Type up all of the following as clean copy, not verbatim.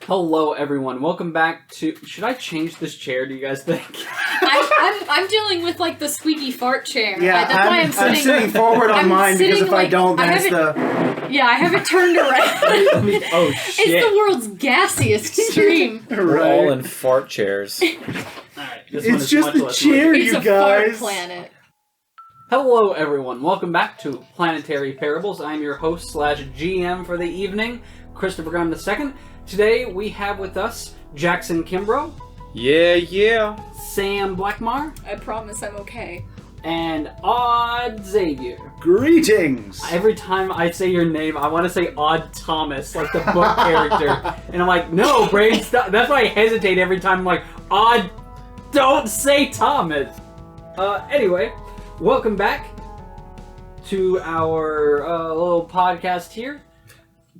Hello, everyone. Welcome back to... Should I change this chair, do you guys think? I'm dealing with, like, the squeaky fart chair. Yeah, that's why I'm I'm sitting forward on mine because if I don't, then it's the... Yeah, I have it turned around. Oh, shit. It's the world's gassiest stream. We're all in fart chairs. Alright, It's just the chair, It's you a guys. fart planet. Hello, everyone. Welcome back to Planetary Parables. I'm your host / GM for the evening, Christopher Gunn II. Today, we have with us Jackson Kimbrough. Yeah. Sam Blackmar. I promise I'm okay. And Xavier. Greetings! Every time I say your name, I want to say Odd Thomas, like the book character. And I'm like, no, brain, stop. That's why I hesitate every time. I'm like, Odd, don't say Thomas. Anyway, welcome back to our little podcast here.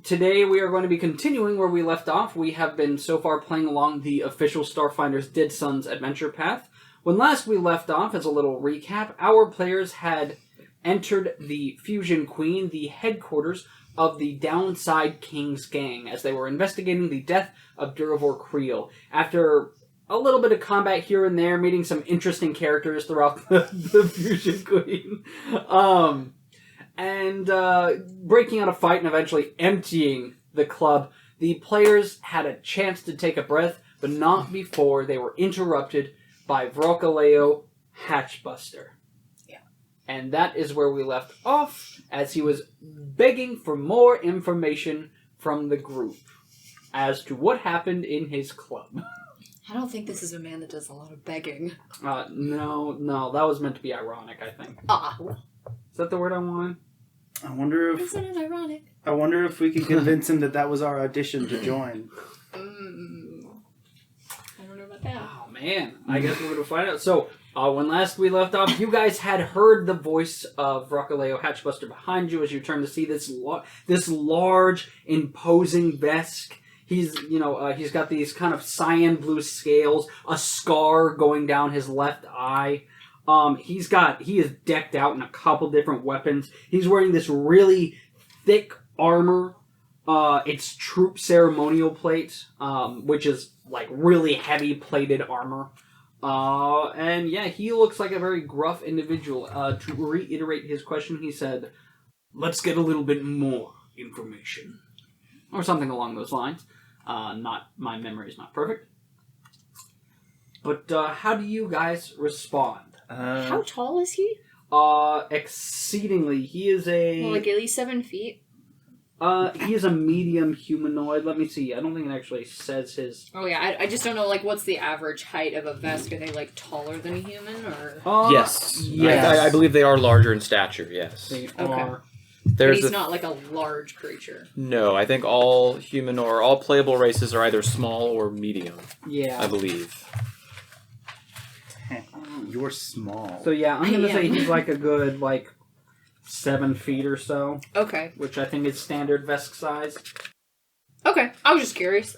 Today we are going to be continuing where we left off. We have been so far playing along the official Starfinder's Dead Sons adventure path. When last we left off, as a little recap, our players had entered the Fusion Queen, the headquarters of the Downside King's gang, as they were investigating the death of Durivor Creel. After a little bit of combat here and there, meeting some interesting characters throughout the Fusion Queen, and breaking out a fight and eventually emptying the club, the players had a chance to take a breath, but not before they were interrupted by Vrocaleo Hatchbuster. Yeah. And that is where we left off, as he was begging for more information from the group as to what happened in his club. I don't think this is a man that does a lot of begging. No, that was meant to be ironic, I think. Is that the word I wanted? I wonder if... Isn't it ironic? I wonder if we could convince him that was our audition to join. I don't know about that. Oh, man. I guess we're going to find out. So, when last we left off, you guys had heard the voice of Vrocaleo Hatchbuster behind you as you turned to see this large, imposing Vesk. He's got these kind of cyan blue scales, a scar going down his left eye. He is decked out in a couple different weapons. He's wearing this really thick armor. It's troop ceremonial plate, which is like really heavy plated armor. And yeah, he looks like a very gruff individual. To reiterate his question, he said, "Let's get a little bit more information." Or something along those lines. My memory is not perfect. But how do you guys respond? How tall is he? Exceedingly. He is Like at least 7 feet? He is a medium humanoid. Let me see. I don't think it actually says his... Oh yeah, I just don't know, like, what's the average height of a Vesk? Are they, like, taller than a human, or...? Yes. Yes. I believe they are larger in stature, yes. They Okay. are. But he's not, like, a large creature. No, I think all human or all playable races are either small or medium, Yeah. I believe. You're small. So yeah, I'm going to say he's like a good, 7 feet or so. Okay. Which I think is standard Vesk size. Okay, I was just curious.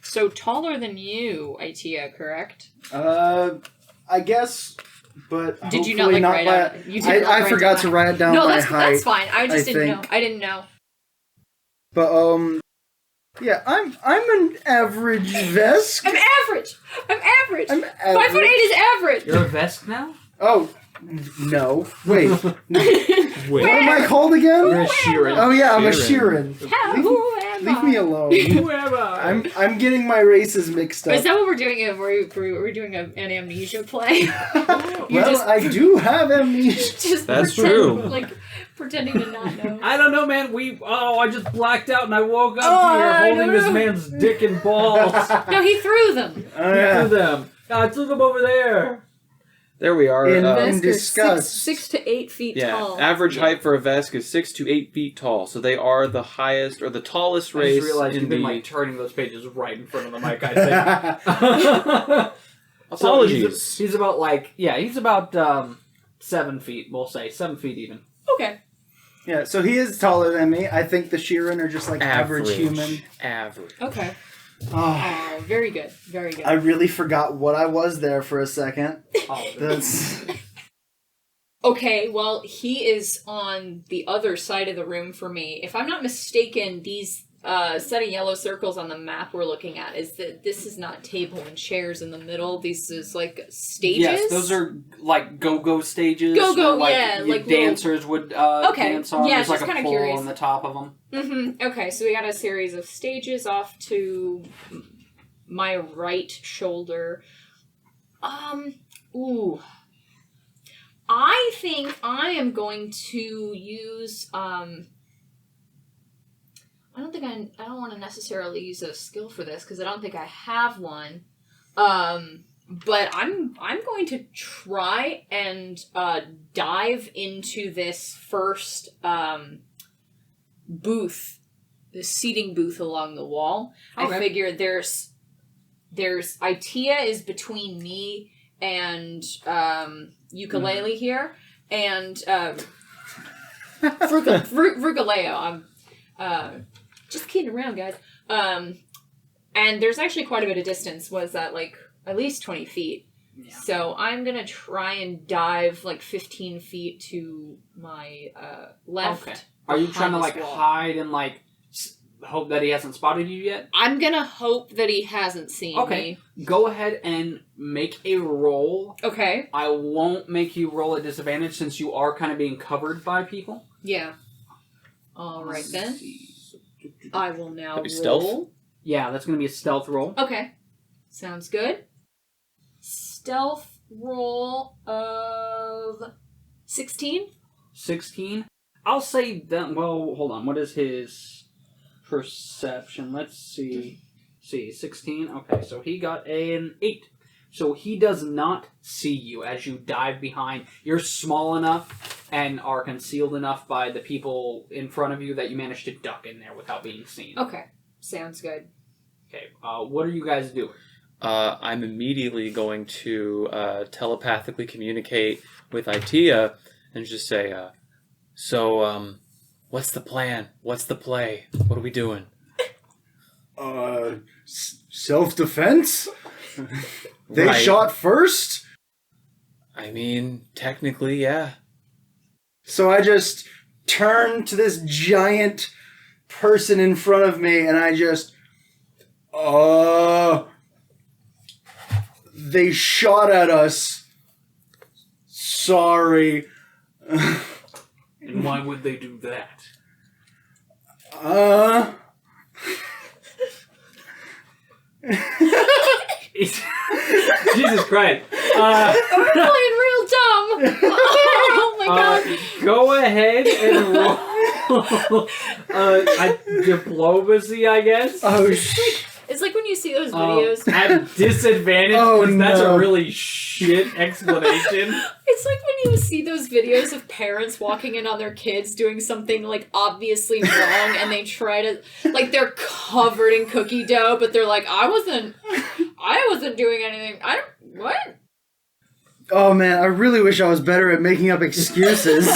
So taller than you, Ittia, correct? I guess, but Did you hopefully not, like, write out... You didn't, like, I write forgot down to write it down No, by that's height. fine. I just didn't know. think. I didn't know. But, yeah, I'm an average Vesk. I'm average! I'm average! I'm 5'8" is average! You're a Vesk now? Oh, no. Wait. What Wait. am I called again? You're a Sheeran. Oh, yeah, I'm a Sheeran. Sheeran. Leave me alone. Who am I? I'm getting my races mixed up. Is that what we're doing? We're doing an amnesia play? I do have amnesia. Just That's pretend, true. Like, pretending to not know. I don't know, man. I just blacked out and I woke up here I holding don't this know. man's dick and balls. No, he threw them. Oh, yeah. To them. I threw them over there. There we are. In Vesk are disgust. 6 to 8 feet yeah, tall. average height for a Vesk is 6 to 8 feet tall, so they are the highest or the tallest I race just realized in you've the... been turning those pages right in front of the mic, I think. Apologies. So he's about 7 feet, we'll say. 7 feet even. Okay. Yeah, so he is taller than me. I think the Sheeran are just like average human. Average. Okay. Oh, Oh, very good. Very good. I really forgot what I was there for a second. Oh, That's... Okay, well, he is on the other side of the room for me. If I'm not mistaken, these set of yellow circles on the map we're looking at is that this is not table and chairs in the middle. This is like stages. Yes, those are like go-go stages. Go-go, where, yeah, your like dancers would dance on. Yeah, There's like just a kinda pole curious. on the top of them. Mm-hmm. Okay, so we got a series of stages off to my right shoulder. Ooh. I think I am going to use, I don't want to necessarily use a skill for this because I don't think I have one. But I'm going to try and dive into this first booth, the seating booth along the wall. Okay. I figure there's Ittia is between me and ukulele here, and Frugaleo. I'm just kidding around, guys. And there's actually quite a bit of distance. Was that like at least 20 feet? Yeah. So I'm gonna try and dive like 15 feet to my left. Okay. Are you trying to behind like this wall. hide and like hope that he hasn't spotted you yet? I'm gonna hope that he hasn't seen Okay. me. Go ahead and make a roll. Okay. I won't make you roll at disadvantage since you are kind of being covered by people. Yeah. All right then. Let's see. I will now That'd be roll. stealth? Yeah, that's going to be a stealth roll. Okay. Sounds good. Stealth roll of 16. 16. I'll say that. Well, hold on. What is his perception? Let's see. 16. Okay, so he got an 8. So he does not see you as you dive behind. You're small enough and are concealed enough by the people in front of you that you managed to duck in there without being seen. Okay. Sounds good. Okay, what are you guys doing? I'm immediately going to telepathically communicate with Ittia and just say, what's the plan? What's the play? What are we doing? Self-defense? They Right. shot first? I mean, technically, yeah. So I just turn to this giant person in front of me and I just... They shot at us. Sorry. And why would they do that? Jesus Christ. We're playing real dumb. Oh my god. Go ahead and roll diplomacy, I guess. Oh, shit. It's like when you see those videos. At disadvantage, Oh, because that's no. a really shit explanation. It's like when you see those videos of parents walking in on their kids doing something like obviously wrong and they try to like they're covered in cookie dough but they're like I wasn't doing anything. What? Oh man, I really wish I was better at making up excuses.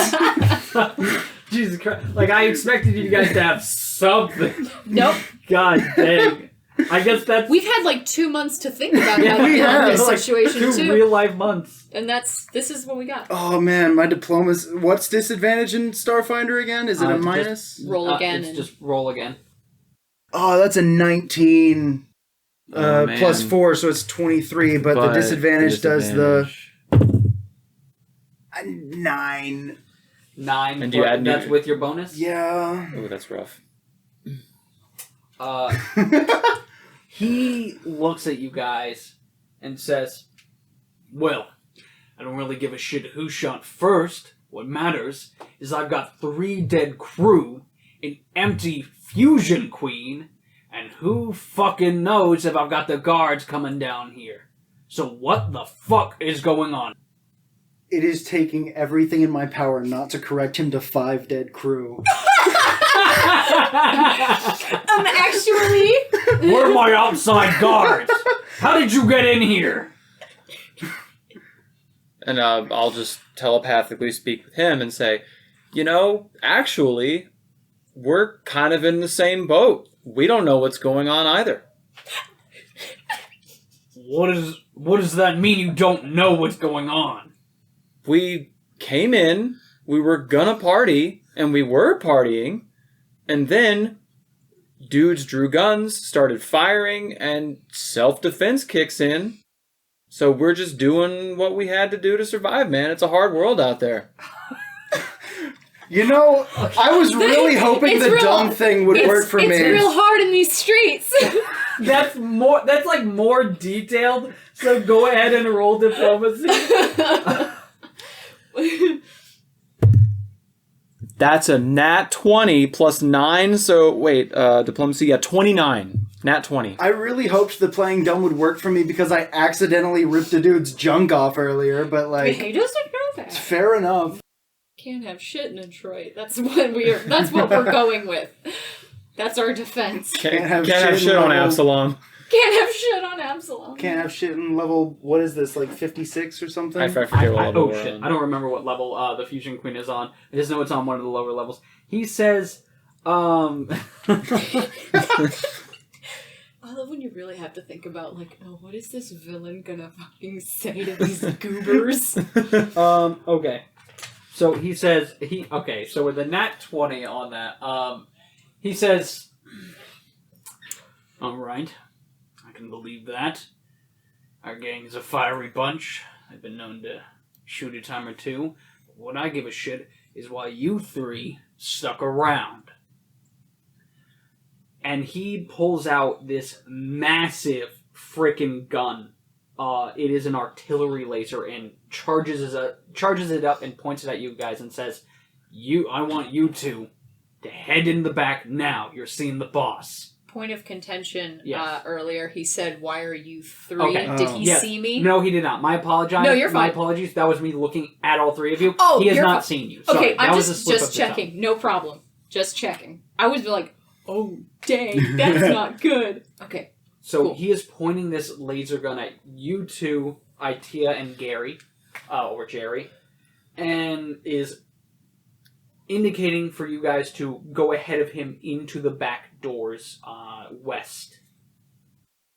Jesus Christ. Like, I expected you guys to have something. Nope. God dang. I guess that's... We've had like 2 months to think about how to we deal have. with this like situation 2 too. real life months. And this is what we got. Oh man, my diplomas. What's disadvantage in Starfinder again? Is it a Just minus? Roll again It's and- just roll again. Oh, that's a 19 Oh, man. plus 4, so it's 23. But the disadvantage does the 9. 9. And do you add That's new- with your bonus? Yeah. Oh, that's rough. He looks at you guys and says, well, I don't really give a shit who shot first. What matters is I've got 3 dead crew, an empty fusion queen, and who fucking knows if I've got the guards coming down here. So what the fuck is going on? It is taking everything in my power not to correct him to 5 dead crew. Actually, Where are my outside guards? How did you get in here? And I'll just telepathically speak with him and say, actually, we're kind of in the same boat. We don't know what's going on either. What does that mean you don't know what's going on? We came in, we were gonna party, and we were partying, and then dudes drew guns, started firing, and self-defense kicks in. So we're just doing what we had to do to survive, man. It's a hard world out there. You know, I was really hoping the dumb thing would work for me. It's real hard in these streets. That's like more detailed. So go ahead and roll diplomacy. That's a nat 20 plus 9. So wait, diplomacy, 29. Nat 20. I really hoped the playing dumb would work for me because I accidentally ripped a dude's junk off earlier, but like, He doesn't know that. it's fair enough. Can't have shit in Detroit. That's what we're going with. That's our defense. Can't have shit on Absalom. Can't have shit on Absalom. Can't have shit in level, what is this, like 56 or something? I forget what level we're shit. on. I don't remember what level the Fusion Queen is on. I just know it's on one of the lower levels. He says, I love when you really have to think about, like, oh, what is this villain gonna fucking say to these goobers? okay. So he says, so with a nat 20 on that, he says, alright, I can believe that. Our gang's a fiery bunch. I've been known to shoot a time or two. What I give a shit is why you three stuck around. And he pulls out this massive frickin' gun. It is an artillery laser and charges it up and points it at you guys and says, I want you two to head in the back now. You're seeing the boss. Point of contention, Yes. Earlier he said, why are you three? Okay. Did he see me? No, he did not. My apologies. No, you're fine. My apologies. That was me looking at all three of you. Oh, he has you're not fi- seen you. Sorry. Okay, That I'm was a just slip of the checking. tongue. No problem. Just checking. I was like, oh, dang, that's not good. Okay. So Cool. he is pointing this laser gun at you two, Ittia and Gerry, or Gerry, and is indicating for you guys to go ahead of him into the back doors, west.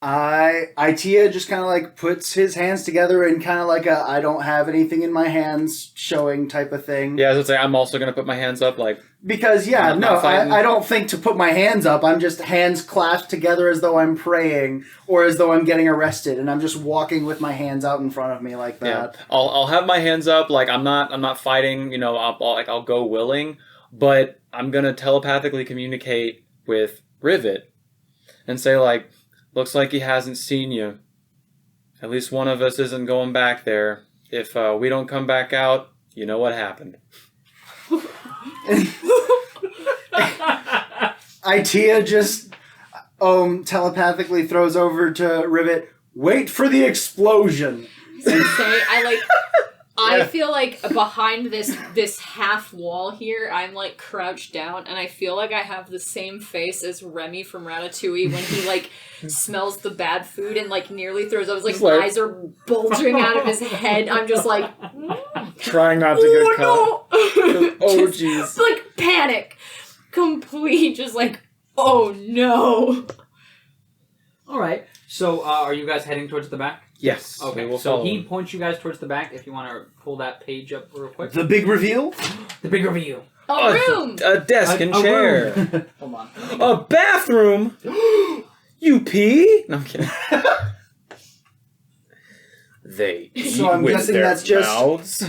Ittia just kind of like puts his hands together and kind of like a I don't have anything in my hands showing type of thing. Yeah, I was gonna say, I'm also going to put my hands up, like... Because, I don't think to put my hands up. I'm just hands clasped together as though I'm praying or as though I'm getting arrested, and I'm just walking with my hands out in front of me like that. Yeah. I'll have my hands up, like, I'm not fighting, you know, I'll go willing, but I'm going to telepathically communicate with Rivet and say, like, looks like he hasn't seen you. At least one of us isn't going back there. If we don't come back out, you know what happened. Ittia just telepathically throws over to Rivet, wait for the explosion. I feel like behind this half wall here, I'm like crouched down, and I feel like I have the same face as Remy from Ratatouille when he like smells the bad food and like nearly throws up. His like eyes are bulging out of his head. I'm just like trying not to get caught. No. Oh jeez. Like panic, complete, just like oh no. All right. So are you guys heading towards the back? Yes. Okay, we'll so follow he him. points you guys towards the back. If you want to pull that page up real quick. The big reveal? The big reveal. A room. A desk and chair. room. Hold on. A bathroom. You pee? No, I'm kidding. They eat So I'm with guessing their that's just- mouths.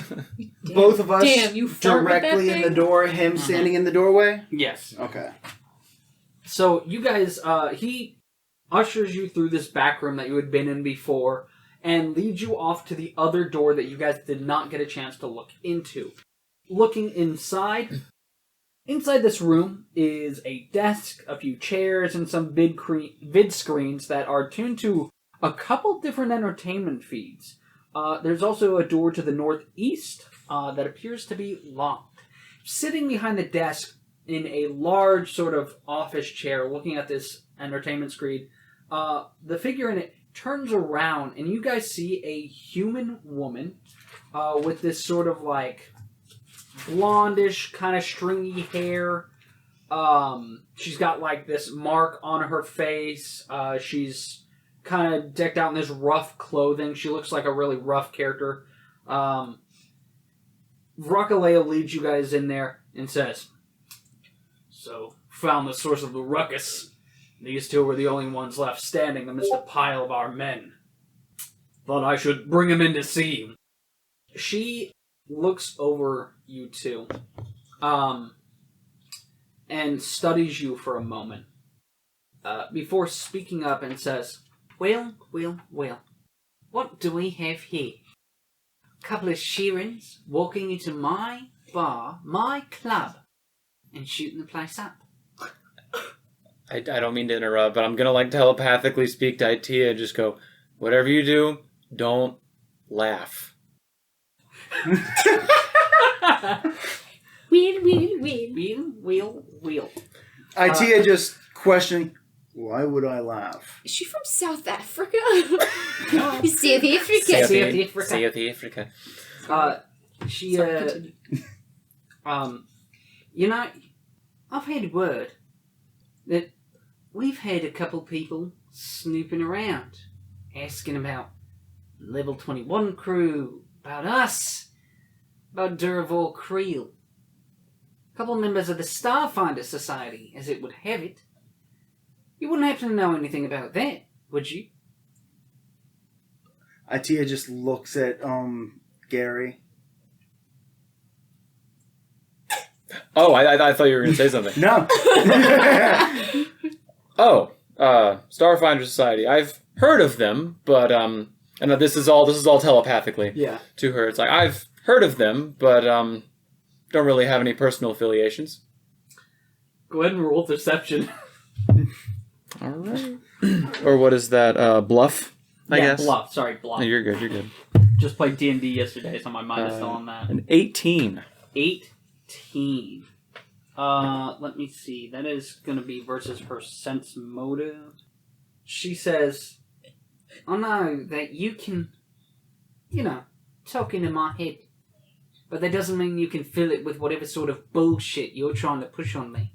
Both of us Damn, you fart with that directly in the thing? door, him standing in the doorway? Yes. Okay. So you guys, he ushers you through this back room that you had been in before and leads you off to the other door that you guys did not get a chance to look into. Looking inside this room is a desk, a few chairs, and some vid screens that are tuned to a couple different entertainment feeds. There's also a door to the northeast that appears to be locked. Sitting behind the desk in a large sort of office chair looking at this entertainment screen, the figure in it turns around and you guys see a human woman with this sort of like blondish kind of stringy hair. She's got like this mark on her face. She's kind of decked out in this rough clothing. She looks like a really rough character. Rockaleo leads you guys in there and says, "So, found the source of the ruckus. These two were the only ones left standing amidst a pile of our men. Thought I should bring him in to see you. She looks over you two, and studies you for a moment, before speaking up and says, Well, what do we have here? A couple of Sheerans walking into my bar, my club, and shooting the place up. I don't mean to interrupt, but I'm gonna like telepathically speak to Ittia and just go, whatever you do, don't laugh. Wheel. Ittia just questioning, why would I laugh? Is she from South Africa? South Africa. South Africa. She, Sorry, continue. you know, I've had word that we've had a couple people snooping around, asking about Level 21 crew, about us, about Durval Creel. A couple members of the Starfinder Society, as it would have it. You wouldn't happen to know anything about that, would you? Ittia just looks at Gerry. Oh, I thought you were going to say something. No. Oh, Starfinder Society. I've heard of them, but and this is all telepathically to her. It's like I've heard of them, but don't really have any personal affiliations. Go ahead and roll deception. All right. Or what is that? Bluff? I guess. Bluff. Sorry, bluff. No, you're good. You're good. Just played D&D yesterday, so my mind is still on that. An 18. 18. Let me see. That is going to be versus her sense motive. She says, I know that you can, talk into my head. But that doesn't mean you can fill it with whatever sort of bullshit you're trying to push on me.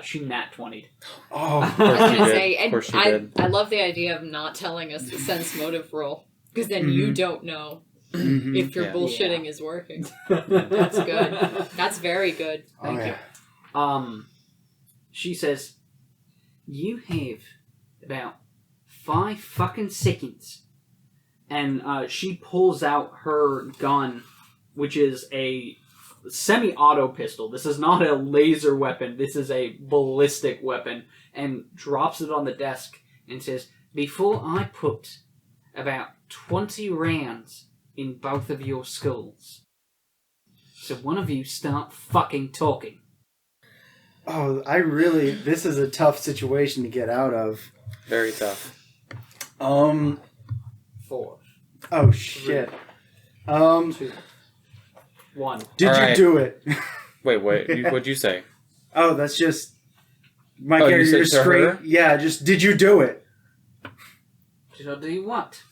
She nat 20'd. Oh, Of course I was you gonna did. say, Of course you I did. love the idea of not telling us the sense motive roll, because then you don't know Mhm. if your Yeah. bullshitting is working. That's good. That's very good. Oh, Thank you. She says, you have about 5 fucking seconds. And she pulls out her gun, which is a semi-auto pistol. This is not a laser weapon. This is a ballistic weapon. And drops it on the desk and says, before I put about 20 rounds in both of your skulls. So one of you start fucking talking. Oh, this is a tough situation to get out of. Very tough. 4. Oh, shit. 2. 1. Did All you right. do it? Wait. What'd you say? Oh, that's just my Oh, you character said just to straight. her? Yeah, just did you do it? So do you what?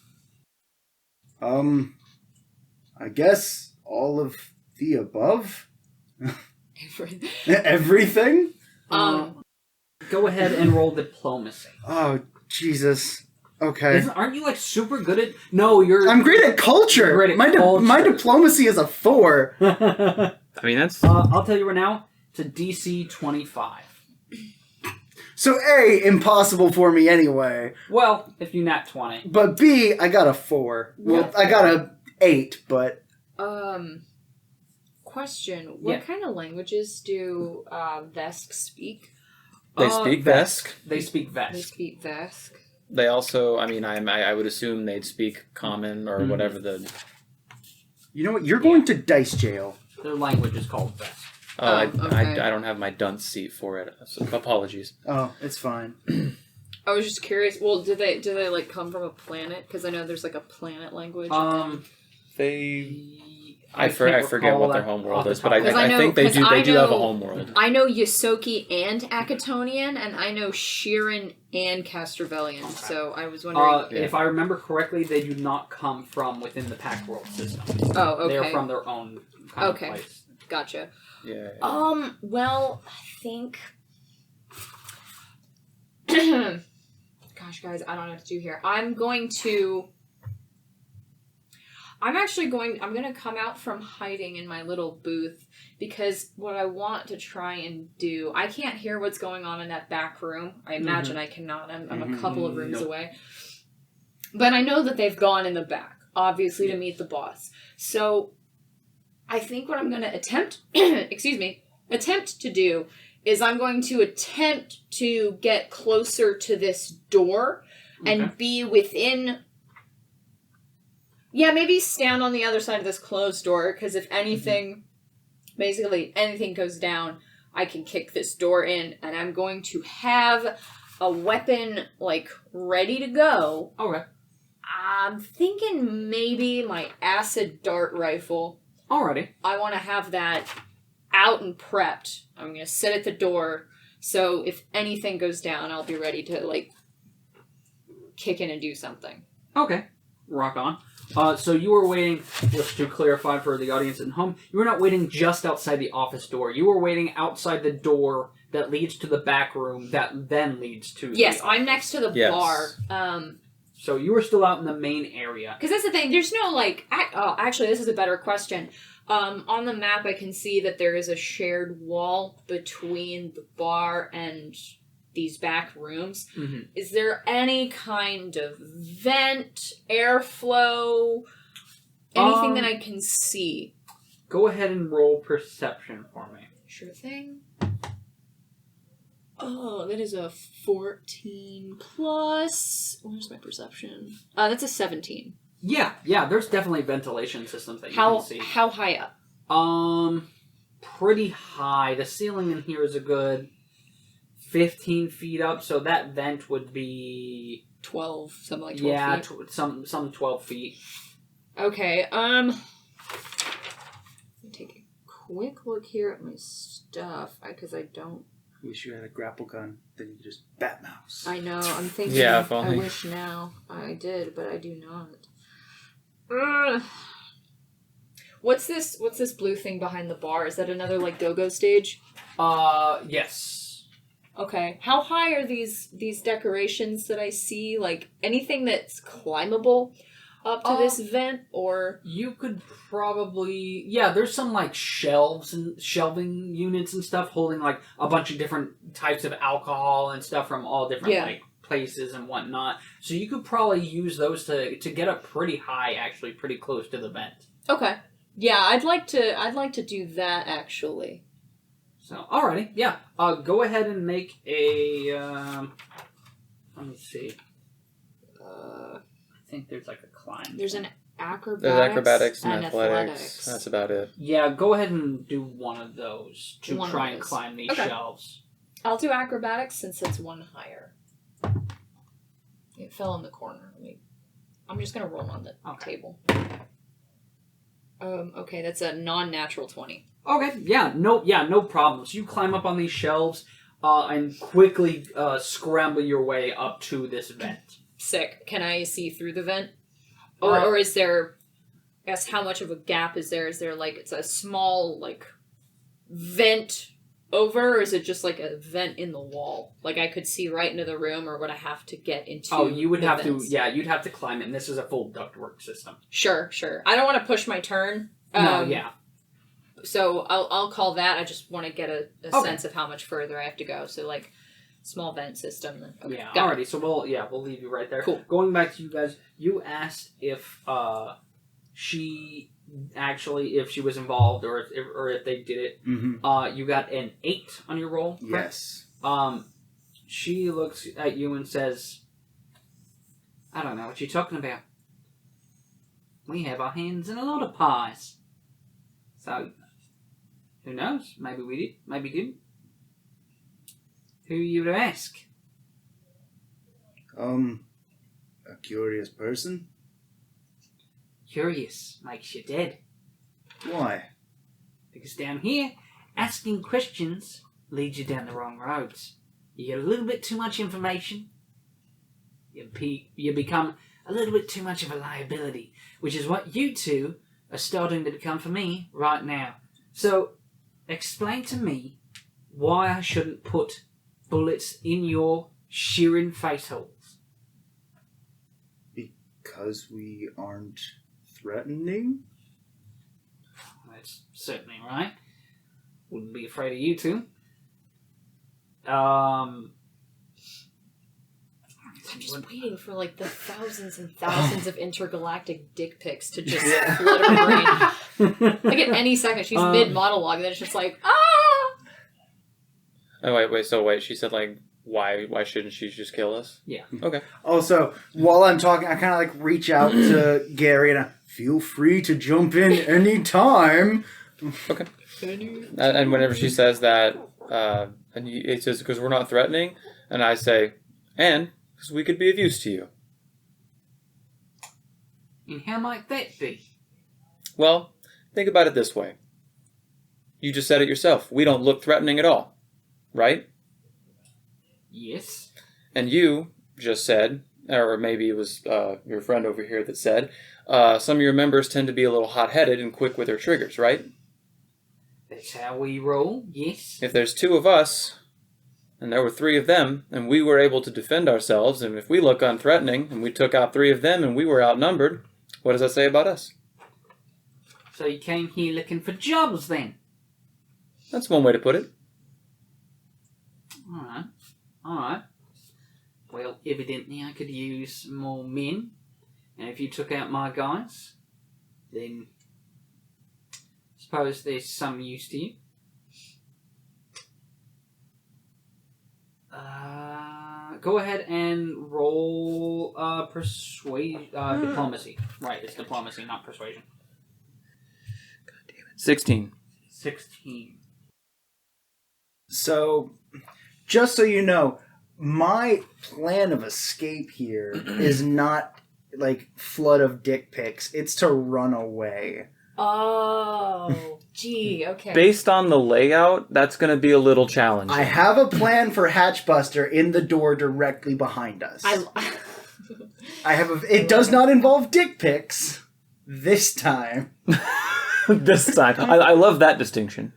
I guess all of the above. Everything. Everything? Go ahead and roll diplomacy. Oh, Jesus. Okay. Aren't you like super good at? No, you're. I'm great at culture. You're great at my culture. my diplomacy is a 4. I mean, that's... I'll tell you right now. It's a DC 25. So A, impossible for me anyway. Well, if you nat 20. But B, I got a 4. Well, Yeah. I got a 8, but Question: What Yeah. kind of languages do Vesk speak? They speak Vesk. They speak Vesk. They speak Vesk. They also, I mean, I would assume they'd speak Common or whatever the... you know what? You're going to dice jail. Their language is called Vesk. Okay. I don't have my dunce seat for it. So apologies. Oh, it's fine. I was just curious. Well, do they like come from a planet? Because I know there's like a planet language. I forget what their homeworld is, but I think they do have a homeworld. I know Yosoki and Akatonian, and I know Sheeran and Castrovellian. So I was wondering. If I remember correctly, they do not come from within the Pack World system. Oh, okay. They're from their own kind of place. Gotcha. Yeah. Well, I think. Gosh, guys, I don't know what to do here. I'm going to I'm going to come out from hiding in my little booth because what I want to try and do, I can't hear what's going on in that back room. I imagine I cannot. I'm a couple of rooms away. But I know that they've gone in the back, obviously, to meet the boss. So I think what I'm going to attempt to do is I'm going to attempt to get closer to this door and be within... Yeah, maybe stand on the other side of this closed door, because if anything, basically anything goes down, I can kick this door in, and I'm going to have a weapon, like, ready to go. Okay. I'm thinking maybe my acid dart rifle. Alrighty. I want to have that out and prepped. I'm going to sit at the door, so if anything goes down, I'll be ready to, like, kick in and do something. Okay. Rock on. So you were waiting, just to clarify for the audience at home, you were not waiting just outside the office door. You were waiting outside the door that leads to the back room that then leads to Yes, I'm next to the bar. So you were still out in the main area. Because that's the thing, there's no, like... actually, this is a better question. On the map, I can see that there is a shared wall between the bar and these back rooms. Mm-hmm. Is there any kind of vent, airflow, anything that I can see? Go ahead and roll perception for me. Sure thing. Oh, that is a 14 plus... Where's my perception? That's a 17. Yeah, there's definitely ventilation systems that you can see. How high up? Pretty high. The ceiling in here is a good 15 feet up, so that vent would be 12, something like 12 feet. Yeah, some 12 feet. Okay, let me take a quick look here at my stuff, because I don't... Wish you had a grapple gun, then you could just bat mouse. I know, I'm thinking, I wish now I did, but I do not. What's this blue thing behind the bar? Is that another, like, go-go stage? Yes. Okay. How high are these decorations that I see? Like, anything that's climbable up to this vent, or... You could probably... Yeah, there's some, like, shelves and shelving units and stuff holding, like, a bunch of different types of alcohol and stuff from all different, like, places and whatnot. So you could probably use those to get up pretty high, actually, pretty close to the vent. Okay. Yeah, I'd like to do that, actually. So, alrighty, yeah. Go ahead and make a, let me see. I think there's like a climb. There's an acrobatics. There's acrobatics and athletics. That's about it. Yeah, go ahead and do one of those to try and climb these shelves. I'll do acrobatics since it's one higher. It fell in the corner. I'm just gonna roll on the table. Okay, that's a non-natural 20. Okay, no problem. So you climb up on these shelves and quickly scramble your way up to this vent. Sick. Can I see through the vent? Or is there... I guess how much of a gap is there? Is there, like, it's a small, like, vent over, or is it just, like, a vent in the wall? Like, I could see right into the room, or would I have to get into you would have vents? you'd have to climb it, and this is a full ductwork system. Sure. I don't want to push my turn. So I'll call that. I just want to get a sense of how much further I have to go. So, like, small vent system. Okay, yeah, alrighty. So we'll leave you right there. Cool. Going back to you guys, you asked if she was involved or if they did it. Mm-hmm. You got an 8 on your roll. Yes. She looks at you and says, "I don't know what you're talking about. We have our hands in a lot of pies. So, who knows? Maybe we did, maybe didn't. Who you to ask?" A curious person. Curious makes you dead. Why? Because down here, asking questions leads you down the wrong roads. You get a little bit too much information. You become a little bit too much of a liability, which is what you two are starting to become for me right now. So, explain to me why I shouldn't put bullets in your shearing face holes. Because we aren't threatening? That's certainly right. Wouldn't be afraid of you two. I'm just waiting for like the thousands and thousands of intergalactic dick pics to just flood her brain. Like at any second, she's mid monologue, and then it's just like, ah. Oh wait. She said like, why shouldn't she just kill us? Yeah. Okay. Also, while I'm talking, I kind of like reach out to Gerry and I feel free to jump in anytime. Okay. And whenever she says that, and it says because we're not threatening, and I say, and because we could be of use to you. And how might that be? Well, think about it this way. You just said it yourself. We don't look threatening at all, right? Yes. And you just said, or maybe it was your friend over here that said, some of your members tend to be a little hot-headed and quick with their triggers, right? That's how we roll, yes. If there's 2 of us, and there were 3 of them, and we were able to defend ourselves, and if we look unthreatening, and we took out 3 of them, and we were outnumbered, what does that say about us? So you came here looking for jobs, then? That's one way to put it. Alright. Well, evidently I could use more men, and if you took out my guys, then suppose there's some use to you. Go ahead and roll diplomacy. Right, it's diplomacy, not persuasion. God damn it. 16. 16. So, just so you know, my plan of escape here is not like flood of dick pics. It's to run away. Oh, gee, okay. Based on the layout, that's going to be a little challenging. I have a plan for Hatchbuster in the door directly behind us. It does not involve dick pics this time. This time. I love that distinction.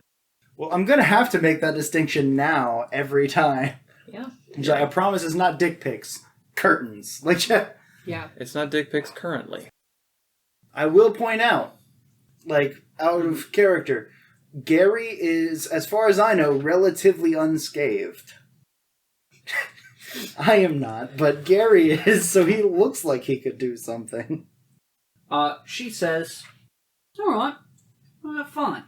Well, I'm going to have to make that distinction now every time. Yeah. I promise it's not dick pics. Curtains. Yeah. It's not dick pics currently. I will point out, out of character, Gerry is, as far as I know, relatively unscathed. I am not, but Gerry is, so he looks like he could do something. She says, alright, fine.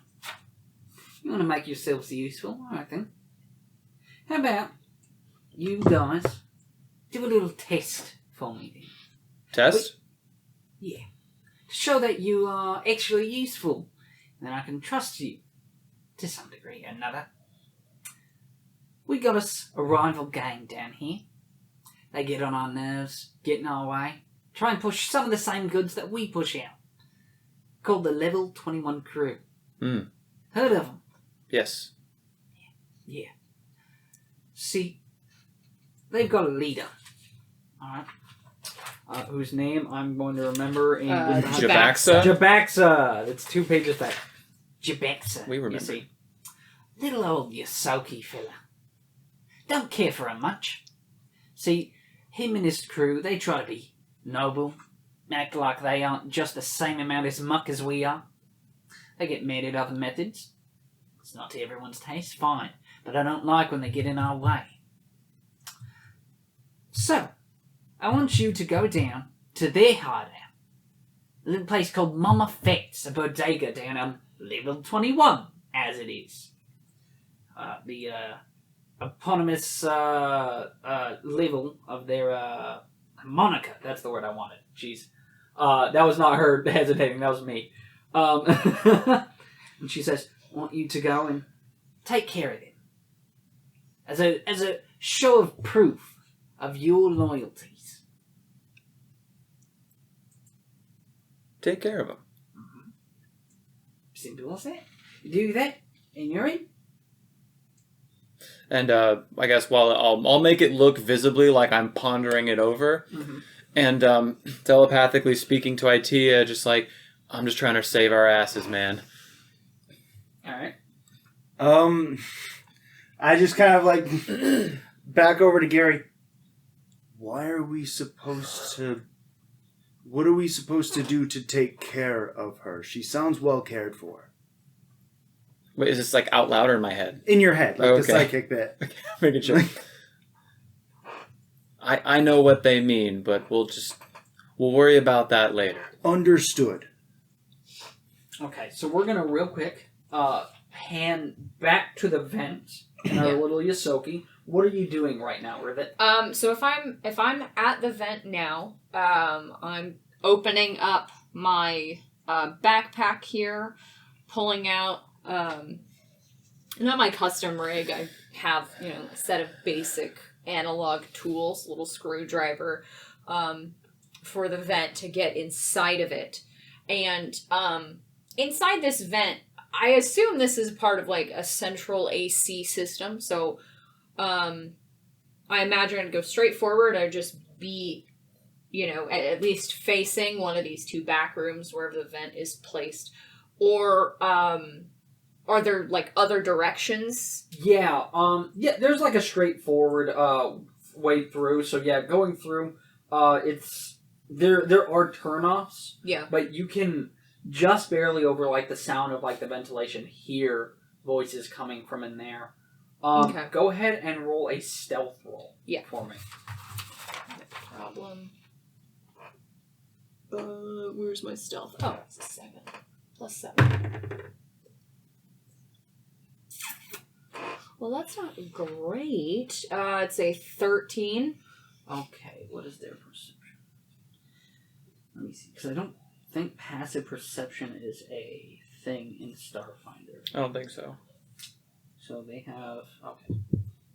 You want to make yourselves useful, alright then. How about you guys do a little test for me then? Test? Yeah. To show that you are actually useful. And I can trust you. To some degree or another. We got us a rival gang down here. They get on our nerves, get in our way. Try and push some of the same goods that we push out. Called the Level 21 Crew. Hmm. Heard of them? Yes. Yeah. See, they've got a leader. Alright. Whose name I'm going to remember in... Jabaxa? Jabaxa! It's 2 pages back. Jabaxa, We remember. you see. Little old Yosoki fella. Don't care for him much. See, him and his crew, they try to be noble. Act like they aren't just the same amount as muck as we are. They get mad at other methods. It's not to everyone's taste, fine. But I don't like when they get in our way. So, I want you to go down to their hideout. A little place called Mama Fett's, a bodega down on Level 21, as it is. The eponymous level of their moniker. That's the word I wanted. Jeez. That was not her hesitating, that was me. And she says, I want you to go and take care of them. As a show of proof of your loyalties. Take care of him. Mm-hmm. Simple as that. You do that, and you're in. And I guess while I'll make it look visibly like I'm pondering it over, Mm-hmm. and telepathically speaking to Ittia, just like, I'm just trying to save our asses, man. Alright. I just kind of back over to Gerry. Why are we supposed to What are we supposed to do to take care of her? She sounds well cared for. Wait, is this like out loud or in my head? In your head, like the Okay. psychic bit. Making sure. I know what they mean, but we'll worry about that later. Understood. Okay, so we're gonna real quick hand back to the vent and our little Yosoki. What are you doing right now, Rivet? So if I'm at the vent now, I'm opening up my backpack here, pulling out not my custom rig. I have a set of basic analog tools, a little screwdriver, for the vent to get inside of it, and inside this vent, I assume this is part of like a central AC system. So, I imagine I'd go straight forward. I'd just be, at least facing one of these two back rooms wherever the vent is placed. Or, are there like other directions? Yeah, there's like a straightforward way through. So yeah, going through, it's there are turnoffs. Yeah. But you can just barely over like the sound of like the ventilation hear voices coming from in there. Okay. Go ahead and roll a stealth roll. Yeah. For me. No problem. Where's my stealth? Oh, it's a 7. Plus 7. Well, that's not great. It's a 13. Okay, what is their perception? Let me see, because I don't think passive perception is a thing in Starfinder. I don't think so. So they have... Okay.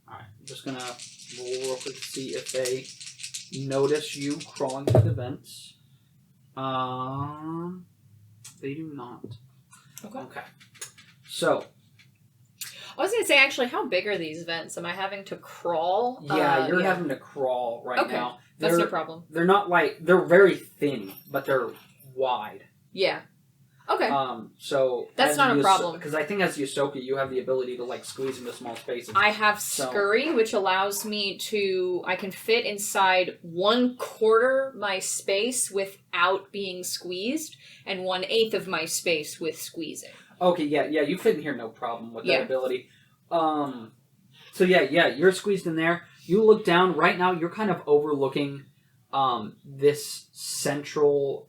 Alright, I'm just gonna roll real quick to see if they notice you crawling through the vents. They do not. Okay. So... I was going to say, actually, how big are these vents? Am I having to crawl? Yeah, you're having to crawl right now. That's no problem. They're not like... They're very thin, but they're wide. Yeah. Okay. So... That's not a problem. Because I think as Yosoki, you have the ability to, like, squeeze into small spaces. I have Scurry, which allows me to... I can fit inside 1/4 my space without being squeezed, and 1/8 of my space with squeezing. Okay, yeah, you fit in here no problem with that ability. So you're squeezed in there. You look down. Right now, you're kind of overlooking this central...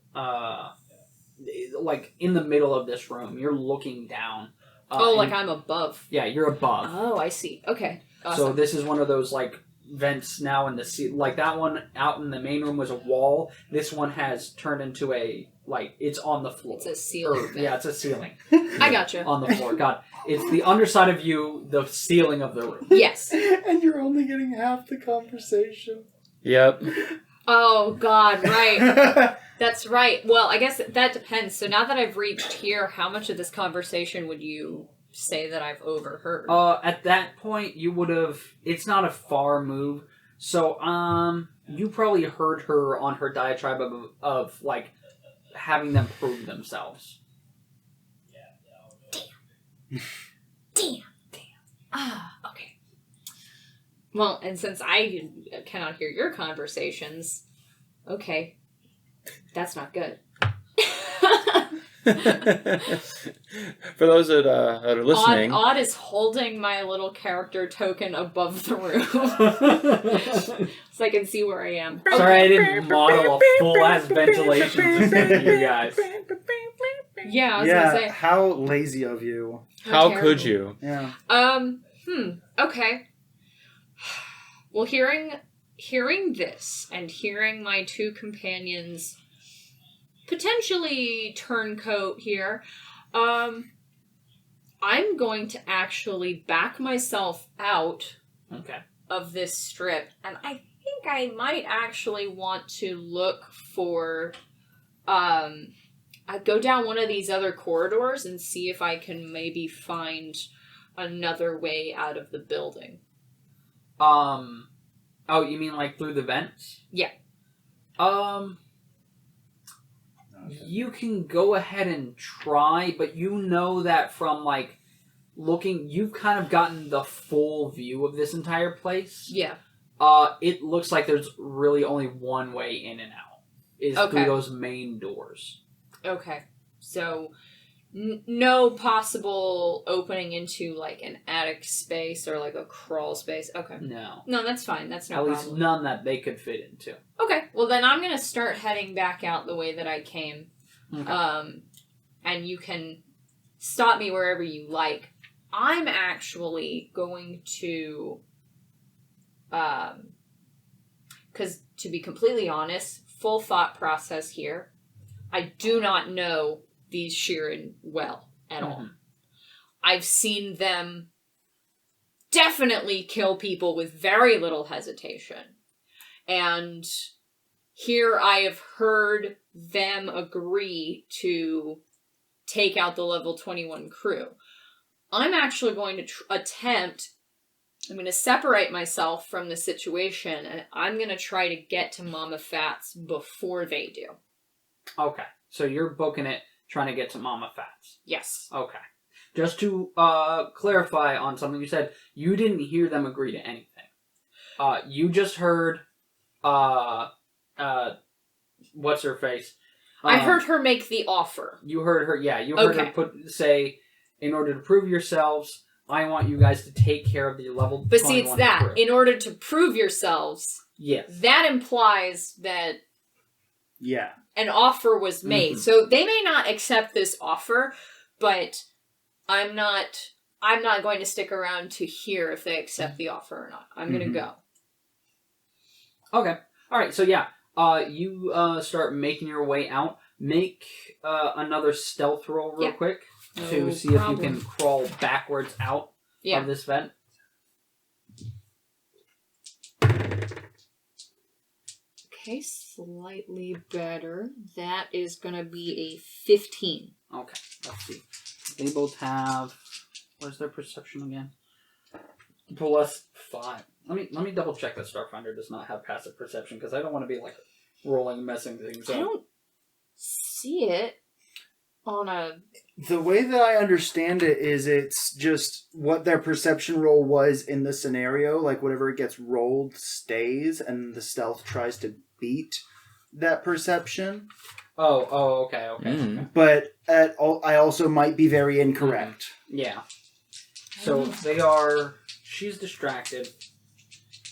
like, in the middle of this room. You're looking down. Like I'm above. Yeah, you're above. Oh, I see. Okay. Awesome. So this is one of those, like, vents now in the... Like, that one out in the main room was a wall. This one has turned into a... Like, it's on the floor. It's a ceiling. Yeah, it's a ceiling. I gotcha. On the floor. God. It's the underside of you, the ceiling of the room. Yes. And you're only getting half the conversation. Yep. Oh, God, right. That's right. Well, I guess that depends. So now that I've reached here, how much of this conversation would you say that I've overheard? At that point, you would have... It's not a far move. So, you probably heard her on her diatribe of like, having them prove themselves. Damn. Ah, okay. Well, and since I cannot hear your conversations, okay, that's not good. For those that are listening... Odd is holding my little character token above the room. So I can see where I am. Sorry, I didn't model a full-ass ventilation system for you guys. Yeah, I was gonna say. How lazy of you. How could you? Yeah. Okay. Well, hearing this and hearing my two companions potentially turncoat here, I'm going to actually back myself out of this strip, and I think I might actually want to look for I'd go down one of these other corridors and see if I can maybe find another way out of the building. Oh, you mean like through the vents? Yeah. You can go ahead and try, but you know that from like looking, you've kind of gotten the full view of this entire place. Yeah. It looks like there's really only one way in and out. is through those main doors. Okay. So, no possible opening into, like, an attic space or, like, a crawl space. Okay. No. No, that's fine. That's no problem. At least none that they could fit into. Okay. Well, then I'm going to start heading back out the way that I came. Okay. And you can stop me wherever you like. I'm actually going to... Because, to be completely honest, full thought process here, I do not know these Sheeran well at all. I've seen them definitely kill people with very little hesitation. And here I have heard them agree to take out the level 21 crew. I'm actually going to I'm going to separate myself from the situation, and I'm going to try to get to Mama Fats before they do. Okay. So you're booking it, trying to get to Mama Fats. Yes. Okay. Just to clarify on something you said, you didn't hear them agree to anything. You just heard, what's her face? I heard her make the offer. You heard her, you heard her say, in order to prove yourselves, I want you guys to take care of the level 21 But see, it's that. crew. In order to prove yourselves, yes. That implies that an offer was made. So they may not accept this offer, but I'm not going to stick around to hear if they accept the offer or not. I'm going to go. Okay. All right. So you start making your way out. Make another stealth roll real quick to see if you can crawl backwards out of this vent. Okay, slightly better. That is going to be a 15. Okay, let's see. They both have... What is their perception again? +5. Let me double check that Starfinder does not have passive perception, because I don't want to be like rolling and messing things up. I don't see it on a... The way that I understand it is it's just what their perception roll was in the scenario. Like, whatever it gets rolled stays, and the stealth tries to beat that perception. Oh, okay. But I also might be very incorrect. Yeah. So they are... She's distracted.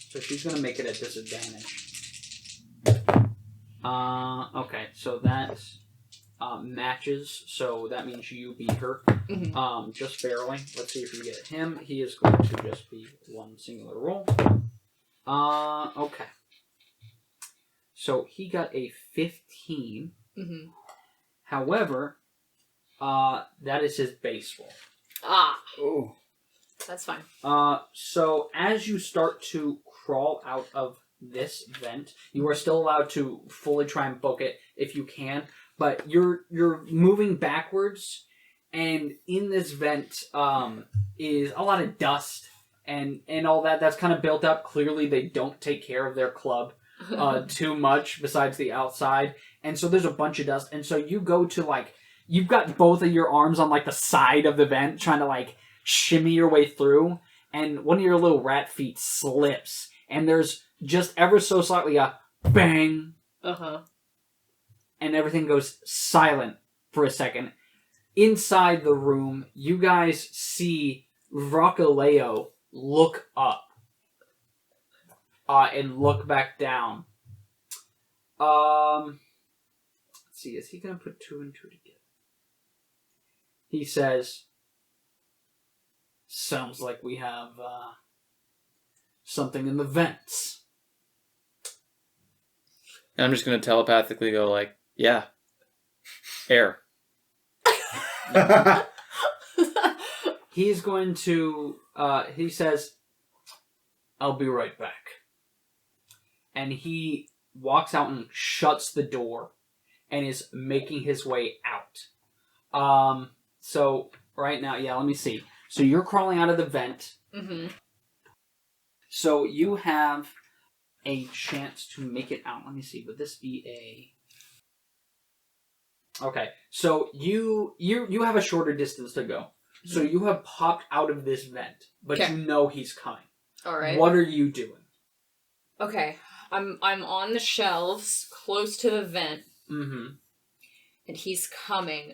So she's going to make it at disadvantage. Okay, so that matches. So that means you beat her. Just barely. Let's see if you get him. He is going to just be one singular roll. Okay. So he got a 15. However, that is his base roll. Oh. That's fine. So as you start to crawl out of this vent, you are still allowed to fully try and book it if you can, but you're moving backwards, and in this vent is a lot of dust and all that's kind of built up. Clearly they don't take care of their club too much besides the outside, and so there's a bunch of dust, and so you go to like, you've got both of your arms on like the side of the vent trying to like shimmy your way through, and one of your little rat feet slips, and there's just ever so slightly a bang, and everything goes silent for a second. Inside the room, you guys see Rockaleo look up and look back down. Let's see, is he gonna put 2 and 2 together? He says, sounds like we have something in the vents. And I'm just going to telepathically go like, yeah, air. He's going to, he says, I'll be right back. And he walks out and shuts the door and is making his way out. So right now, let me see. So you're crawling out of the vent. So you have a chance to make it out. Let me see. Would this be a... Okay. So you have a shorter distance to go. So you have popped out of this vent, but you know he's coming. All right. What are you doing? Okay. I'm on the shelves, close to the vent. Mm-hmm. And he's coming.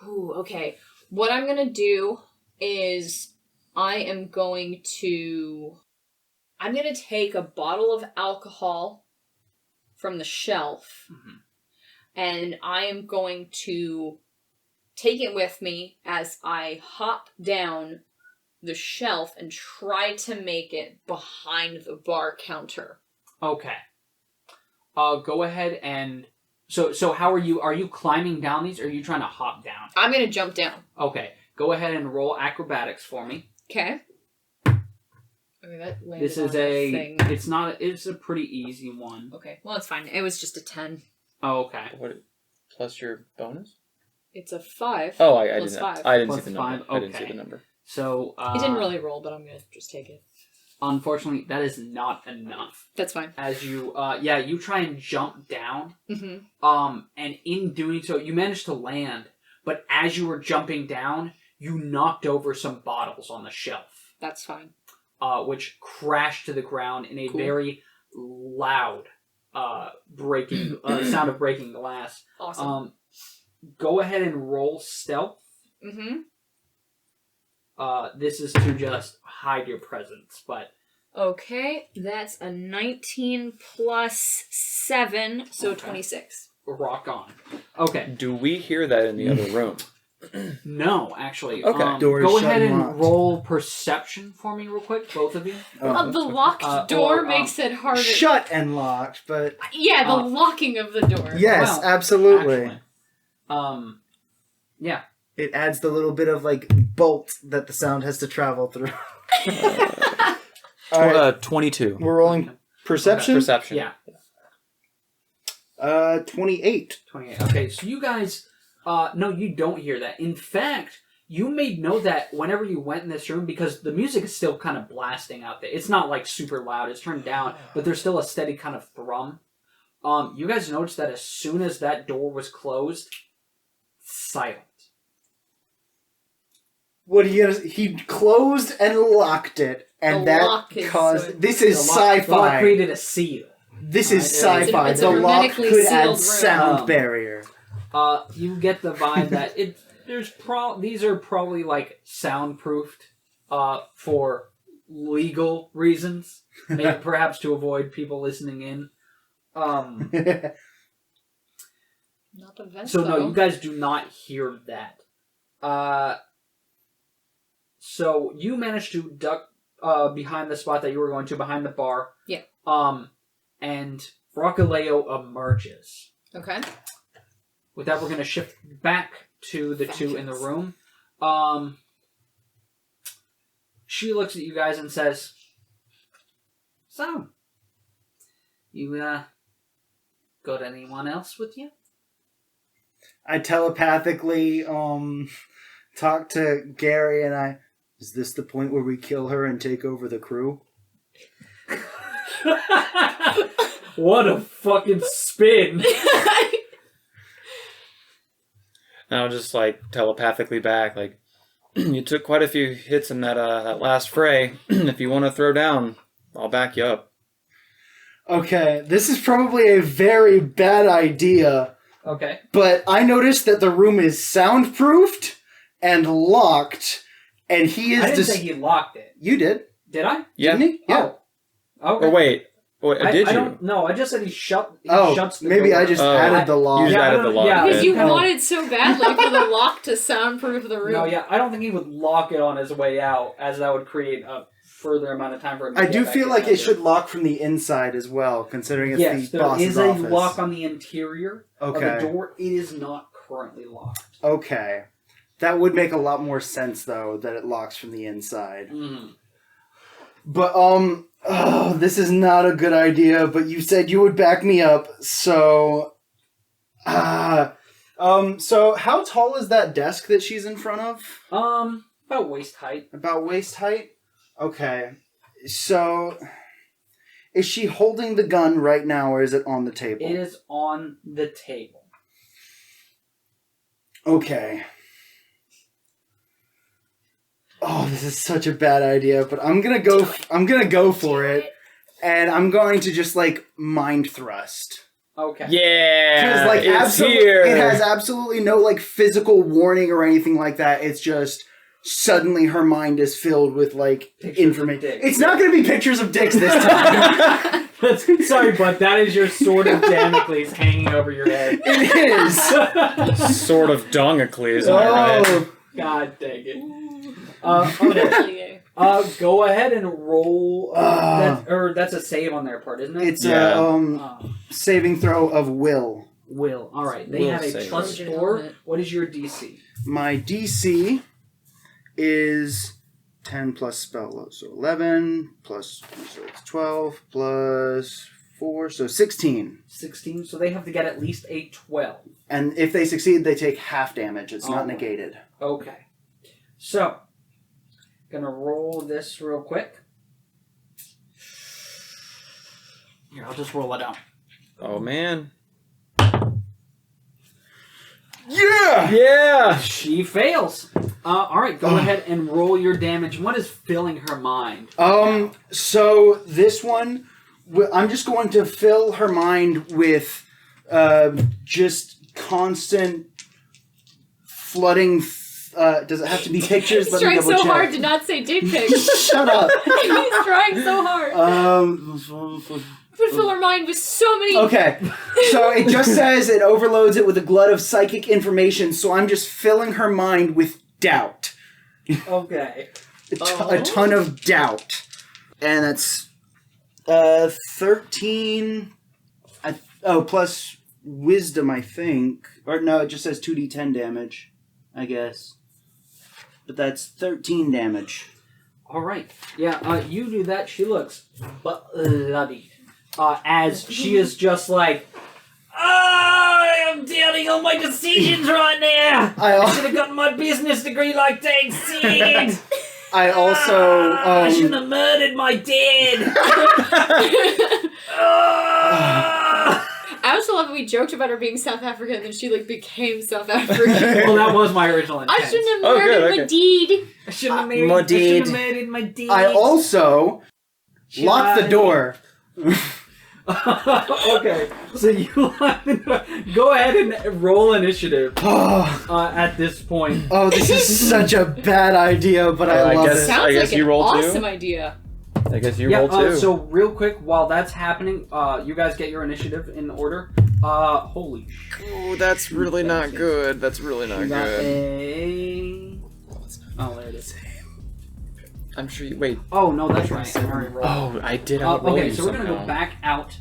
Okay. What I'm gonna do is I'm gonna take a bottle of alcohol from the shelf, and I am going to take it with me as I hop down the shelf and try to make it behind the bar counter. Okay. Go ahead and... So how are you? Are you climbing down these, or are you trying to hop down? I'm gonna jump down. Okay. Go ahead and roll acrobatics for me. Okay. Okay, that landed This is on the thing. It's a pretty easy one. Okay, well, it's fine. It was just a 10. Oh, okay. What? Plus your bonus? It's a 5. Oh, I Plus didn't. 5. I didn't Plus see the number. 5, I didn't see okay. the number. So, He didn't really roll, but I'm gonna just take it. unfortunately, that is not enough. That's fine. As you, you try and jump down, Mm-hmm. and in doing so, you manage to land, but as you were jumping down, you knocked over some bottles on the shelf, That's fine. which crashed to the ground in a Cool. very loud, breaking, sound of breaking glass. Awesome. Go ahead and roll stealth. Mm-hmm. This is to just hide your presence, but... Okay, that's a 19 plus 7, so Okay. 26. Rock on. Okay. Do we hear that in the other room? No, actually. Okay. Door is Go shut ahead and and locked. roll perception for me real quick, both of you. The locked door makes it harder. Shut and locked, but Yeah, the locking of the door. yes, Well, absolutely. Actually. Yeah. It adds the little bit of like bolt that the sound has to travel through. All right, 22. we're rolling perception. Perception. Yeah. 28. 28. Okay, so you guys... no, you don't hear that. In fact, you made note that whenever you went in this room, because the music is still kind of blasting out there. It's not like super loud. It's turned down, but there's still a steady kind of thrum. You guys noticed that as soon as that door was closed, silent. What are you gonna? He closed and locked it, and The that lock is caused. so- This is The lock sci-fi. created a seal. This is Alright, sci-fi. it's a The lock hermetically could sealed add room. sound barrier. You get the vibe that these are probably like soundproofed for legal reasons, maybe perhaps to avoid people listening in. Not the vent, So no, though. you guys do not hear that. So you managed to duck behind the spot that you were going to, behind the bar. Yeah. And Rockaleo emerges. Okay. With that, we're going to shift back to the two in the room. She looks at you guys and says, "So, you got anyone else with you?" I telepathically talk to Gerry, and is this the point where we kill her and take over the crew? What a fucking spin! And I'll just like telepathically back, like, you took quite a few hits in that last fray. If you want to throw down, I'll back you up. Okay, this is probably a very bad idea, Okay. but I noticed that the room is soundproofed and locked, and he is I didn't say he locked it. You did. Did I? Yeah. Didn't he? Yeah. Oh. Okay. Or wait, did I you? don't know. I just said he shuts the maybe door. I just Oh. added the You lock. just Yeah, I added don't the know. lock. Yeah, Because you kind of- wanted so badly for the lock to soundproof the room. No, yeah, I don't think he would lock it on his way out, as that would create a further amount of time for him to I get do back feel in like there. it should lock from the inside as well, considering it's Yes, the there boss's is a office. lock on the interior of Okay. the door. It is not currently locked. Okay. That would make a lot more sense, though, that it locks from the inside. Mm. But, this is not a good idea, but you said you would back me up, so... so how tall is that desk that she's in front of? About waist height. About waist height? Okay. So, is she holding the gun right now, or is it on the table? It is on the table. Okay. Oh, this is such a bad idea, but I'm gonna go for it. and I'm going to just like mind thrust. Okay. Yeah, Because like it's here. it has absolutely no like physical warning or anything like that. It's just suddenly her mind is filled with like information. It's not going to be pictures of dicks this time. Sorry, but that is your sword of Damocles hanging over your head. It is. Sort of Dongacles, am I right? God dang it. Okay. Go ahead and roll. That's a save on their part, isn't it? It's a saving throw of will. Will. All right. They Will have a save. +4. What is your DC? My DC is 10 plus spell load, so 11 plus, so it's 12 plus 4, so 16. 16. So they have to get at least a 12. And if they succeed, they take half damage. It's not negated. Okay. So, gonna roll this real quick. Here, I'll just roll it out. Oh man. Yeah! Yeah! She fails. Alright, go ahead and roll your damage. What is filling her mind? So this one, I'm just going to fill her mind with just constant flooding. Does it have to be pictures? He's trying so hard to not say dick pics. Shut up. He's trying so hard. But fill her mind with so many... Okay, so it just says it overloads it with a glut of psychic information, so I'm just filling her mind with doubt. Okay. A ton of doubt. And that's 13... plus wisdom, I think. Or no, it just says 2d10 damage, I guess. But that's 13 damage. Alright. Yeah, you do that. She looks bloody. As she is just like, I am doubting all my decisions right now. I should have gotten my business degree like they said. I also... I shouldn't have murdered my dad. I also love that we joked about her being South African and then she like became South African. Well, that was my original intent. I shouldn't have murdered my deed. I shouldn't have murdered my dad. I also locked the door. Okay, so you go ahead and roll initiative at this point. Oh, this is such a bad idea, but I love it. Sounds like an awesome idea. I guess you roll too. So real quick, while that's happening, you guys get your initiative in order. Holy shit. Oh, that's really not good. That's really not good. There it is. I'm sure you... Wait. Oh, no, that's right. I already rolled. Oh, I did outroll okay, you so we're going to somehow. go back out.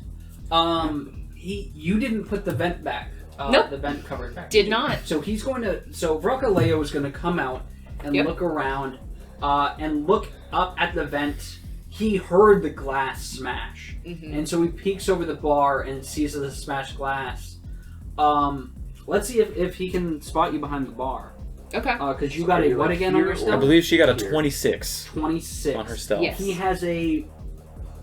You didn't put the vent back. Nope. The vent cover back. Did not. So he's going to... So Vrocaleo is going to come out and look around and look up at the vent. He heard the glass smash. Mm-hmm. And so he peeks over the bar and sees the smashed glass. Let's see if he can spot you behind the bar. Okay. Because you got a what again on your stealth? I believe she got a 26. 26. On her stealth. Yes. He has a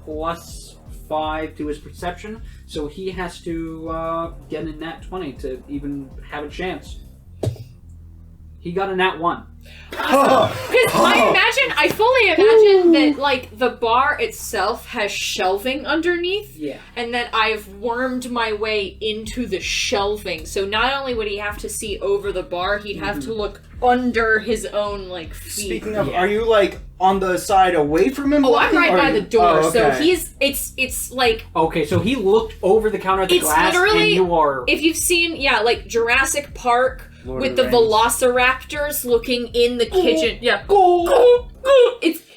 +5 to his perception, so he has to get a nat 20 to even have a chance. He got a nat 1. I fully imagine that like the bar itself has shelving underneath. Yeah. And that I've wormed my way into the shelving. So not only would he have to see over the bar, he'd have to look under his own like feet. Speaking of, are you like on the side away from him? Oh, I'm right by the door. Oh, okay. So it's like Okay, so he looked over the counter at the it's glass, literally, and you are... if you've seen, like Jurassic Park Lord with of the the Rings. Velociraptors looking in the kitchen. Yeah.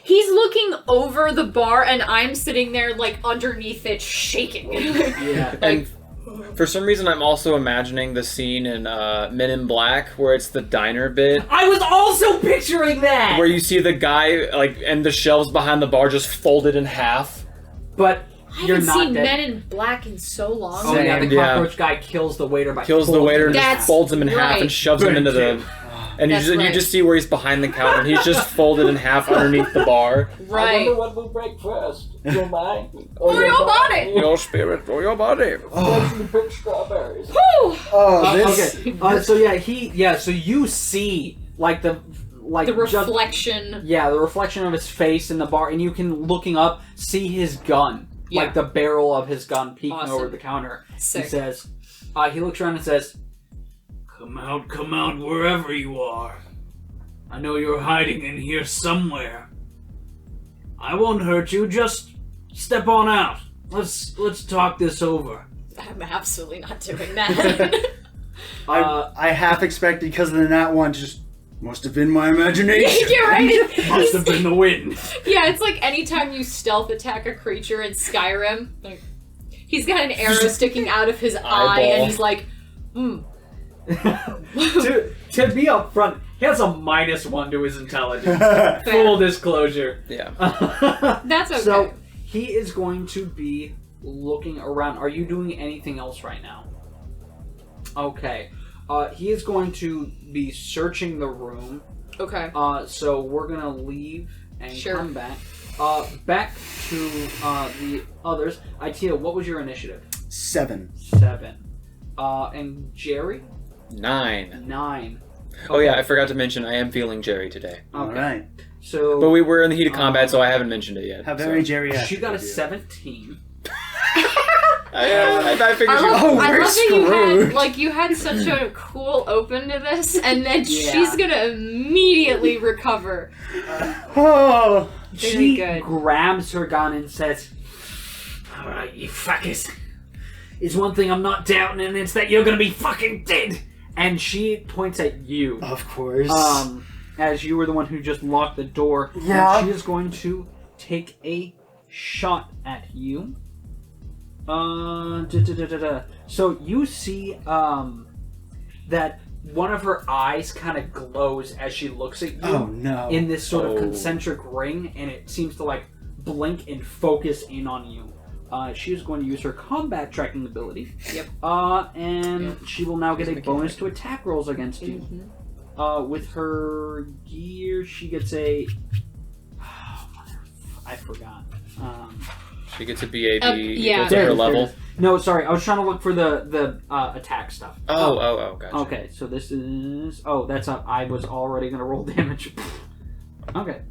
He's looking over the bar and I'm sitting there like underneath it shaking. Yeah. And for some reason, I'm also imagining the scene in Men in Black where it's the diner bit. I was also picturing that! Where you see the guy, like, and the shelves behind the bar just folded in half. But I you're haven't not seen dead. Men in Black in so long. Oh yeah, the Yeah. cockroach guy kills the waiter by Kills the folding waiter and him. just That's folds him in half right. and shoves him into the... And you That's just, right. you just see where he's behind the counter and he's just folded in half underneath the bar. Right. what we'll break first. Your mind? Or your body! Your spirit or your body. Pick strawberries. Whew! Oh, this. Okay. So you see like the reflection. the reflection of his face in the bar, and you can, looking up, see his gun like the barrel of his gun peeking Awesome. over the counter. Sick. He says, he looks around and says, come out, wherever you are. I know you're hiding in here somewhere. I won't hurt you, just step on out. Let's talk this over. I'm absolutely not doing that. I half expected because of the nat one to just must have been my imagination. You're right. Must have been the wind. Yeah, it's like anytime you stealth attack a creature in Skyrim, like he's got an arrow sticking out of his eye, and he's like, to be upfront, he has a -1 to his intelligence. Full disclosure. Yeah. That's okay. So he is going to be looking around. Are you doing anything else right now? Okay. He is going to be searching the room. Okay. So we're gonna leave and come back. Back to the others. Ittia, what was your initiative? 7. 7. And Gerry? 9. 9. Oh yeah, I forgot to mention I am feeling Gerry today. Okay. All right. So, But we were in the heat of combat, so I haven't mentioned it yet. How very so. geriatric. she got a of you. 17. I figured I you love, Oh, I we're love that screwed. you had such a cool open to this, and then Yeah. she's gonna immediately recover. Oh. Very She good. grabs her gun and says, alright, you fuckers. There's one thing I'm not doubting, and it's that you're gonna be fucking dead. And she points at you. Of course. As you were the one who just locked the door. Yeah. And she is going to take a shot at you. So you see that one of her eyes kind of glows as she looks at you. Oh no. In this sort of concentric ring, and it seems to like blink and focus in on you. She is going to use her combat tracking ability. Yep. And she will now get a bonus to attack rolls against you. With her gear, she gets a. I forgot. She gets a BAB yeah. equal to her level. No, sorry, I was trying to look for the attack stuff. Oh, gotcha. Okay, so this is. Oh, that's up. I was already going to roll damage. Okay.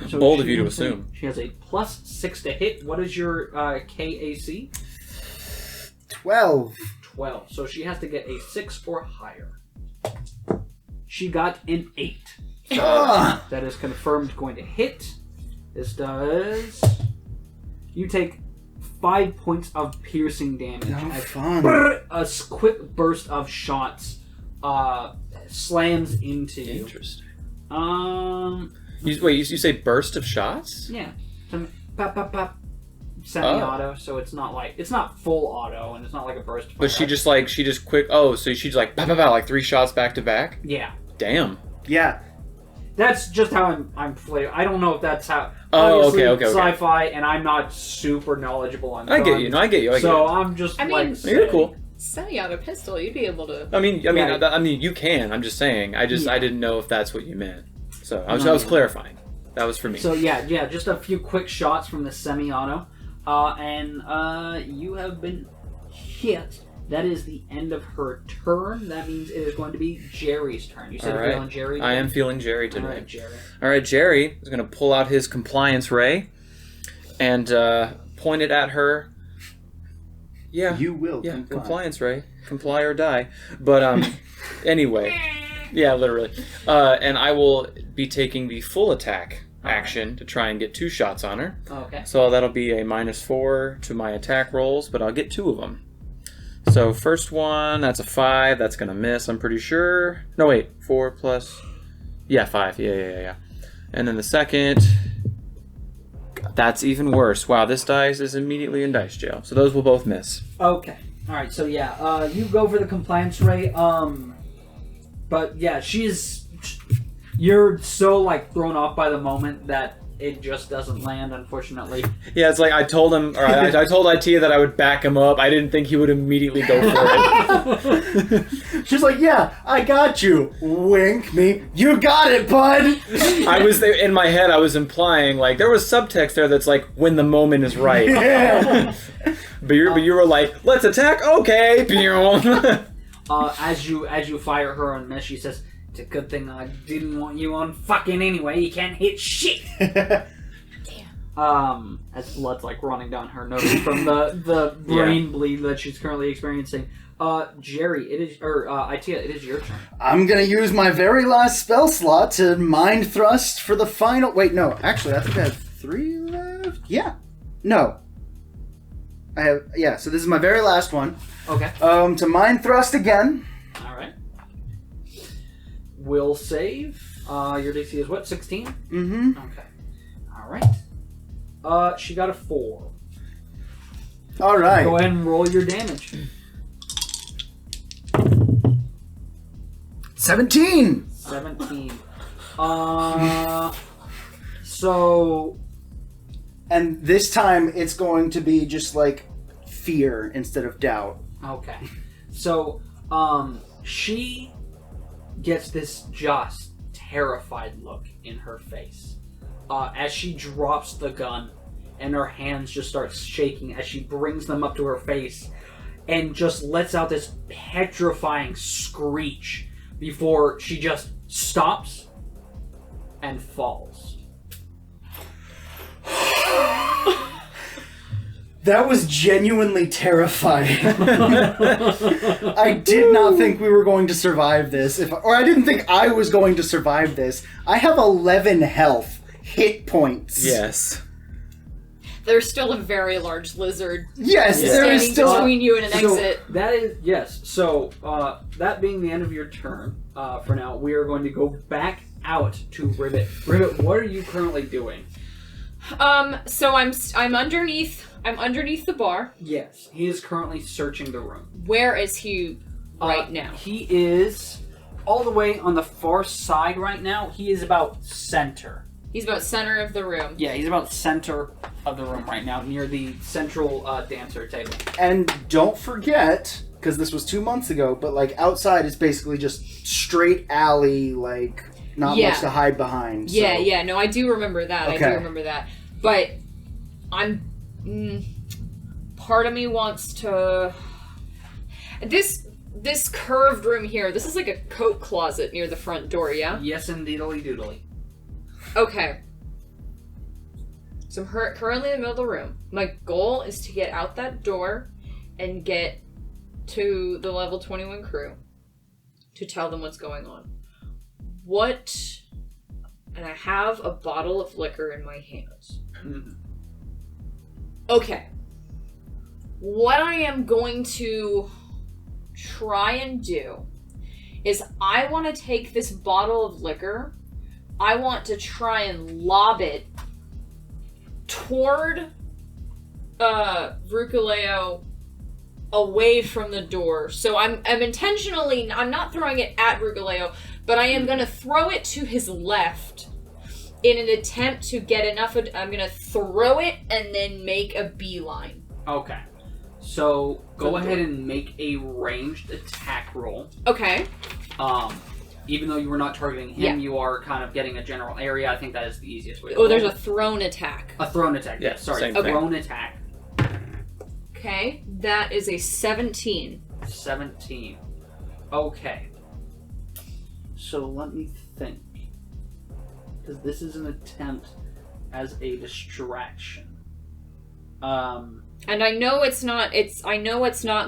So Bold of she you to has assume. She has a +6 to hit. What is your KAC? 12. 12. So she has to get a 6 or higher. She got an 8. Ah. That is confirmed going to hit. This does. You take 5 points of piercing damage. No as fun. a quick burst of shots slams into you. Interesting. Yeah. You say burst of shots? Some pop, pop, pop. Semi-auto, so it's not full auto, and it's not like a burst. But she just quick. Oh, so she's like, bah, bah, bah, like 3 shots back to back. Yeah. Damn. Yeah. That's just how I'm playing. I don't know if that's how. Oh, obviously, okay. Sci-fi, and I'm not super knowledgeable on. I get you. No, I get you. I'm just. I mean, like, You're cool. Semi-auto pistol, you'd be able to. I mean, Yeah. you can. I'm just saying. I didn't know if that's what you meant. So I was No. clarifying. That was for me. So yeah, just a few quick shots from the semi-auto, and you have been hit. That is the end of her turn. That means it is going to be Gerry's turn. You said All you're right. feeling Gerry. I am feeling Gerry today. All right, Gerry. All right, Gerry is going to pull out his compliance ray and point it at her. Yeah. You will Yeah, comply. compliance ray. Comply or die. But anyway. Yeah, literally. And I will be taking the full attack action to try and get 2 shots on her. Okay. So that'll be a -4 to my attack rolls, but I'll get 2 of them. So first one, that's a 5. That's going to miss, I'm pretty sure. No, wait. 4 plus... Yeah, 5. Yeah. And then the second... That's even worse. Wow, this dice is immediately in dice jail. So those will both miss. Okay. All right. So yeah, you go for the compliance ray. But yeah, you're so like thrown off by the moment that it just doesn't land, unfortunately. Yeah, it's like I told him, or I told Ittia that I would back him up. I didn't think he would immediately go for it. She's like, yeah, I got you. Wink me. You got it, bud. I was there in my head. I was implying like there was subtext there that's like when the moment is right. Yeah. But you were like, let's attack. Okay. As you fire her on miss, she says, "It's a good thing I didn't want you on fucking anyway. You can't hit shit." As blood's like running down her nose from the brain bleed that she's currently experiencing. Gerry, Ittia, it is your turn. I'm gonna use my very last spell slot to mind thrust for the final. Wait, no. Actually, I think I have 3 left. Yeah. No. I have. Yeah. So this is my very last one. Okay. To mind thrust again. All right. Will save. Your DC is what? 16. Mm-hmm. Okay. All right. She got a 4. All right. Go ahead and roll your damage. 17. 17. So. And this time it's going to be just like fear instead of doubt. Okay. So, she gets this just terrified look in her face as she drops the gun, and her hands just start shaking as she brings them up to her face and just lets out this petrifying screech before she just stops and falls. That was genuinely terrifying. I did not think we were going to survive this. Or I didn't think I was going to survive this. I have 11 health hit points. Yes. There's still a very large lizard Yes, Yeah. there standing is still. between you and an exit. That is, yes. So, that being the end of your turn, for now, we are going to go back out to Rivet. Rivet, what are you currently doing? So I'm underneath the bar. Yes, he is currently searching the room. Where is he right now? He is all the way on the far side right now. He is about center. He's about center of the room. Yeah, he's about center of the room right now, near the central dancer table. And don't forget, because this was 2 months ago, but like outside is basically just straight alley, like not Yeah. much to hide behind. So. Yeah, no, I do remember that. Okay. I do remember that. But part of me wants to... This curved room here, this is like a coat closet near the front door, yeah? Yes, indeedly doodly. Okay. So I'm currently in the middle of the room. My goal is to get out that door and get to the level 21 crew to tell them what's going on. And I have a bottle of liquor in my hands. Mm-hmm. Okay. What I am going to try and do is I want to take this bottle of liquor, I want to try and lob it toward Rukuleo away from the door. So I'm intentionally, I'm not throwing it at Rukuleo, but I am going to throw it to his left in an attempt to get enough of, I'm going to throw it and then make a beeline. Okay. So, go ahead and make a ranged attack roll. Okay. Even though you were not targeting him, Yeah. you are kind of getting a general area. I think that is the easiest way to Oh, there's roll. a thrown attack. A thrown attack. Yeah, Sorry, same thing. thrown attack. Okay, that is a 17. 17. Okay. So let me think. Because this is an attempt as a distraction. And I know it's not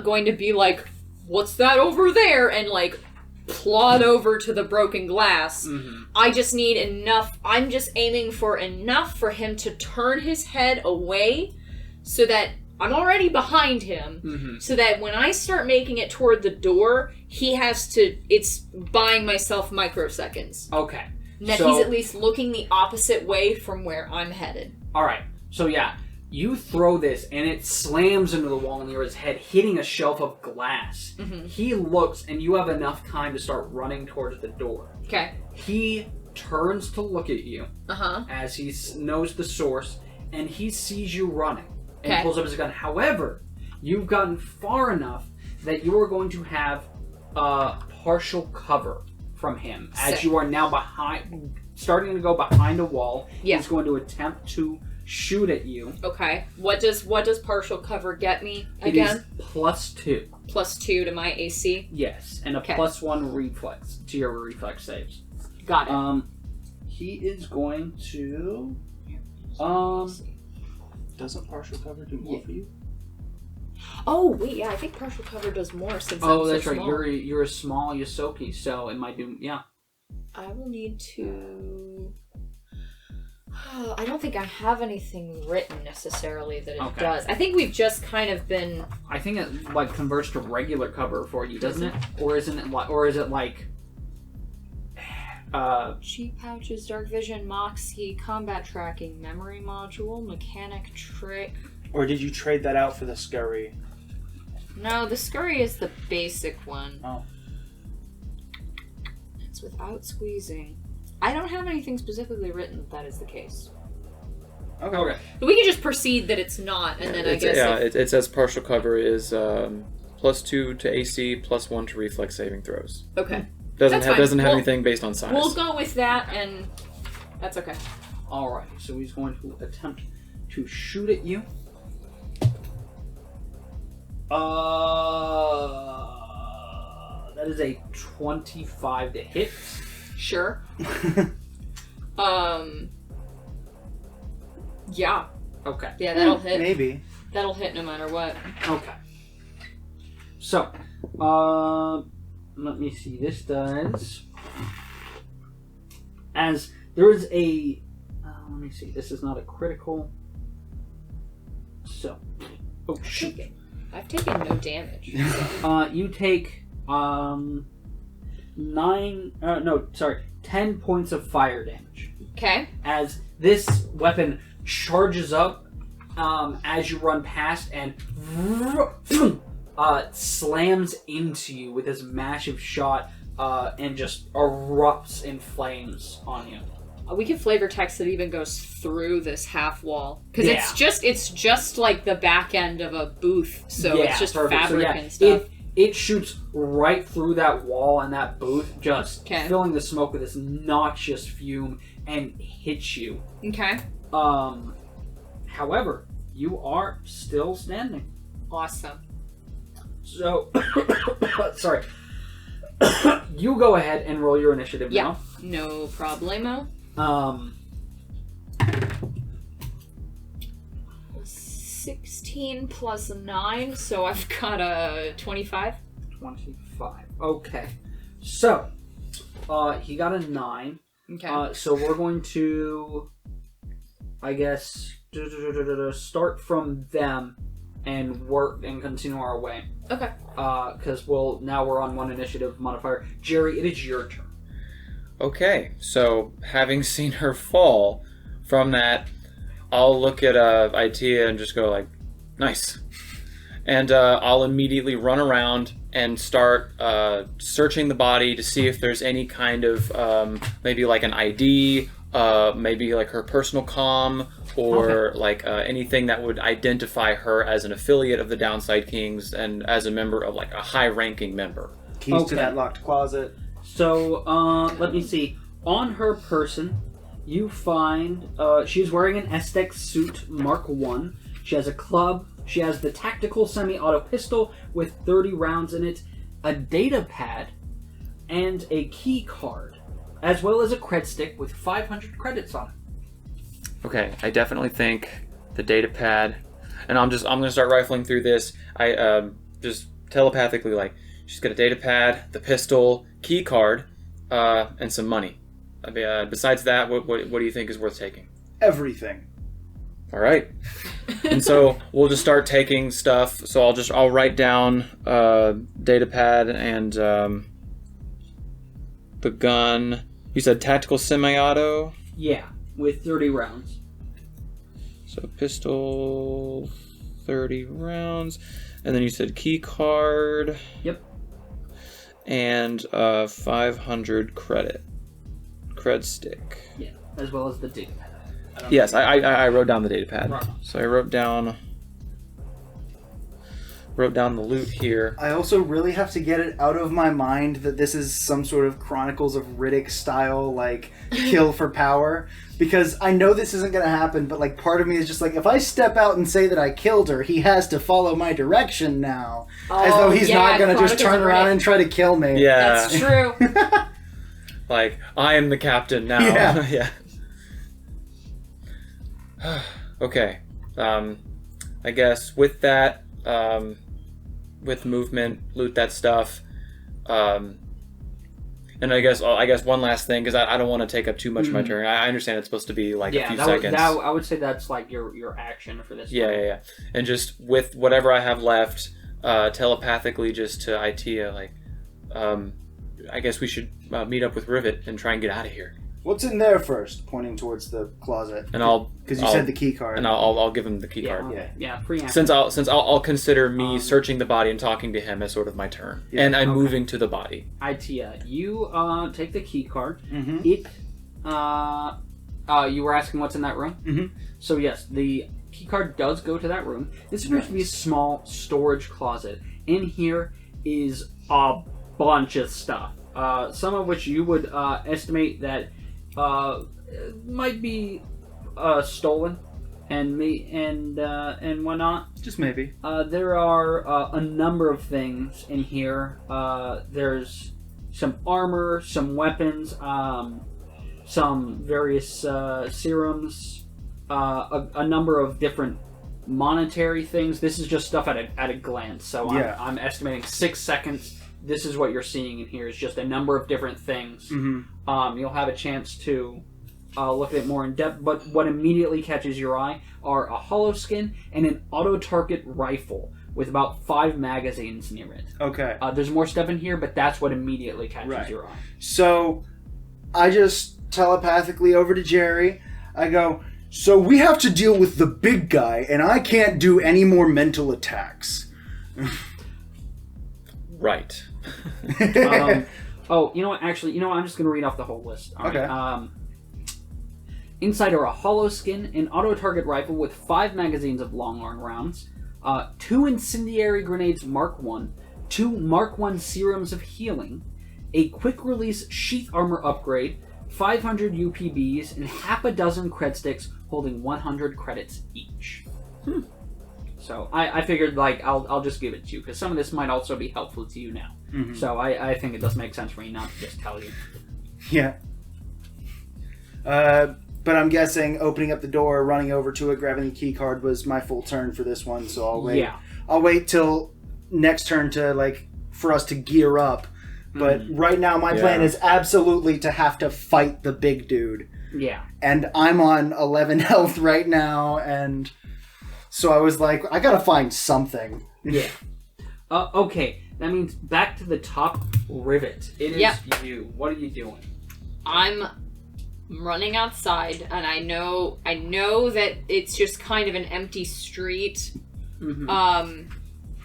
going to be like, what's that over there? And like, plod over to the broken glass. Mm-hmm. I just need enough, I'm just aiming for enough for him to turn his head away so that I'm already behind him, Mm-hmm. so that when I start making it toward the door, it's buying myself microseconds. Okay. And that So- he's at least looking the opposite way from where I'm headed. Alright. So yeah, you throw this and it slams into the wall near his head, hitting a shelf of glass. Mm-hmm. He looks and you have enough time to start running towards the door. Okay. He turns to look at you Uh-huh. as he knows the source, and he sees you running and Okay. pulls up his gun. However, you've gotten far enough that you are going to have partial cover from him as Sick. you are now starting to go behind a wall. Yeah. He's going to attempt to shoot at you. Okay. What does partial cover get me It again? is +2. +2 to my AC. Yes, and a Okay. +1 reflex to your reflex saves. Got it. He is going to Doesn't partial cover do more for you? Oh wait, yeah, I think partial cover does more since I'm that's so right. small. You're a small Yosoki, so it might do. Yeah. I will need to. I don't think I have anything written necessarily that it does. I think we've just kind of been. I think it like converts to regular cover for you, doesn't it? Or isn't it like? Or is it like? Cheap pouches, dark vision, moxie, combat tracking, memory module, mechanic trick. Or did you trade that out for the scurry? No, the scurry is the basic one. Oh. It's without squeezing. I don't have anything specifically written that is the case. Okay. But we can just proceed that it's not, and then I guess. Yeah, it says partial cover is +2 to AC, +1 to reflex saving throws. Okay. Doesn't That's have fine. anything based on size. We'll go with that, and that's okay. Alright, so he's going to attempt to shoot at you. That is a 25 to hit. Sure. Yeah. Okay. Yeah, that'll hit. Maybe. That'll hit no matter what. Okay. So, let me see. This does. As there is a. Let me see. This is not a critical. So. Oh, shoot. I've taken no damage. You take 10 points of fire damage Okay. as this weapon charges up as you run past and slams into you with this massive shot and just erupts in flames on you. We can flavor text that even goes through this half wall because Yeah. it's just like the back end of a booth, so Yeah, it's just perfect. fabric So, yeah, and stuff. It shoots right through that wall and that booth, just Okay. filling the smoke with this noxious fume and hits you. Okay. However, you are still standing. Awesome. So, sorry. You go ahead and roll your initiative Yeah. No problemo. now. 16 plus 9, so I've got a 25. 25. Okay. So, he got a 9. Okay. So we're going to, I guess, start from them and work and continue our way. Okay. Because now we're on one initiative modifier. Gerry, it is your turn. Okay, so having seen her fall from that, I'll look at Ittia and just go like, nice. And I'll immediately run around and start searching the body to see if there's any kind of maybe like an ID, maybe like her personal comm, or like anything that would identify her as an affiliate of the Downside Kings and as a member of like a high-ranking member. Keys to that locked closet. So, let me see. On her person, you find she's wearing an Aztec suit Mark 1. She has a club. She has the tactical semi-auto pistol with 30 rounds in it, a data pad, and a key card, as well as a cred stick with 500 credits on it. Okay, I definitely think the data pad, and I'm gonna start rifling through this. I just telepathically like, she's got a data pad, the pistol, key card, and some money. I mean, besides that, what do you think is worth taking? Everything. All right. And so we'll just start taking stuff. So I'll write down data pad and the gun. You said tactical semi-auto. Yeah, with 30 rounds. So pistol, 30 rounds, and then you said key card. Yep. And 500 cred stick. Yeah, as well as the data pad. Yes, I wrote down the data pad. Right. So I wrote down the loot here. I also really have to get it out of my mind that this is some sort of Chronicles of Riddick style, like, kill for power. Because I know this isn't going to happen, but, like, part of me is just like, if I step out and say that I killed her, he has to follow my direction now. As though he's not going to just turn around and try to kill me. Yeah. That's true. Like, I am the captain now. Yeah. Yeah. Okay. I guess with that, with movement, loot that stuff. And I guess one last thing, because I don't want to take up too much of my turn. I understand it's supposed to be like a few seconds. I would say that's like your action for this. Yeah. And just with whatever I have left, telepathically, just to Ittia, like, I guess we should meet up with Rivet and try and get out of here. What's in there first? Pointing towards the closet. And because you said the key card. And I'll give him the key card. Yeah. Free action. Since I'll consider me searching the body and talking to him as sort of my turn, and I'm moving to the body. Ittia, you take the key card. Mm-hmm. You were asking what's in that room. Mm-hmm. So yes, the key card does go to that room. This appears to be a small storage closet. In here is a bunch of stuff. Some of which you would estimate that might be stolen and whatnot. Just maybe. There are a number of things in here. There's some armor, some weapons, some various serums, a number of different monetary things. This is just stuff at a glance. So I'm estimating 6 seconds. This is what you're seeing in here is just a number of different things. Mm-hmm. You'll have a chance to look at it more in depth, but what immediately catches your eye are a hollow skin and an auto-target rifle with about 5 magazines near it. Okay. There's more stuff in here, but that's what immediately catches your eye. So, I just telepathically over to Gerry. I go, so we have to deal with the big guy, and I can't do any more mental attacks. Right. You know what? Actually, I'm just going to read off the whole list. All okay. Right. Inside are a hollow skin, an auto-target rifle with 5 magazines of long-arm rounds, 2 incendiary grenades Mark 1, 2 Mark 1 serums of healing, a quick-release sheath armor upgrade, 500 UPBs, and half a dozen cred sticks holding 100 credits each. So I figured I'll just give it to you because some of this might also be helpful to you now. Mm-hmm. So I think it does make sense for me not to just tell you. Yeah. But I'm guessing opening up the door, running over to it, grabbing the key card was my full turn for this one. So I'll wait. Yeah. I'll wait till next turn for us to gear up. But right now my plan is absolutely to have to fight the big dude. Yeah. And I'm on 11 health right now, and so I was like, I gotta find something. Yeah. Okay. That means back to the top, Rivet. It is you. What are you doing? I'm running outside, and I know that it's just kind of an empty street. Mm-hmm.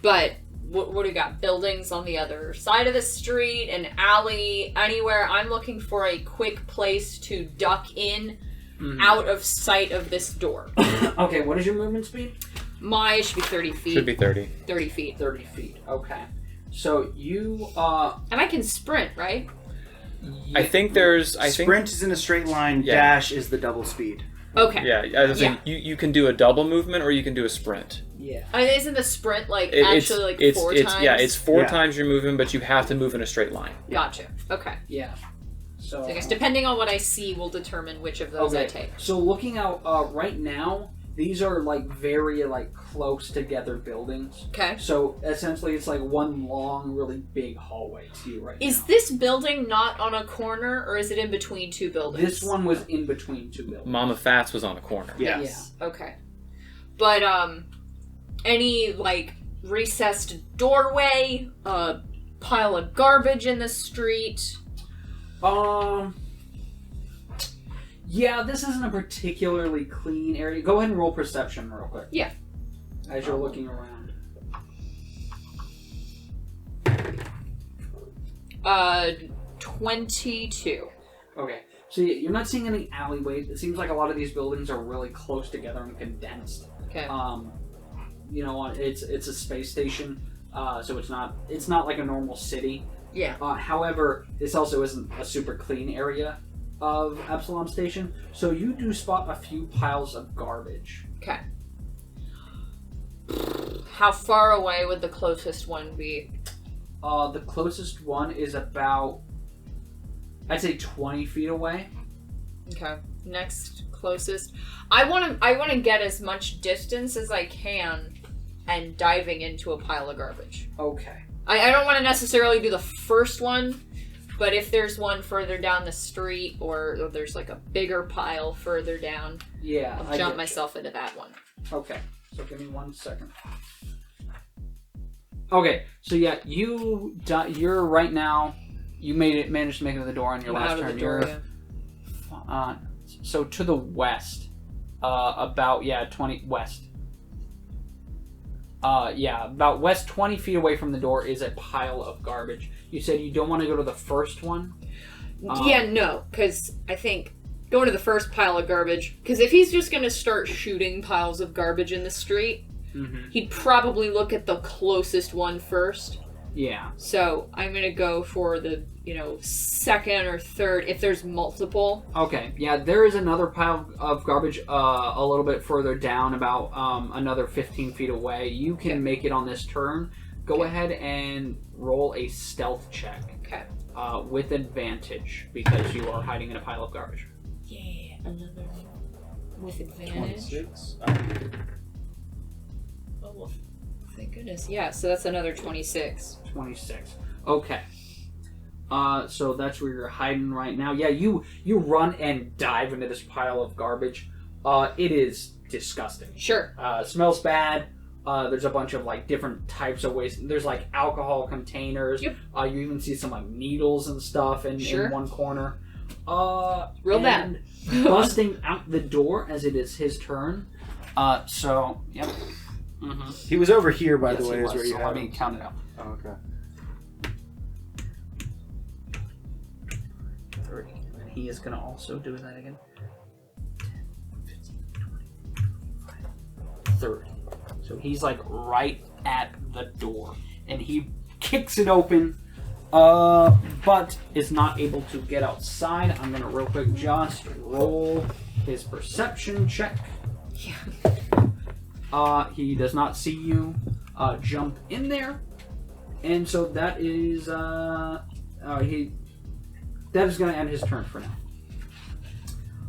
But what do we got? Buildings on the other side of the street, an alley, anywhere. I'm looking for a quick place to duck in, out of sight of this door. Okay, what is your movement speed? My should be 30 feet. Should be 30. 30 feet. 30 feet. Okay. So you And I can sprint, right? I think there's... Sprint is in a straight line, dash is the double speed. Okay. Yeah, I was saying, you can do a double movement or you can do a sprint. Yeah. I mean, isn't the sprint actually 4 times? Yeah, it's 4 times your movement, but you have to move in a straight line. Gotcha. Okay. Yeah. So I guess depending on what I see will determine which of those I take. So looking out right now, these are very close together buildings. Okay. So essentially it's like one long, really big hallway to you right now. Is this building not on a corner, or is it in between 2 buildings? This one was in between 2 buildings. Mama Fats was on a corner. Yes. Yeah. Okay. But any recessed doorway, a pile of garbage in the street. Yeah, this isn't a particularly clean area. Go ahead and roll perception real quick. Yeah. As you're looking around. 22. Okay. So you're not seeing any alleyways. It seems like a lot of these buildings are really close together and condensed. Okay. It's a space station, so it's not like a normal city. Yeah. However, this also isn't a super clean area of Absalom Station, so you do spot a few piles of garbage. Okay. How far away would the closest one be? The closest one is about, I'd say 20 feet away. Okay. next closest. I want to get as much distance as I can and diving into a pile of garbage. Okay. I don't want to necessarily do the first one, but if there's one further down the street or there's like a bigger pile further down, Yeah. I'll jump myself into that one. Okay. So give me 1 second. Okay. So yeah, you're right now. You managed to make it to the door on your last Out of turn. the door, yeah. So to the west, about 20 west. About west 20 feet away from the door is a pile of garbage. You said you don't want to go to the first one? No, because I think going to the first pile of garbage, because if he's just going to start shooting piles of garbage in the street, he'd probably look at the closest one first. Yeah. So I'm going to go for the, second or third, if there's multiple. Okay, yeah, there is another pile of garbage a little bit further down, about another 15 feet away. You can make it on this turn. Go ahead and roll a stealth check. Okay. With advantage, because you are hiding in a pile of garbage. Yeah, another with advantage. 26. Oh, thank goodness. Yeah, so that's another 26. 26. Okay. So that's where you're hiding right now. Yeah, you run and dive into this pile of garbage. It is disgusting. Sure. Smells bad. There's a bunch of different types of waste. There's alcohol containers. Yep. You even see some needles and stuff in one corner. Real bad. Busting out the door as it is his turn. So yep. Mm-hmm. He was over here, by the way, he is where was. you So had let me him. count it out. Oh, okay. 30. And he is going to also do that again. 10, 15, 20, 25, 30. So he's right at the door. And he kicks it open, but is not able to get outside. I'm going to real quick just roll his perception check. Yeah. He does not see you jump in there. And so that is that is going to end his turn for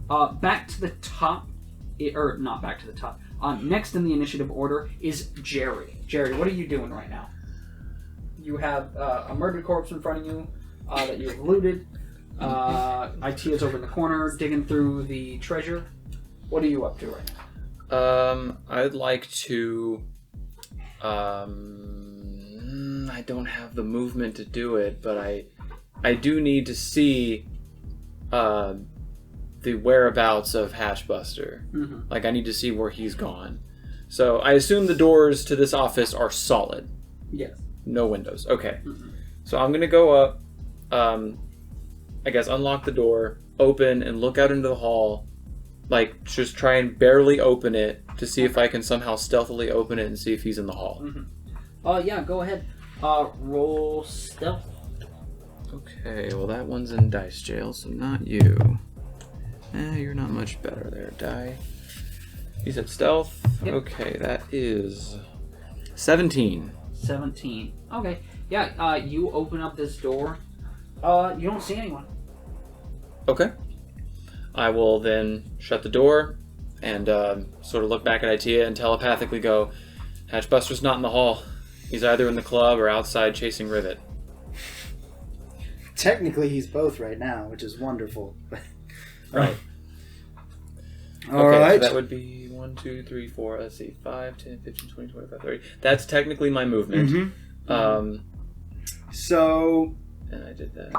now. Back to the top, or not back to the top. Next in the initiative order is Gerry. Gerry, what are you doing right now? You have a murdered corpse in front of you that you've looted. Ittia's over in the corner digging through the treasure. What are you up to right now? I'd like to. I don't have the movement to do it, but I do need to see the whereabouts of Hatchbuster. Mm-hmm. I need to see where he's gone. So I assume the doors to this office are solid. Yes. No windows. Okay. Mm-hmm. So I'm gonna go up. I guess unlock the door, open, and look out into the hall. Just try and barely open it to see if I can somehow stealthily open it and see if he's in the hall. Mm-hmm. Yeah, go ahead. Roll stealth. Okay, well that one's in dice jail, so not you. You're not much better there, die. You said stealth? Yep. Okay, that is 17. 17. Okay. Yeah, you open up this door. You don't see anyone. Okay. I will then shut the door and sort of look back at Ittia and telepathically go, Hatchbuster's not in the hall. He's either in the club or outside chasing Rivet. Technically, he's both right now, which is wonderful. Right. All okay, right. so that would be 1, 2, 3, 4, let's see, 5, 10, 15, 20, 25, 30. That's technically my movement. Mm-hmm. So... And I did that.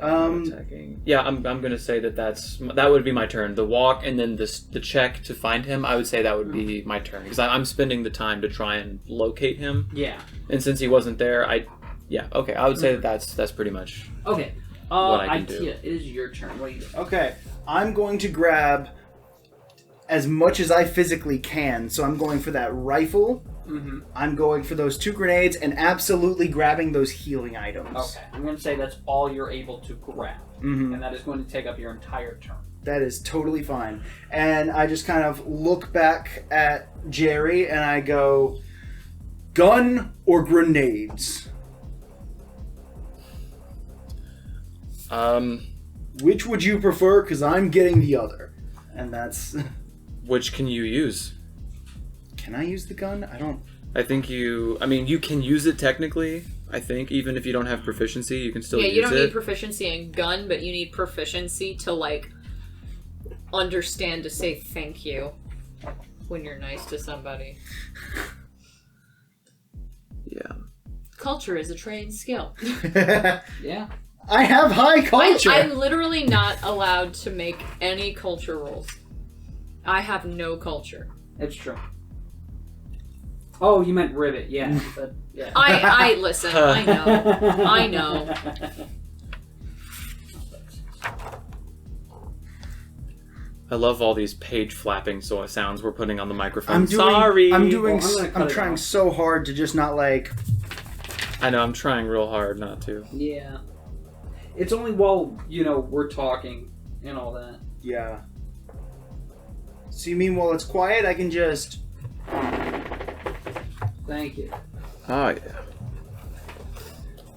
I'm attacking. Yeah, I'm gonna say that would be my turn. The walk and then the check to find him. I would say that would be my turn because I'm spending the time to try and locate him. Yeah. And since he wasn't there, I would say that's pretty much. Okay. What I can do. Ittia, it is your turn. What are you doing? Okay, I'm going to grab as much as I physically can. So I'm going for that rifle. Mm-hmm. I'm going for those 2 grenades and absolutely grabbing those healing items. Okay. I'm going to say that's all you're able to grab. Mm-hmm. And that is going to take up your entire turn. That is totally fine. And I just kind of look back at Gerry and I go, gun or grenades? Um, Which would you prefer? Because I'm getting the other. and that's... Which can you use? Can I use the gun? I don't... you can use it technically, I think, even if you don't have proficiency, you can still use it. Yeah, you don't need proficiency in gun, but you need proficiency to, like, understand to say thank you when you're nice to somebody. Yeah. Culture is a trained skill. Yeah. I have high culture! I'm literally not allowed to make any culture rolls. I have no culture. It's true. Oh, you meant Rivet, yeah. But, yeah. I listen, I know. I love all these page flapping sounds we're putting on the microphone. I'm I'm trying so hard to just not, like... I know, I'm trying real hard not to. Yeah. It's only while, we're talking and all that. Yeah. So you mean while it's quiet, I can just... Thank you. Oh, yeah.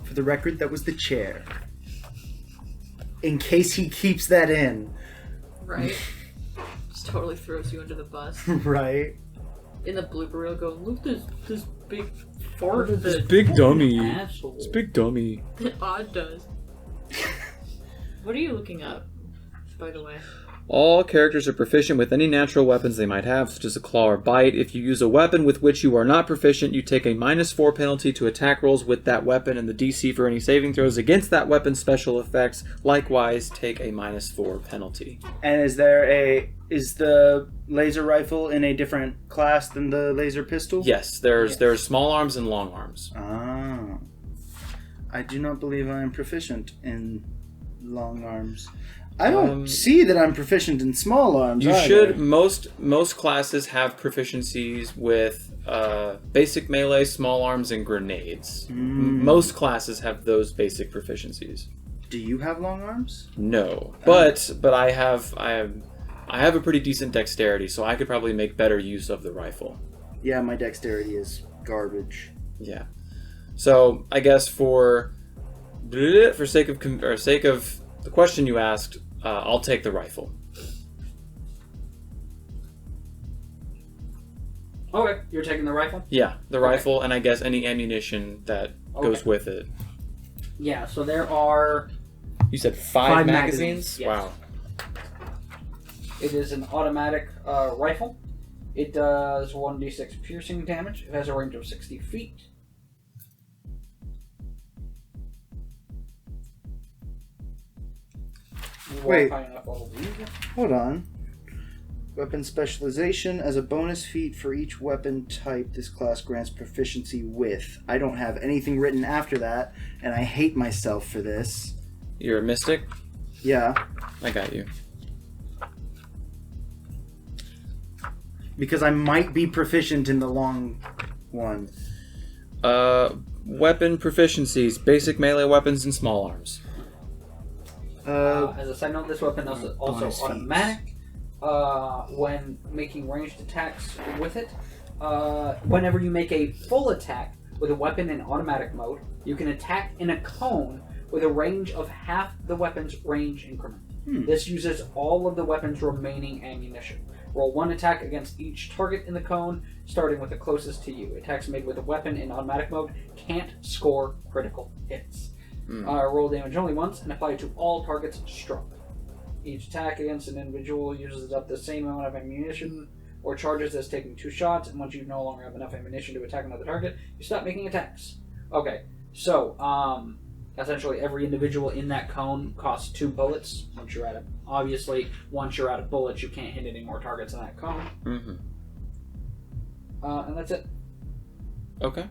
For the record, that was the chair. In case he keeps that in. Right? Just totally throws you under the bus. Right. In the blooper reel, go, look this big fart This that big dummy. Asshole. This big dummy. Odd does. What are you looking up, by the way? All characters are proficient with any natural weapons they might have, such as a claw or bite. If you use a weapon with which you are not proficient, you take a -4 penalty to attack rolls with that weapon, and the DC for any saving throws against that weapon's special effects likewise take a -4 penalty. And is the laser rifle in a different class than the laser pistol? Yes, there's small arms and long arms. Ah. I do not believe I am proficient in long arms. I don't see that I'm proficient in small arms. You either. should. Most classes have proficiencies with basic melee, small arms, and grenades. Most classes have those basic proficiencies. Do you have long arms? No, but I have a pretty decent dexterity, so I could probably make better use of the rifle. Yeah, my dexterity is garbage. Yeah. So I guess for sake of the question you asked, I'll take the rifle. Okay, you're taking the rifle? Yeah, the rifle, and I guess any ammunition that goes with it. Yeah, so there are... You said five magazines? magazines? Yes. Wow. It is an automatic rifle. It does 1d6 piercing damage. It has a range of 60 feet. Wait. Hold on. Weapon specialization. As a bonus feat for each weapon type, this class grants proficiency with. I don't have anything written after that, and I hate myself for this. You're a mystic? Yeah. I got you. Because I might be proficient in the long one. Weapon proficiencies. Basic melee weapons and small arms. As a side note, this weapon is also bonus automatic. When making ranged attacks with it, whenever you make a full attack with a weapon in automatic mode, you can attack in a cone with a range of half the weapon's range increment. This uses all of the weapon's remaining ammunition. Roll one attack against each target in the cone, starting with the closest to you. Attacks made with a weapon in automatic mode can't score critical hits. Roll damage only once and apply it to all targets struck. Each attack against an individual uses up the same amount of ammunition or charges as taking 2 shots, and once you no longer have enough ammunition to attack another target, you stop making attacks. Okay, so essentially every individual in that cone costs 2 bullets. Once you're out of bullets, you can't hit any more targets in that cone. And that's it. Okay.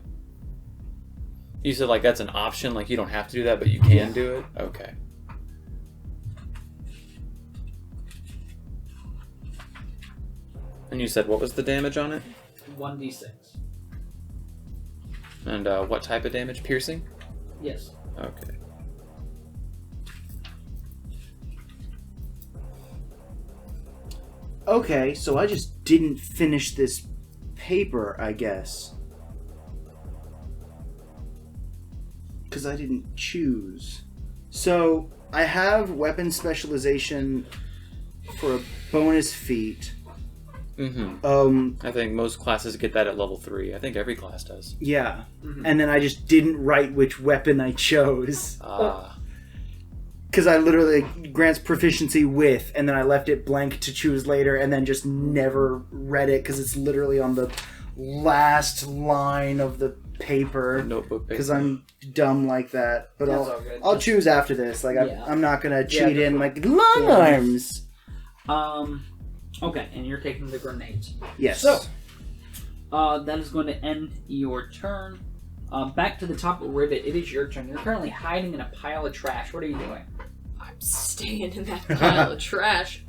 You said that's an option, you don't have to do that, but you can do it? Okay. And you said what was the damage on it? 1d6. And what type of damage? Piercing? Yes. Okay. Okay, so I just didn't finish this paper, I guess. Because I didn't choose. So, I have weapon specialization for a bonus feat. Mm-hmm. I think most classes get that at level 3. I think every class does. Yeah. Mm-hmm. And then I just didn't write which weapon I chose. Because I literally grants proficiency with, and then I left it blank to choose later, and then just never read it because it's literally on the last line of the paper. Notebook paper. Because I'm dumb like that. But I'll choose after this. Like I'm not gonna cheat in like long arms. Okay, and you're taking the grenades. Yes. So that is going to end your turn. Back to the top of Rivet. It is your turn. You're currently hiding in a pile of trash. What are you doing? I'm staying in that pile of trash.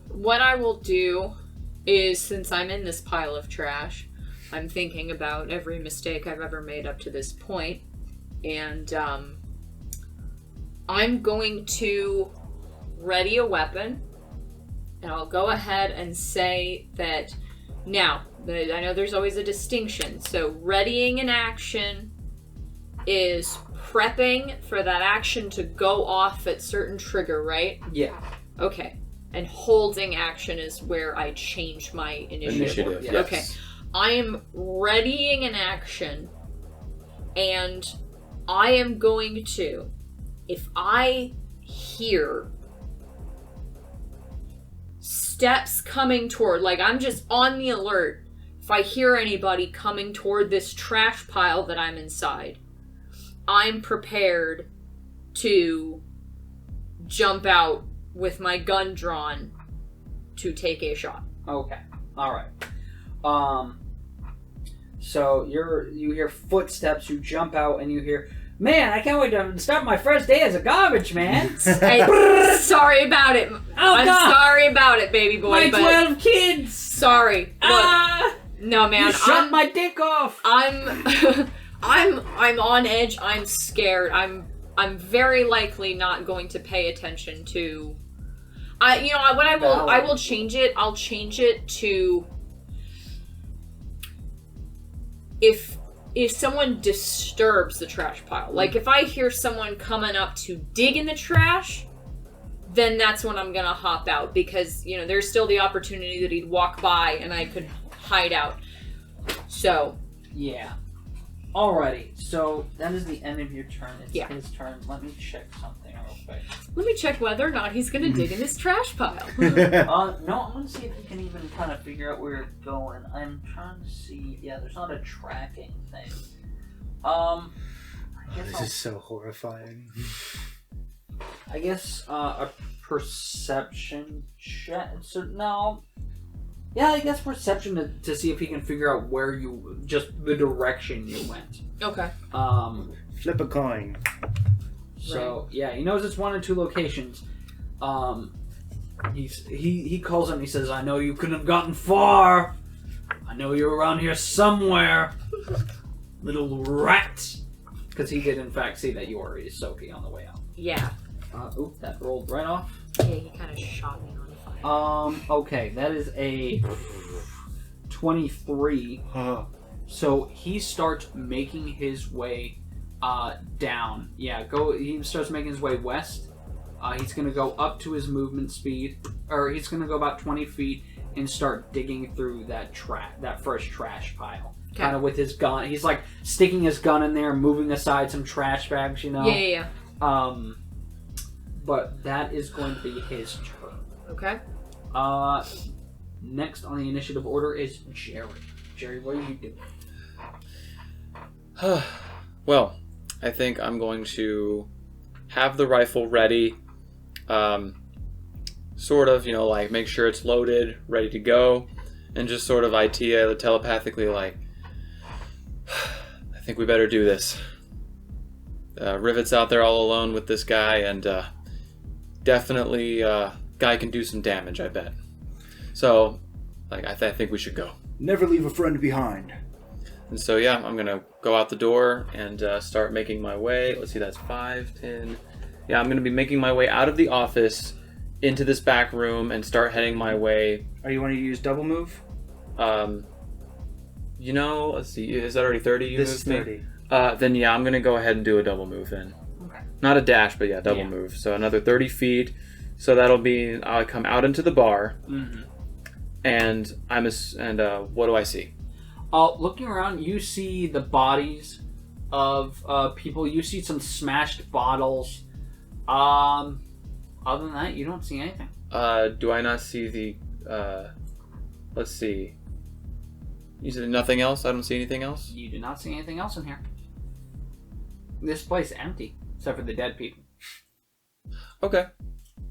What I will do is, since I'm in this pile of trash, I'm thinking about every mistake I've ever made up to this point, and I'm going to ready a weapon, and I'll go ahead and say that now, I know there's always a distinction, so readying an action is prepping for that action to go off at certain trigger, right? Yeah. Okay. And holding action is where I change my initiative. Yes. Okay. I am readying an action, and I am going to, if I hear steps coming toward, like I'm just on the alert, if I hear anybody coming toward this trash pile that I'm inside, I'm prepared to jump out with my gun drawn to take a shot. Okay. Alright. So you hear footsteps, you jump out, and you hear, man, I can't wait to start my first day as a garbage man. Hey, sorry about it. I'm sorry about it, baby boy. My 12 kids. Sorry. Look, no, man. You shut my dick off. I'm on edge. I'm scared. I'm very likely not going to pay attention to. I will change it. I'll change it to if someone disturbs the trash pile. Like if I hear someone coming up to dig in the trash, then that's when I'm gonna hop out, because there's still the opportunity that he'd walk by and I could hide out. So yeah. Alrighty, so that is the end of your turn. It's his turn. Let me check something real quick. Let me check whether or not he's going to dig in this trash pile. No, I'm going to see if he can even kind of figure out where you're going. I'm trying to see. Yeah, there's not a tracking thing. This is so horrifying. I guess a perception check. So, no. Yeah, I guess perception to see if he can figure out where just the direction you went. Okay. Flip a coin. So, yeah, he knows it's 1 or 2 locations. He calls him and he says, I know you couldn't have gotten far. I know you're around here somewhere. Little rat. Because he did, in fact, see that you were Soki on the way out. Yeah. Oop, that rolled right off. Yeah, he kind of shot me on fire. Okay, that is a 23. So he starts making his way down. Yeah, he starts making his way west. He's going to go up to his movement speed, or he's going to go about 20 feet and start digging through that first trash pile. Okay. Kind of with his gun. He's like sticking his gun in there, moving aside some trash bags, Yeah. But that is going to be his turn. Okay. Next on the initiative order is Gerry. Gerry, what are you doing? Well, I think I'm going to have the rifle ready. Sort of, like make sure it's loaded, ready to go, and just sort of Ittia telepathically I think we better do this. Rivet's out there all alone with this guy, and definitely guy can do some damage, I bet. So, I think we should go. Never leave a friend behind. And so, yeah, I'm going to go out the door and start making my way. Let's see, that's 5, 10. Yeah, I'm going to be making my way out of the office into this back room and start heading my way. Are you wanting to use double move? Let's see, is that already 30? This is 30. Then, yeah, I'm going to go ahead and do a double move then. Okay. Not a dash, but yeah, double move. So another 30 feet. So that'll be I'll come out into the bar, Mm-hmm. and what do I see? Looking around, you see the bodies of people. You see some smashed bottles. Other than that, you don't see anything. Do I not see the? Let's see. You said nothing else? I don't see anything else? You do not see anything else in here. This place is empty, except for the dead people. Okay.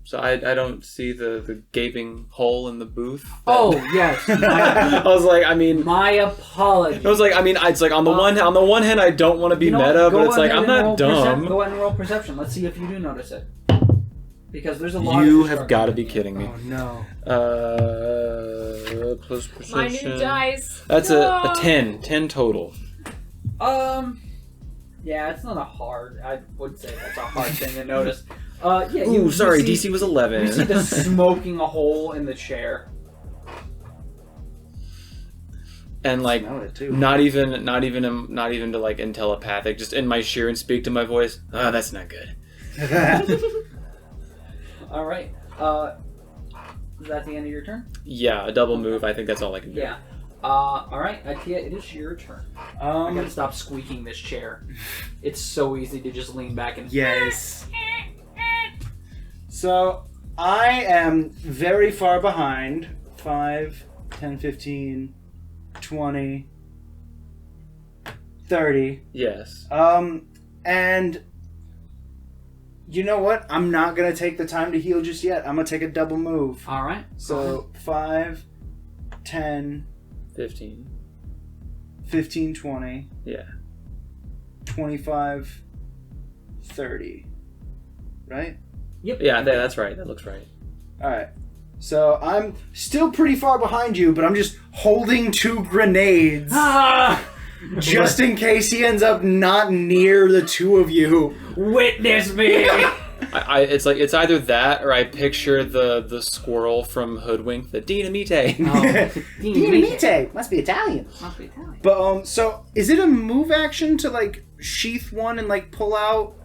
So I don't see the gaping hole in the booth. Oh, yes. I was like, I mean... My apologies. I was like, I mean, it's like on the one hand, I don't want to be meta, but it's like, I'm not dumb. Go ahead and roll perception. Let's see if you do notice it. Because there's a lot You of have got to be kidding me. Oh no. Plus perception. My new dice. That's No. a 10. 10 total. Yeah, it's not a hard... I would say that's a hard thing to notice. Yeah, Ooh, sorry, see, DC was 11. You see the smoking a hole in the chair. And like, Smell it, too. not even to like in telepathic, just in my sheer and speak to my voice. Oh, that's not good. All right. Is that the end of your turn? Yeah, a double move. I think that's all I can do. Yeah. All right, Ittia, it is your turn. I gotta stop squeaking this chair. It's so easy to just lean back and... Yes. So, I am very far behind. 5, 10, 15, 20, 30. Yes. And... You know what? I'm not going to take the time to heal just yet. I'm going to take a double move. All right. So, 5, 10... 15. 15, 20. Yeah. 25, 30. Right? Yep. Yeah, that's right. That looks right. Alright. So I'm still pretty far behind you, but I'm just holding 2 grenades. Ah! Just in case he ends up not near the 2 of you. Witness me! It's like it's either that or I picture the squirrel from Hoodwink, the Dinamite. Dinamite! Must be Italian. Must be Italian. But, so, is it a move action to, like, sheath one and, like, pull out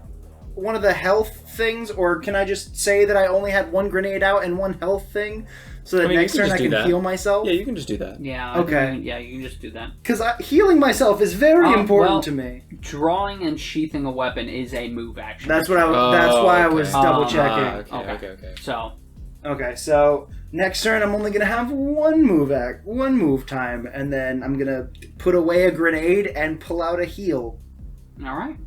one of the health things? Or can I just say that I only had 1 grenade out and 1 health thing? So that next turn I can heal myself? Yeah, you can just do that. Yeah. Okay. Yeah, you can just do that. Because healing myself is very important to me. Drawing and sheathing a weapon is a move action. That's what that's why I was okay. double checking. Okay. So. Okay, so next turn I'm only gonna have one move time, and then I'm gonna put away a grenade and pull out a heal. All right.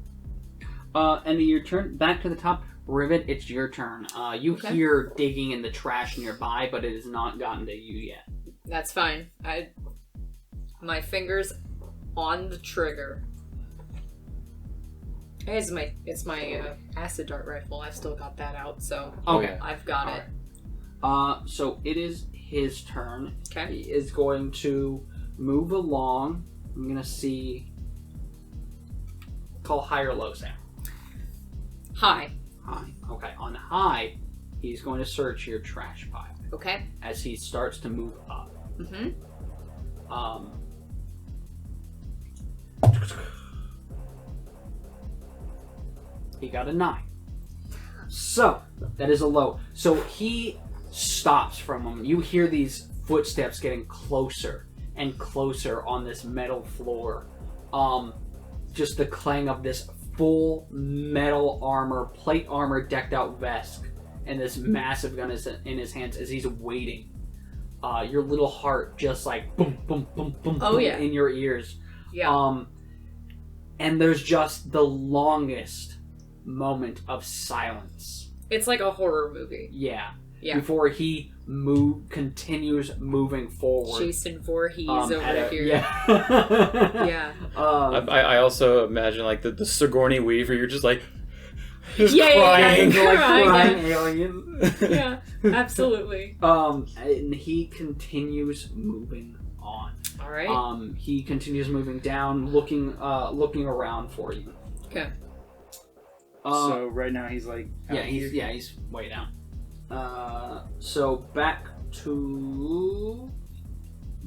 End of your turn. Back to the top. Rivet, it's your turn. You hear digging in the trash nearby, but it has not gotten to you yet. That's fine. My fingers on the trigger. It's my acid dart rifle. I've still got that out, so Okay. I've got it. So it is his turn. Okay. He is going to move along. I'm gonna see. Call high or low, Sam. High. High. Okay. On high, he's going to search your trash pile Okay. as he starts to move up. Mm-hmm. He got a 9. So that is a low. So he stops for a moment. You hear these footsteps getting closer and closer on this metal floor. Just the clang of this full metal armor, plate armor decked out vest, and this massive gun is in his hands as he's waiting. Your little heart just like boom, boom, boom, boom, Oh, boom yeah. in your ears. Yeah. And there's just the longest moment of silence. It's like a horror movie. Yeah. Yeah. Before he continues moving forward. Jason Voorhees over here. Yeah. Yeah. I also imagine like the Sigourney Weaver. You're just like, Yeah, crying. Like Crying. crying alien. Yeah, absolutely. And he continues moving on. All right. He continues moving down, looking around for you. Okay. So right now he's like He's way down. So back to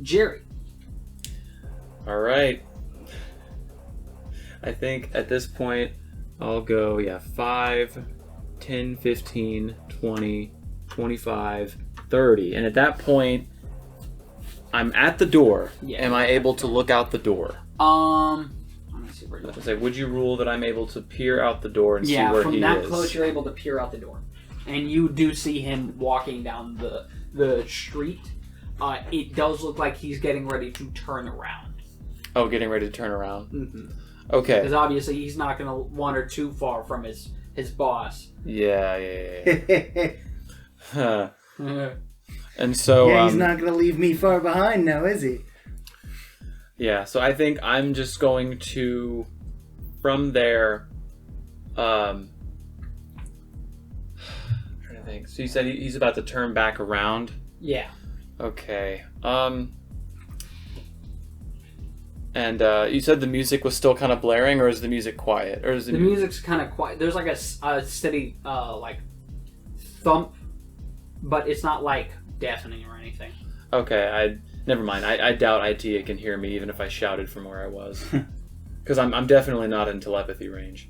Gerry. all right. I think at this point I'll go 5, 10, 15, 20, 25, 30. And at that point, I'm at the door. Yeah. Am I able to look out the door? Let me see where Let's say, would you rule that I'm able to peer out the door and see where he is? Yeah, from that close, you're able to peer out the door. And you do see him walking down the street. It does look like he's getting ready to turn around. Oh, getting ready to turn around. Mm-hmm. Okay. Because obviously he's not going to wander too far from his boss. Yeah. Huh. And so... yeah, he's not going to leave me far behind now, is he? Yeah, so I think I'm just going to, from there, I'm trying to think. So you said he's about to turn back around? Yeah. Okay. And you said the music was still kind of blaring, or is the music quiet? Or is the music's kind of quiet. There's like a steady like thump, but it's not like deafening or anything. Okay, never mind. I doubt Ittia can hear me even if I shouted from where I was, because I'm definitely not in telepathy range.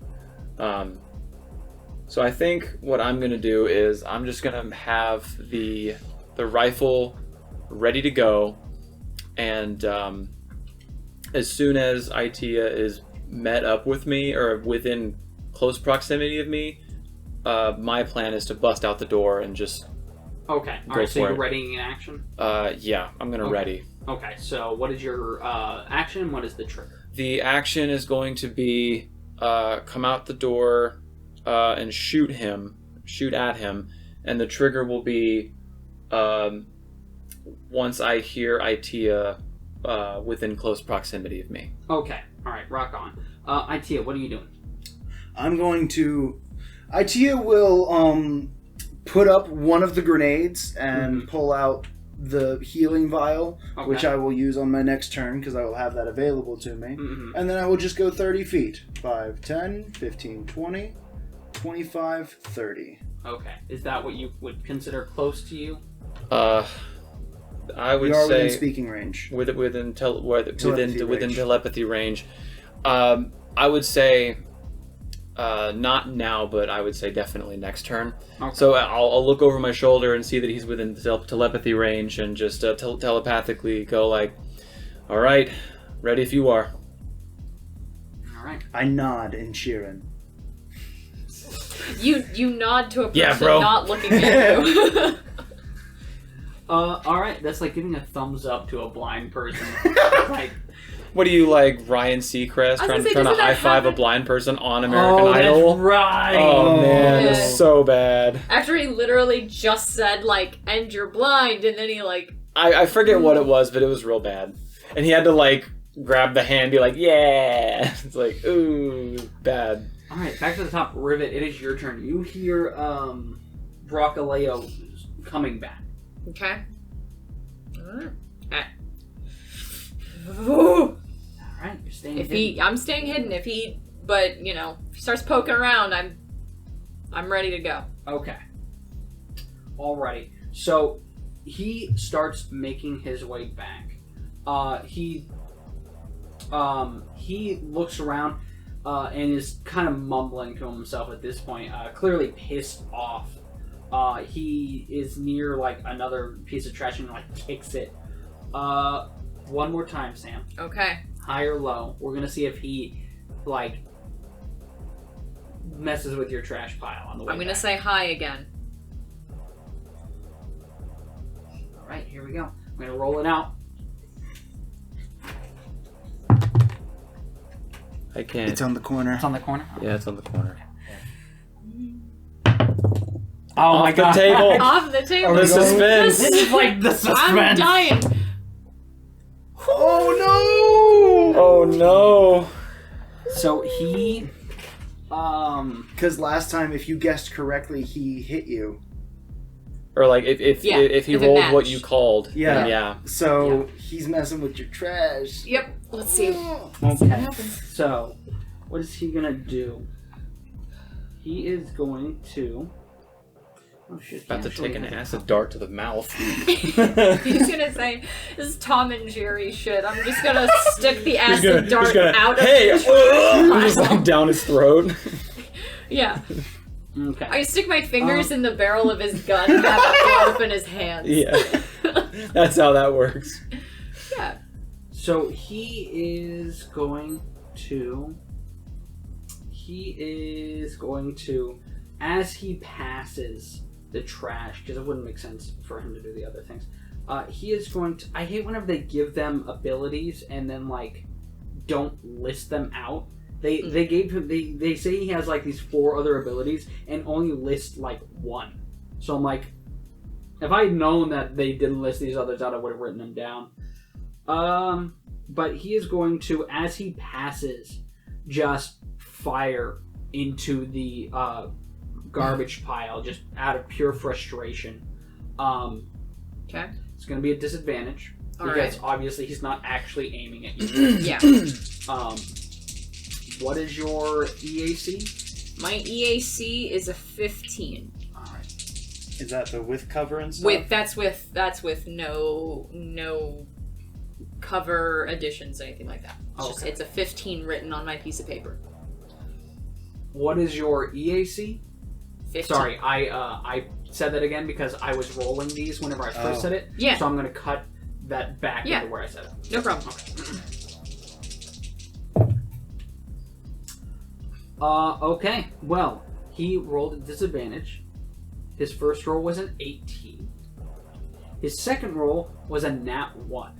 So I think what I'm gonna do is I'm just gonna have the rifle ready to go, and as soon as Ittia is met up with me or within close proximity of me, my plan is to bust out the door and just okay. All right, so you're readying in action? Yeah, I'm gonna ready. Okay, so what is your action and what is the trigger? The action is going to be come out the door and shoot at him, and the trigger will be once I hear Ittia within close proximity of me. Okay, alright, rock on. Ittia, what are you doing? I'm going to... Ittia will put up one of the grenades and pull out the healing vial, which I will use on my next turn because I will have that available to me. Mm-hmm. And then I will just go 30 feet. 5, 10, 15, 20, 25, 30. Okay, is that what you would consider close to you? I would we are say within speaking range. Within telepathy range. I would say not now, but I would say definitely next turn. Okay. So I'll look over my shoulder and see that he's within telepathy range, and just telepathically go like, "All right, ready if you are." All right. I nod in Sheeran. You nod to a person Yeah, bro. not looking at you. All right. That's like giving a thumbs up to a blind person. Like, What are you, like Ryan Seacrest trying to high five a blind person on American Idol? That's right. Oh man, Yeah. it's so bad. After he literally just said like, "And you're blind," and then he like, I forget what it was, but it was real bad. And he had to like grab the hand, be like, "Yeah." It's like, ooh, bad. All right, back to the top. Rivet, it is your turn. You hear Broccoleo coming back. okay. All right, you're staying hidden. I'm staying hidden. If he starts poking around, I'm ready to go. Okay. Alrighty. So he starts making his way back. He looks around and is kind of mumbling to himself at this point, clearly pissed off. He is near like another piece of trash and like kicks it. One more time, Sam. Okay. High or low. We're gonna see if he like messes with your trash pile on the way I'm gonna back. say hi again. All right, here we go. I'm gonna roll it out. I can't. It's on the corner. It's on the corner. Yeah, it's on the corner. Oh Off my the god! table. Off the table. The suspense. This is like the suspense. I'm dying. Oh Oh no. So he, Because last time, if you guessed correctly, he hit you. Or like if he if it rolled matched. what you called. Yeah. Then yeah. So he's messing with your trash. Yep. Let's see. okay. So, what is he gonna do? He is going to. Oh shit! About to take an acid dart to the mouth. He's gonna say, "This is Tom and Gerry shit." I'm just gonna stick the acid dart out of his just like down his throat. Yeah. Okay. I stick my fingers in the barrel of his gun and have it blow up in his hands. Yeah. That's how that works. Yeah. So he is going to, as he passes the trash, because it wouldn't make sense for him to do the other things, he is going to, I hate whenever they give them abilities and then, like, don't list them out. They gave him, they say he has, like, these 4 other abilities and only list, like, 1. So I'm like, if I had known that they didn't list these others out, I would have written them down. But he is going to, as he passes, just fire into the garbage pile, just out of pure frustration. Okay. It's going to be a disadvantage because obviously he's not actually aiming at you. Yeah. What is your EAC? My EAC is a 15. All right. Is that the with cover and stuff? That's with no cover additions, anything like that. It's a 15 written on my piece of paper. What is your EAC? 15. Sorry, I said that again because I was rolling these whenever I first said it. Yeah. So I'm going to cut that back into where I said it. No problem. Okay. Well, he rolled at disadvantage. His first roll was an 18. His second roll was a nat 1.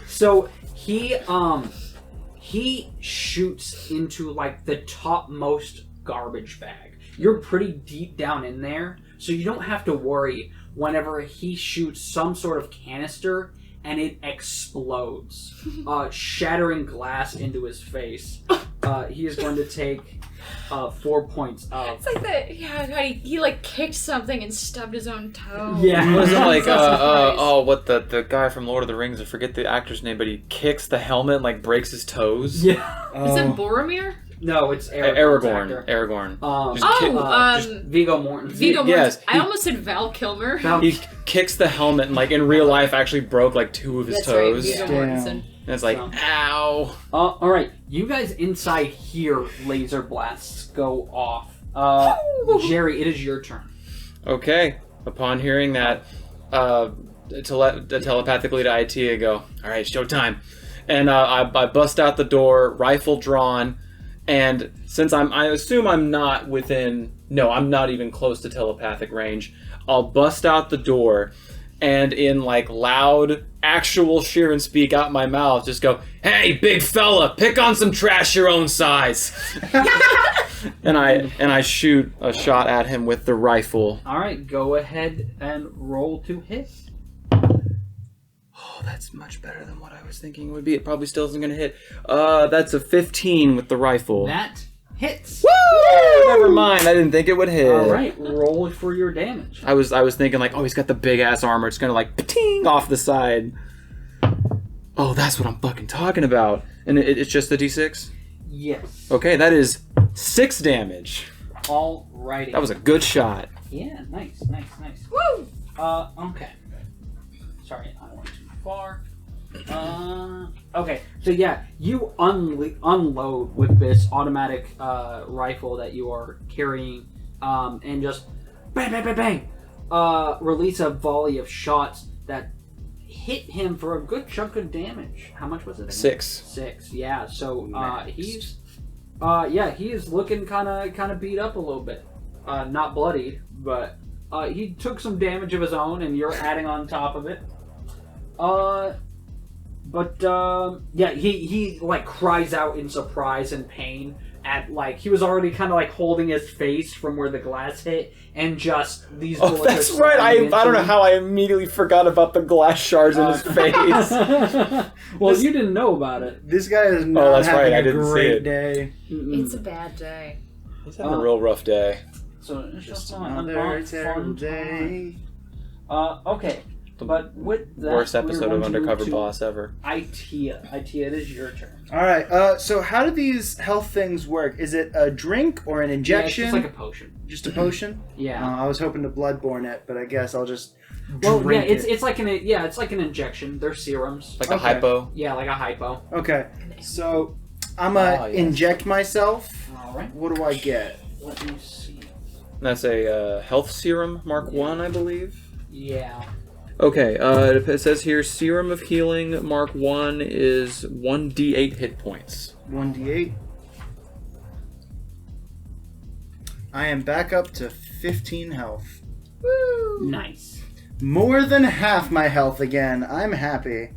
So he shoots into like the topmost garbage bag. You're pretty deep down in there, so you don't have to worry whenever he shoots some sort of canister and it explodes, shattering glass into his face. He is going to take 4 points of... It's like that, he like kicked something and stubbed his own toe. Yeah. Was it like, Nice. what the guy from Lord of the Rings, I forget the actor's name, but he kicks the helmet and like breaks his toes? Yeah. Is it Boromir? No, it's Aragorn. Aragorn. Just Viggo Mortensen. Viggo Mortensen. Yes, I almost said Val Kilmer. He kicks the helmet and like in real life actually broke like 2 of his That's toes. right, Viggo Damn. Mortensen. And it's like, So. ow. Alright, you guys inside hear laser blasts go off. Gerry, it is your turn. Okay. Upon hearing that, telepathically to Ittia go, all right, showtime. And I bust out the door, rifle drawn, and since I assume I'm not within, no, I'm not even close to telepathic range, I'll bust out the door, and in like loud, actual Sheeran speak out my mouth, just go, hey, big fella, pick on some trash your own size. and I shoot a shot at him with the rifle. Alright, go ahead and roll to hit. Oh, that's much better than what I was thinking it would be. It probably still isn't going to hit. That's a 15 with the rifle. That hits. Woo! Never mind. I didn't think it would hit. Alright, roll for your damage. I was thinking like, oh, he's got the big ass armor. It's going to like pating off the side. Oh, that's what I'm fucking talking about. And it's just the D6? Yes. Okay, that is 6 damage. Alrighty. That was a good shot. Yeah, nice. Woo! Okay. Sorry, I went too far. Okay, so yeah, you unload with this automatic rifle that you are carrying, and just bang, bang, bang, bang, release a volley of shots that hit him for a good chunk of damage. How much was it again? 6. 6, yeah. So Next. he is looking kind of beat up a little bit. Not bloodied, but he took some damage of his own, and you're adding on top of it. Yeah, he like cries out in surprise and pain at like he was already kind of like holding his face from where the glass hit, and just these. Oh, bullets that's are right. I slamming don't into know him. how I immediately forgot about the glass shards in his face. Well, you didn't know about it. This guy is not that's having right, I a didn't see great it. day. It's a bad day. He's having a real rough day. So it's Just just another a terrible fun day. time. Okay, but with that, Worst we're episode going of to Undercover move to Boss ever. Ittia, it is your turn. All right. So how do these health things work? Is it a drink or an injection? Yeah, it's just like a potion. Just a potion? Yeah. I was hoping to bloodborne it, but I guess I'll just Well, drink yeah, it. it's like an injection. They're serums. Like Okay. a hypo. Yeah, like a hypo. Okay. So I'm gonna Ah, yes. inject myself All right. What do I get? Let me see. That's a health serum, Mark 1, I believe. Yeah. Okay, it says here, Serum of Healing, Mark 1 is 1d8 hit points. 1d8. I am back up to 15 health. Woo! Nice. More than half my health again. I'm happy.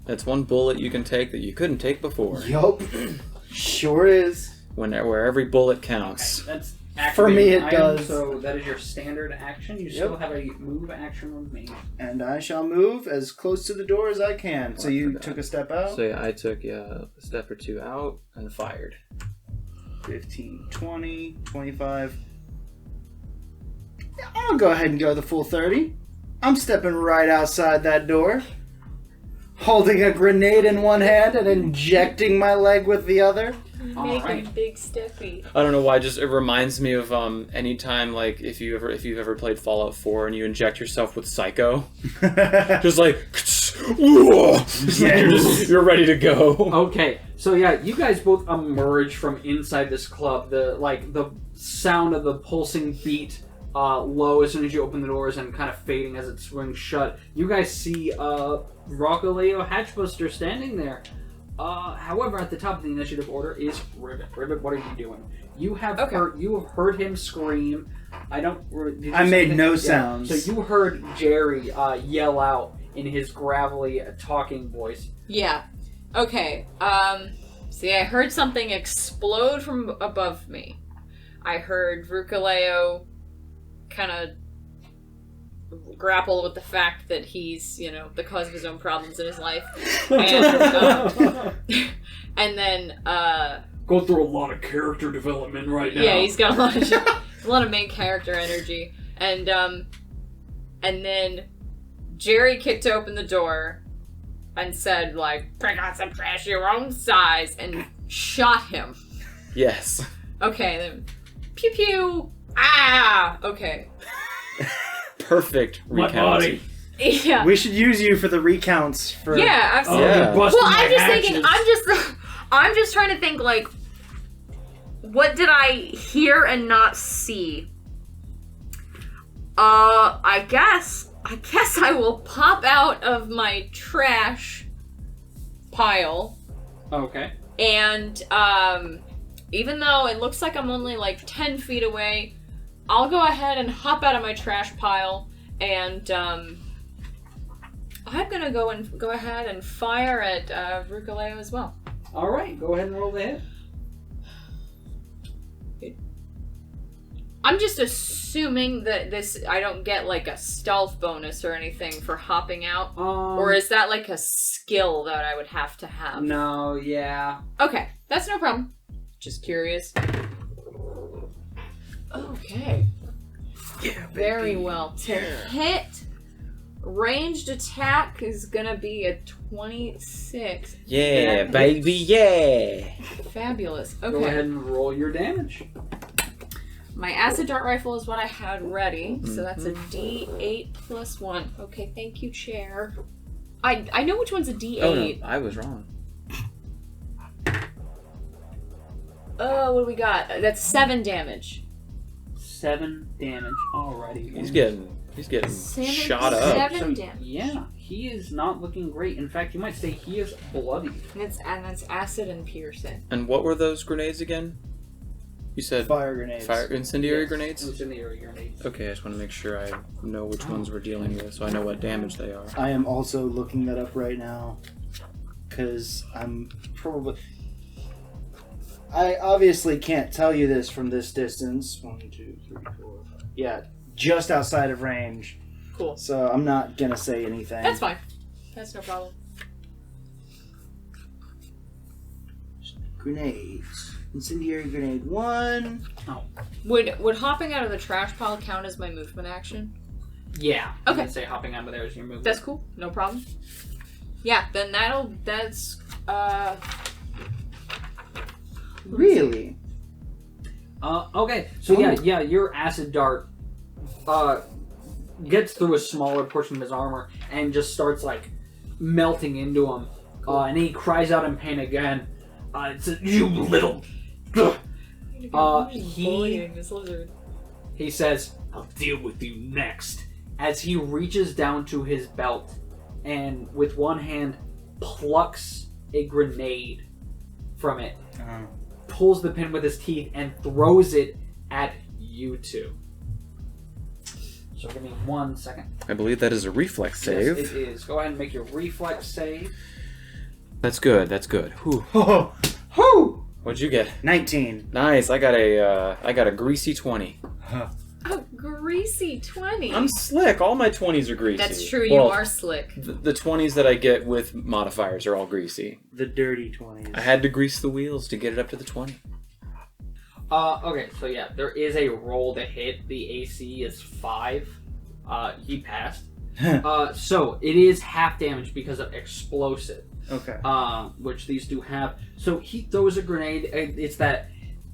That's one bullet you can take that you couldn't take before. Yup. Sure is. Where every bullet counts. Okay, that's For me, activating it item, does. So that is your standard action. You still have a move action remaining. And I shall move as close to the door as I can. So I you forgot. took a step out? So yeah, I took a step or two out and fired. 15, 20, 25. Yeah, I'll go ahead and go the full 30. I'm stepping right outside that door, holding a grenade in one hand and injecting my leg with the other. Make Alright. a big steppy. I don't know why, just it reminds me of anytime like if you've ever played Fallout 4 and you inject yourself with Psycho. Just like Yes. you're ready to go. Okay, so yeah, you guys both emerge from inside this club. The sound of the pulsing beat low as soon as you open the doors and kind of fading as it swings shut. You guys see Rockaleo Hatchbuster standing there. However, at the top of the initiative order is Rivet. Rivet, what are you doing? You have heard him scream. I made no sounds. So you heard Gerry yell out in his gravelly talking voice. Yeah. Okay. See, I heard something explode from above me. I heard Rukaleo kind of grapple with the fact that he's, the cause of his own problems in his life. And, and then, Go through a lot of character development right now. yeah, he's got a lot of main character energy. And then Gerry kicked open the door and said, bring on some trash your own size, and shot him. Yes. Okay, then, pew pew, ah, okay. Perfect My recount. body. Yeah. We should use you for the recounts. Yeah, absolutely. Yeah. You're busting Well, my I'm just hatches. thinking, I'm just trying to think, what did I hear and not see? I guess I will pop out of my trash pile, Okay. and, even though it looks like I'm only 10 feet away, I'll go ahead and hop out of my trash pile, and, I'm gonna go ahead and fire at, Rukaleo as well. Alright, go ahead and roll the hit. I'm just assuming that I don't get a stealth bonus or anything for hopping out. Or is that a skill that I would have to have? No, yeah. Okay, that's no problem. Just curious. Okay. Yeah, Very well. To hit, ranged attack is gonna be a 26. Yeah, baby, yeah. Fabulous. Go Okay. ahead and roll your damage. My acid dart rifle is what I had ready, so that's a D8 plus 1. Okay, thank you, chair. I know which one's a D8. Oh no, I was wrong. Oh, what do we got? That's 7 damage. 7 damage. Alrighty. He's getting shot up. 7 damage. Yeah, he is not looking great. In fact, you might say he is bloody. And that's acid and piercing. And what were those grenades again? You said Fire grenades. incendiary Yes, grenades? Incendiary grenades. Okay, I just want to make sure I know which ones we're dealing with, so I know what damage they are. I am also looking that up right now. Because I'm probably... I obviously can't tell you this from this distance. 1, 2, 3, 4, 5. Yeah, just outside of range. Cool. So I'm not going to say anything. That's fine. That's no problem. Grenades. Incendiary grenade 1. Would hopping out of the trash pile count as my movement action? Yeah. Okay. I'd say hopping out of there is your movement. That's cool. No problem. Yeah, then that's Really? Okay. So yeah, your acid dart gets through a smaller portion of his armor and just starts melting into him. And he cries out in pain again. It says, "You little." Ugh." Bullying this lizard. He says, "I'll deal with you next." As he reaches down to his belt and with one hand plucks a grenade from it, pulls the pin with his teeth and throws it at you two. So give me 1 second. I believe that is a reflex save. Yes, it is. Go ahead and make your reflex save. That's good. That's good. Whew. Whoo! What'd you get? 19. Nice. I got a greasy 20. Oh, greasy 20. I'm slick. All my 20s are greasy. That's true, you Well, are slick. The 20s that I get with modifiers are all greasy. The dirty 20s. I had to grease the wheels to get it up to the 20. Okay, so yeah, there is a roll to hit. The AC is 5. He passed. So it is half damage because of explosive. Okay. Which these do have. So he throws a grenade. It's that.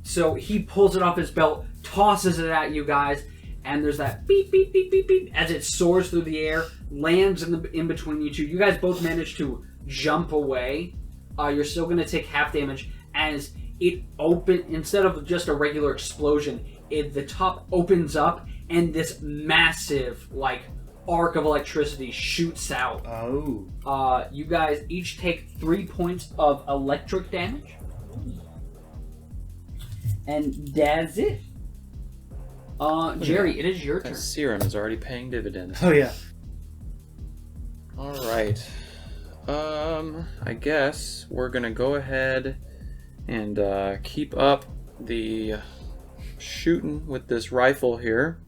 So he pulls it off his belt, tosses it at you guys, and there's that beep, beep, beep, beep, beep as it soars through the air, lands in between you two. You guys both manage to jump away. You're still going to take half damage as it instead of just a regular explosion, the top opens up and this massive arc of electricity shoots out. Oh. You guys each take 3 points of electric damage. And that's it. Gerry, it is your turn. That serum is already paying dividends. Oh, yeah. Alright. I guess we're gonna go ahead and keep up the shooting with this rifle here.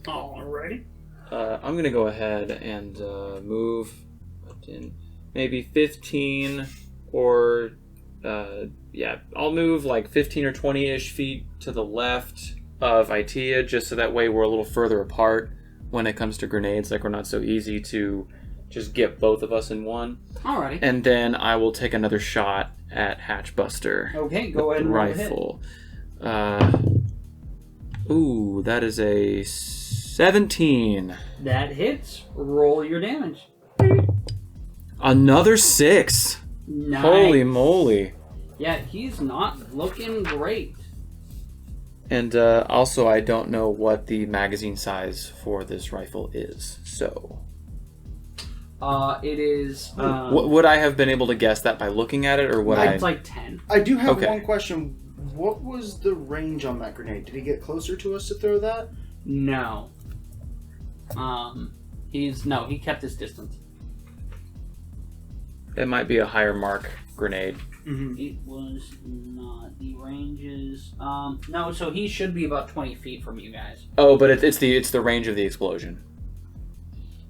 Alrighty. I'm gonna go ahead and move in maybe 15 or I'll move like 15 or 20-ish feet to the left of Ittia, just so that way we're a little further apart when it comes to grenades. Like, we're not so easy to just get both of us in one. Alrighty. And then I will take another shot at Hatchbuster. Okay, go ahead and roll the hit. Rifle. Ooh, that is a 17. That hits. Roll your damage. Another 6. Nice. Holy moly. Yeah, he's not looking great. And also, I don't know what the magazine size for this rifle is, so... It is... would I have been able to guess that by looking at it, or would I... It's like 10. I do have Okay. one question. What was the range on that grenade? Did he get closer to us to throw that? No. He kept his distance. It might be a higher mark grenade. Mm-hmm. It was not. The ranges... no, so he should be about 20 feet from you guys. Oh, but it's the range of the explosion,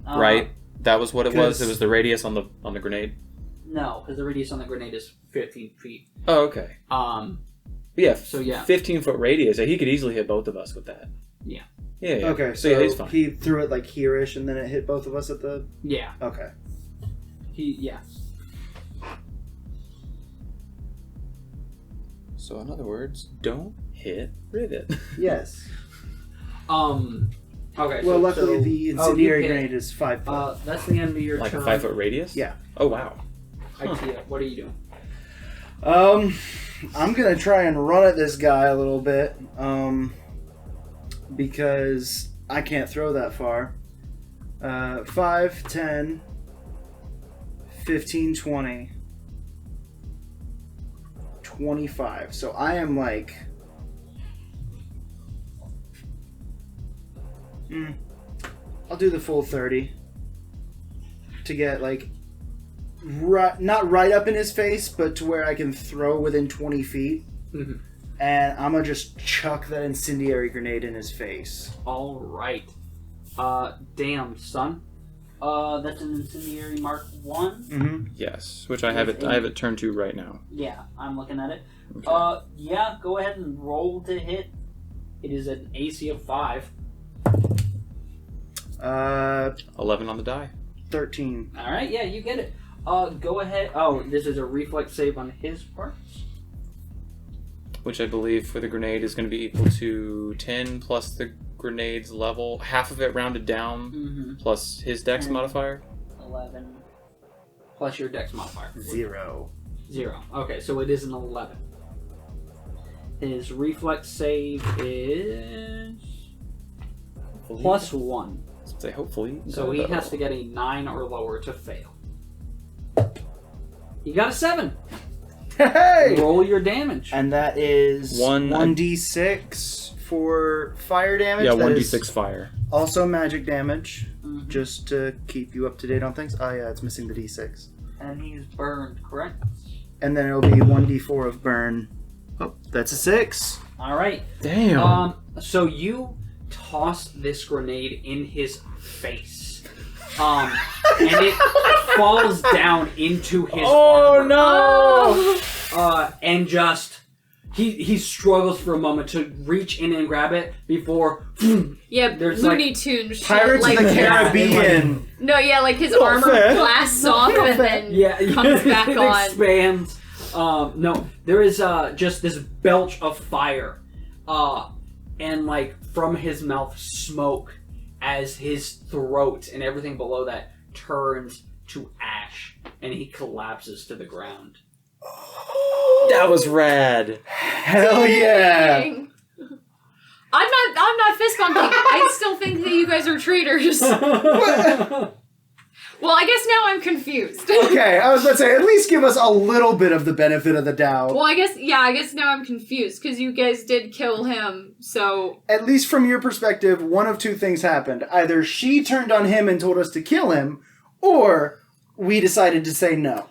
right? That was what it was? It was the radius on the grenade? No, because the radius on the grenade is 15 feet. Oh, okay. Yeah, So, yeah. 15-foot radius. He could easily hit both of us with that. Yeah. Yeah. Okay, So yeah, he's fine. he threw it like here-ish and then it hit both of us at the... Yeah. Okay. Yeah. So in other words, don't hit Rivet. Yes. Okay. Well, luckily the incendiary you hit. grenade is 5 foot. That's the end of your Like turn. a 5-foot radius? Yeah. Oh, wow. Ittia, what are you doing? I'm gonna try and run at this guy a little bit, because I can't throw that far. 5, 10, 15, 20, 25. So I am like... I'll do the full 30 to get like not right up in his face, but to where I can throw within 20 feet. Mm-hmm. And I'm gonna just chuck that incendiary grenade in his face. All right. Damn, son. That's an incendiary Mark 1. Mm-hmm. Yes, which I have it turned to right now. Yeah, I'm looking at it. Okay. Yeah, go ahead and roll to hit. It is an AC of 5. 11 on the die. 13. All right, yeah, you get it. Go ahead. Oh, this is a reflex save on his part. Which I believe for the grenade is going to be equal to 10 plus the grenade's level, half of it rounded down, plus his dex 10. modifier. 11 plus your dex modifier. 0. 0. Okay, so it is an 11. His reflex save is +1. Say hopefully. So he has to get a 9 or lower to fail. You got a 7. Hey! Roll your damage. And that is 1d6 for fire damage. Yeah, That 1d6 is fire. Also magic damage, just to keep you up to date on things. Oh yeah, it's missing the d6. And he's burned, correct? And then it'll be 1d4 of burn. Oh, that's a 6. All right. Damn. So you toss this grenade in his face. And it falls down into his armor. no! And just he struggles for a moment to reach in and grab it before Yeah, there's Looney Tunes shit. Pirates like, of the Caribbean. No, yeah, like his Not armor fair. blasts off and then yeah, comes back it on. expands. No, there is just this belch of fire, and like from his mouth smoke as his throat and everything below that turns to ash, and he collapses to the ground. That was rad. Hell yeah! Dang. I'm not fist bumping. I still think that you guys are traitors. Well, I guess now I'm confused. Okay, I was about to say, at least give us a little bit of the benefit of the doubt. Well, I guess now I'm confused because you guys did kill him. So At least from your perspective, one of two things happened. Either she turned on him and told us to kill him, or we decided to say no.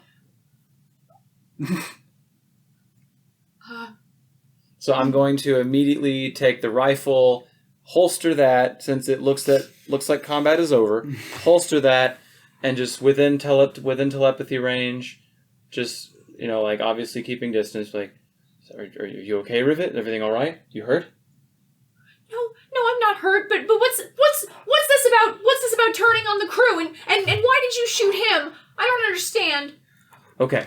So I'm going to immediately take the rifle, holster that since it looks like combat is over. Holster that, and just within telepathy range, just like obviously keeping distance. Like, are you okay, Rivet? Everything all right? You hurt? no, I'm not hurt. But what's this about? What's this about turning on the crew? And why did you shoot him? I don't understand. Okay.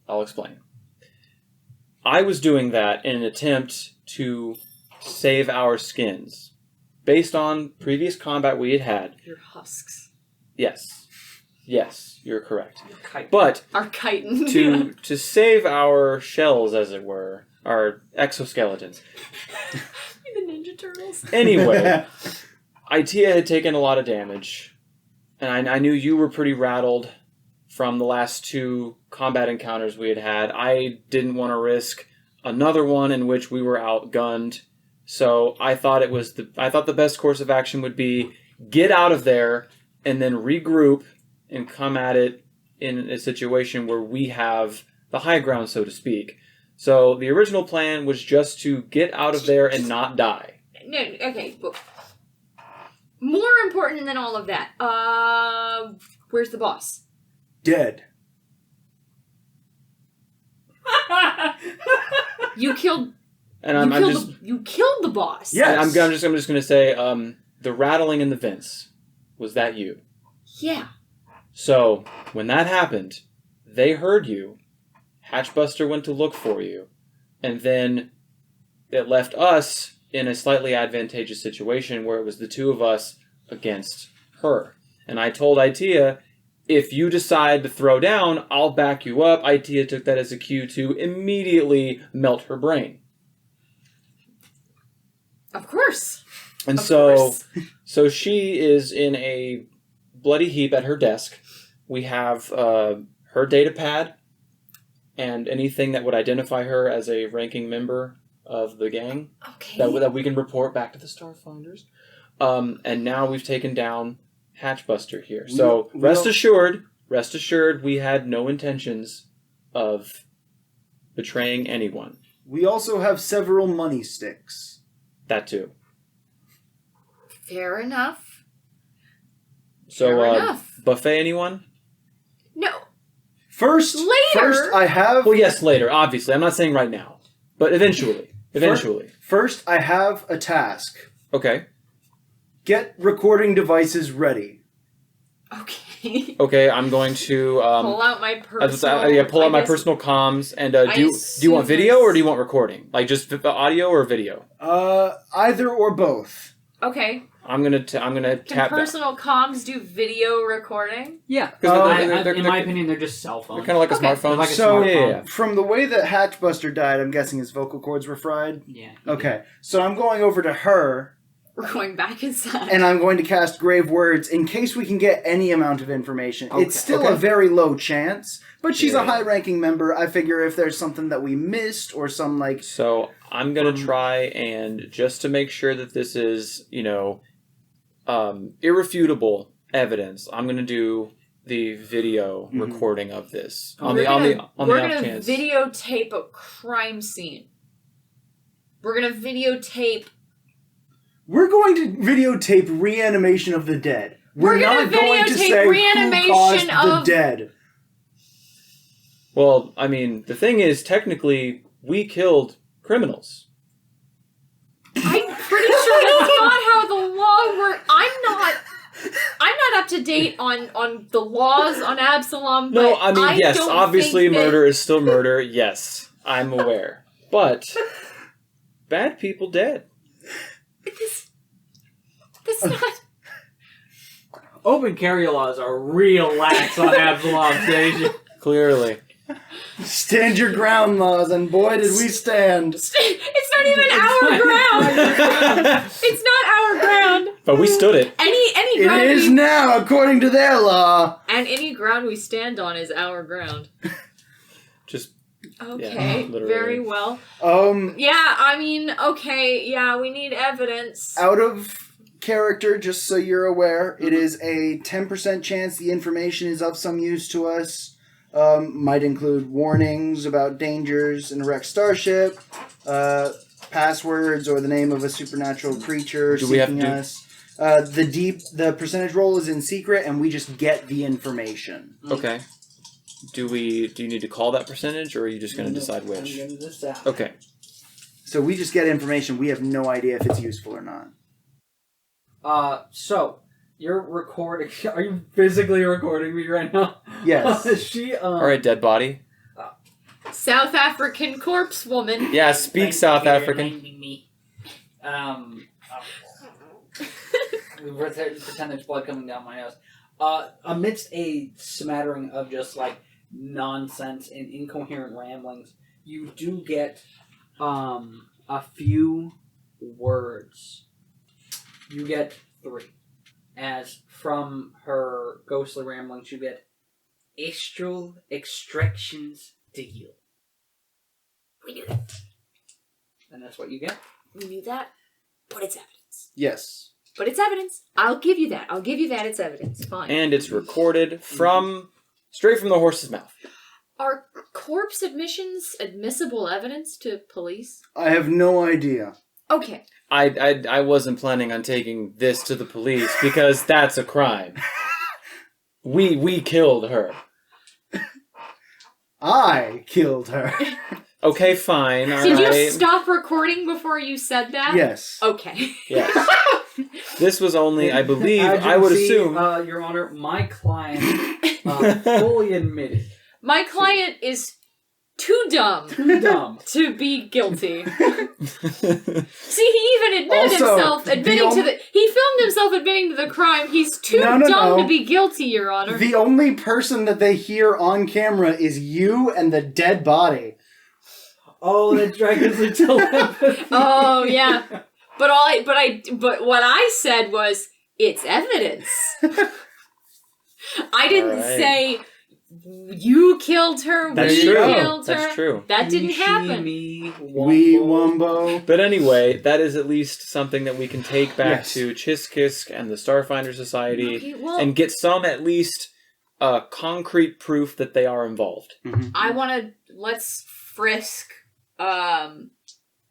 I'll explain. I was doing that in an attempt to save our skins. Based on previous combat we had had. Your husks. Yes, you're correct. But Our chitin. to save our shells, as it were, our exoskeletons. The Ninja Turtles. Anyway, Ittia had taken a lot of damage, and I knew you were pretty rattled from the last 2 combat encounters we had had. I didn't want to risk another one in which we were outgunned, so I thought the best course of action would be get out of there and then regroup and come at it in a situation where we have the high ground, so to speak. So the original plan was just to get out of there and not die. No, okay. But more important than all of that. Where's the boss? Dead. You killed. And You killed the boss. Yes. I'm just going to say, the rattling in the vents, was that you? Yeah. So when that happened, they heard you. Hatchbuster went to look for you, and then it left us in a slightly advantageous situation where it was the 2 of us against her. And I told Ittia, if you decide to throw down, I'll back you up. Ittia took that as a cue to immediately melt her brain. Of course. And Of course. so she is in a bloody heap at her desk. We have her data pad and anything that would identify her as a ranking member of the gang Okay. that we can report back to the Starfinders. And now we've taken down Hatchbuster here. So rest assured, we had no intentions of betraying anyone. We also have several money sticks. That too. Fair enough. So Fair enough. buffet anyone? No. First, Later. I have... Well, yes, later, obviously. I'm not saying right now. But eventually. First, I have a task. Okay. Get recording devices ready. Okay. Okay, I'm going to Pull out my personal. pull out my guess- personal comms and do you want assume video it's- or do you want recording? Like just audio or video? Either or both. Okay. I'm gonna Can tap. personal comms do video recording? Yeah. They're- In my opinion, they're just cell phones. They're kind of like a Okay. smartphone. Like a So, smartphone. from the way that Hatchbuster died, I'm guessing his vocal cords were fried. Yeah. Okay, so I'm going over to her, We're going back inside. and I'm going to cast Grave Words in case we can get any amount of information. Okay. It's still Okay. a very low chance, but she's Yeah. a high-ranking member. I figure if there's something that we missed or some, like... So I'm gonna try and just to make sure that this is, irrefutable evidence. I'm gonna do the video Mhm. recording of this Oh, We're gonna off chance. videotape a crime scene. We're gonna videotape. We're going to videotape reanimation of the dead. We're gonna not going to videotape say reanimation who caused the of- dead. Well, I mean, the thing is, technically, we killed criminals. I'm pretty sure that's not how the law works. I'm not up to date on the laws on Absalom. No, but I mean, yes, don't obviously think that- murder is still murder. Yes, I'm aware. But bad people dead. That's not. Open carry laws are real lax on Absalom Station. Clearly. Stand your ground, laws, and boy did we stand. It's not even our ground. It's not our ground. But we stood it. Any It ground is we, now, according to their law. and any ground we stand on is our ground. Just Okay, literally. very well. Yeah, I mean, okay, yeah, we need evidence. Out of character, just so you're aware, it is a 10% chance the information is of some use to us. Might include warnings about dangers in a wrecked starship, passwords, or the name of a supernatural creature Do we have seeking to- us. The percentage roll is in secret, and we just get the information. Okay. Do you need to call that percentage, or are you just going to decide which? I'm gonna decide. Okay. So we just get information. We have no idea if it's useful or not. So you're recording. Are you physically recording me right now? Yes. She. All right, dead body. South African corpse woman. Yeah, speak South African. Reminding me. We pretend there's blood coming down my nose. Amidst a smattering of just like nonsense and incoherent ramblings, you do get a few words. You get 3. As from her ghostly ramblings, you get astral extractions deal. We knew that. And that's what you get. We knew that, but it's evidence. Yes. But it's evidence. I'll give you that. It's evidence. Fine. And it's recorded straight from the horse's mouth. Are corpse admissions admissible evidence to police? I have no idea. Okay. I wasn't planning on taking this to the police because that's a crime. We killed her. I killed her. Okay, fine. All Did right. you stop recording before you said that? Yes. Okay. Yes. This was only, I believe, I would Agency, assume. Your Honor, my client fully admitted. My client is too dumb Too dumb. to be guilty. See, he even admitted Also, himself admitting to the. He filmed himself admitting to the crime. He's too dumb No. to be guilty, Your Honor. The only person that they hear on camera is you and the dead body. Oh, the dragons are telepathy. Oh yeah, but what I said was it's evidence. I didn't Alright. say you killed her. That's we true. killed her. That's true. That didn't He, she, happen. me, Wee Wombo. Wumbo. But anyway, that is at least something that we can take back Yes. to Chiskisk and the Starfinder Society Okay, well, and get some, at least, concrete proof that they are involved. I want to let's frisk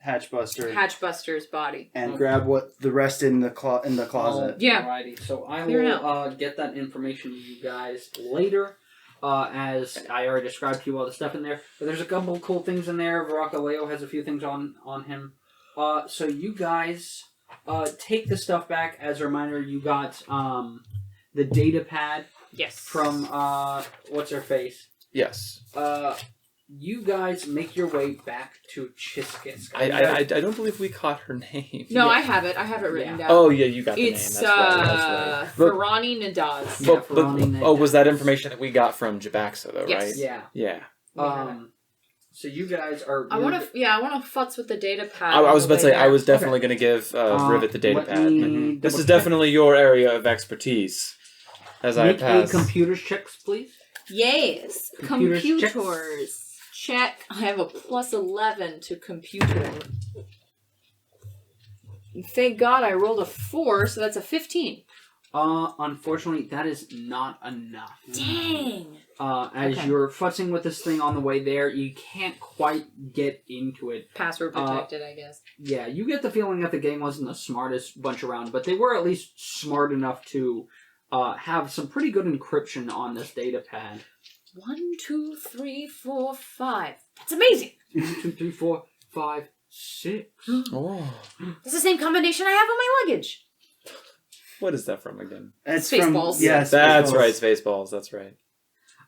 Hatchbuster. Hatchbuster's body. And grab what the rest in the closet. Yeah. Alrighty, so I Clear it will get that information to you guys later. As I already described to you all the stuff in there. But there's a couple of cool things in there. Leo has a few things on him. So you guys take the stuff back. As a reminder, you got the data pad Yes. from what's her face? Yes. you guys make your way back to Chiskisk. I don't believe we caught her name. No, I have it. I have it written down. Oh yeah, you got the It's name. That's right. Ferrani Nadaz. Yeah, But, Ferrani was that information that we got from Jabaxa though, Yes. right? Yeah. Yeah. So you guys are. I want to futz with the data pad. I was about to say, I was Okay. definitely going to give Rivet the data let pad. me This is double check. definitely your area of expertise. As I Make a pass. computers checks, please. Yes. Computers Computers. Check. I have a plus 11 to computer. Thank God I rolled a 4, so that's a 15. Unfortunately, that is not enough. Dang. As Okay. you're futzing with this thing on the way there, you can't quite get into it. Password protected, I guess. Yeah, you get the feeling that the gang wasn't the smartest bunch around, but they were at least smart enough to have some pretty good encryption on this data pad. 1, 2, 3, 4, 5. That's amazing. 1, 2, 3, 4, 5, 6. Oh. That's the same combination I have on my luggage. What is that from again? It's Spaceballs. From, yeah, That's Spaceballs. right, Spaceballs. That's right.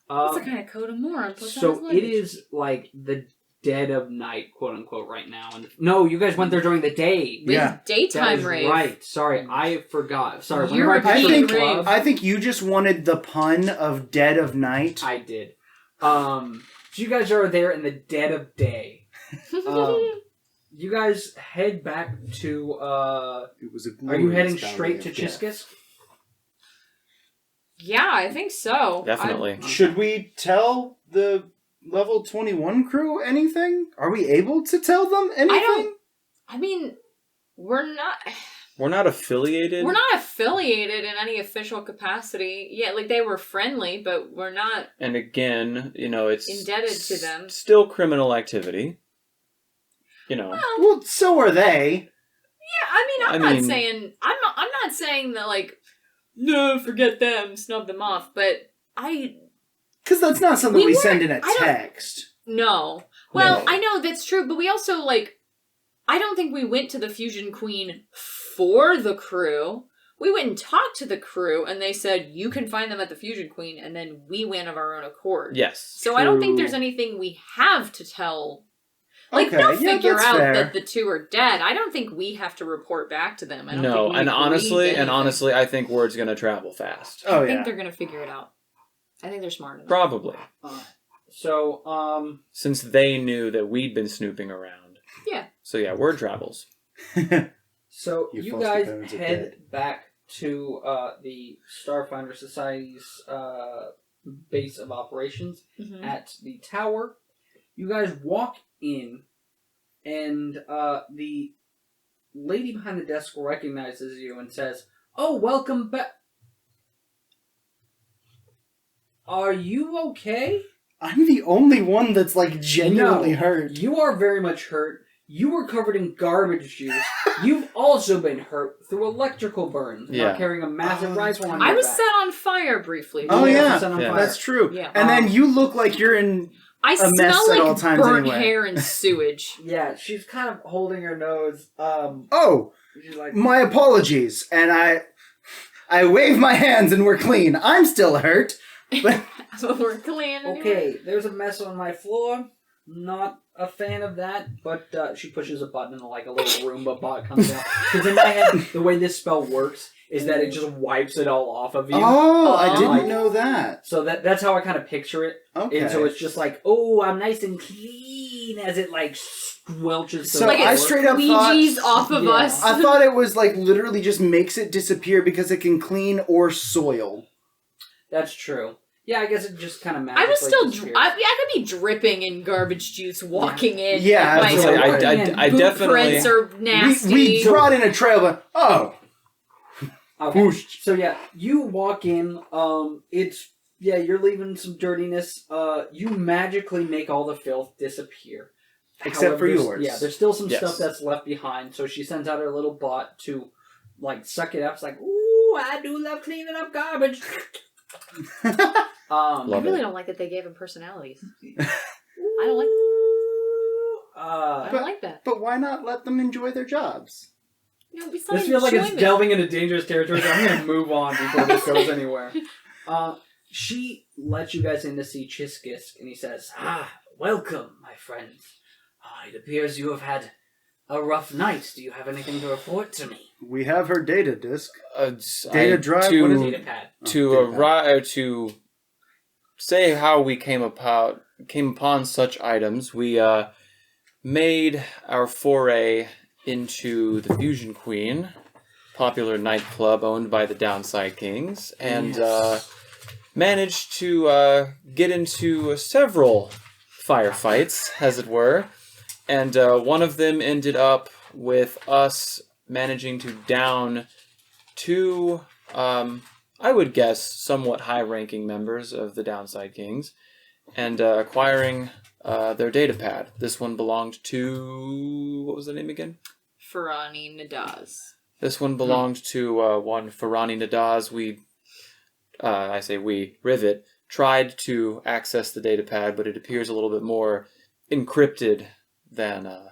That's the kind of code of moron. So it is like the dead of night, quote unquote, right now. And no, you guys went there during the day. With Yeah. daytime That is rave. right. Sorry, I forgot. Sorry. You're whenever a I I picture Being think rave. club, I think you just wanted the pun of dead of night. I did. So you guys are there in the dead of day. You guys head back to. It was a Are you heading glorious straight to valley of death. Chiskisk? Yeah, I think so. Definitely. Should we tell the level 21 crew anything? Are we able to tell them anything? I mean, we're not affiliated. we're not affiliated in any official capacity. Yeah, like they were friendly, but we're not. And again, it's Indebted to them. Still criminal activity. Well, so are they. Yeah, I'm not saying that like, no, forget them, snub them off. But Because that's not something We we weren't- send in a I don't- text. no. Well, No. I know that's true, but we also like. I don't think we went to the Fusion Queen for the crew. We went and talked to the crew, and they said you can find them at the Fusion Queen, and then we went of our own accord. Yes. So I don't think True. there's anything we have to tell. Like, Okay, they'll yeah, figure that's out fair. that the two are dead. I don't think we have to report back to them. I don't No, think we and agreed to anything. honestly, I think word's gonna travel fast. Oh, I think yeah. they're gonna figure it out. I think they're smart enough. Probably. So, Since they knew that we'd been snooping around. Yeah. So yeah, word travels. So Your you foster guys parents are head dead. back to the Starfinder Society's base of operations Mhm. at the tower. You guys walk in, and the lady behind the desk recognizes you and says, "Oh, welcome back. Are you okay?" I'm the only one that's like genuinely No, hurt. You are very much hurt. You were covered in garbage juice. You've also been hurt through electrical burns. Yeah. Not carrying a massive rifle on I your was back. set on fire briefly. Oh You were yeah, set on Yeah. fire. that's true. Yeah. And then you look like you're in. I a mess smell at all like times burnt anyway. hair and sewage. Yeah, she's kind of holding her nose. Oh, She's like, my apologies. And I wave my hands and we're clean. I'm still hurt. But So we're clean. anyway. okay, there's a mess on my floor. Not a fan of that, but she pushes a button and like a little Roomba bot comes out. Because in my head, the way this spell works is that it just wipes it all off of you. oh, I Oh. didn't know that. So that's how I kind of picture it. Okay. And so it's just like, oh, I'm nice and clean as it like squelches. So the like I it floor. straight up squeegees thought- off of Yeah. us. I thought it was like literally just makes it disappear because it can clean or soil. That's true. Yeah, I guess it just kind of I magically was still. disappears. I could be dripping in garbage juice walking in. Yeah, like, absolutely. my I boot definitely. prints are nasty. We brought in a trail, but Okay. whoosh. So yeah, you walk in. You're leaving some dirtiness. You magically make all the filth disappear, Except for there's- yours. Yeah, there's still some Yes. stuff that's left behind. So she sends out her little bot to, like, suck it up. It's like, ooh, I do love cleaning up garbage. I Love really it. don't like that they gave him personalities. I don't like. I don't like that. But why not let them enjoy their jobs? No, besides This feels like it's enjoyment. delving into dangerous territory. So I'm going to move on before this goes anywhere. She lets you guys in to see Chiskisk, and he says, welcome, my friends. It appears you have had a rough night. Do you have anything to report to me? We have her data disk. Data drive? To, What is Data pad. to say how we came upon such items, we made our foray into the Fusion Queen, popular nightclub owned by the Downside Kings, and managed to get into several firefights, as it were, and one of them ended up with us managing to down two, I would guess, somewhat high-ranking members of the Downside Kings, and acquiring their data pad. This one belonged to... what was the name again? Farani Nadaz. This one belonged to one Farani Nadaz. Rivet, tried to access the data pad, but it appears a little bit more encrypted than... Yeah, well,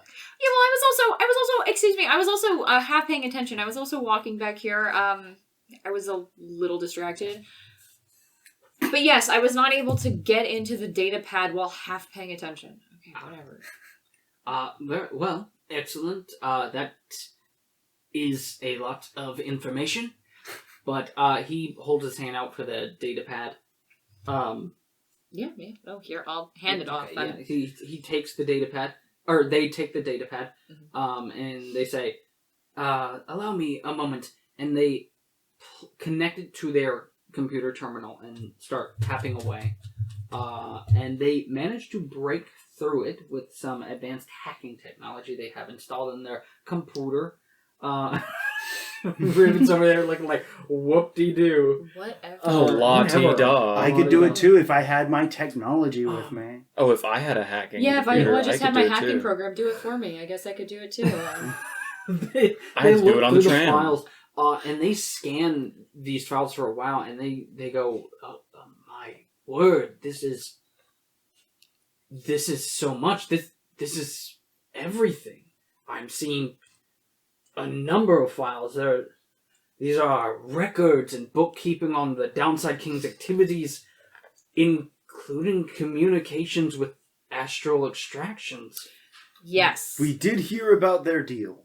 I was also half paying attention. I was also walking back here. I was a little distracted. But yes, I was not able to get into the data pad while half paying attention. Okay, whatever. Well, excellent. That is a lot of information. But he holds his hand out for the data pad. Yeah. Oh, here, I'll hand it off. Yeah, he takes the data pad. Or they take the data pad, and they say, allow me a moment, and they connect it to their computer terminal and start tapping away. And they manage to break through it with some advanced hacking technology they have installed in their computer. Rivet's over there looking like, whoop-de-doo. Whatever. La-ti-da. I could do it too if I had my technology with me. Oh, if I had a hacking Yeah, if I computer, just I had could my do it hacking too. program do it for me. I guess I could do it too. They I had to do it on the through tram. files, and they scan these files for a while, and they go, oh, my word, this is so much. This is everything. I'm seeing a number of files. These are records and bookkeeping on the Downside King's activities, including communications with astral extractions. Yes. We did hear about their deal.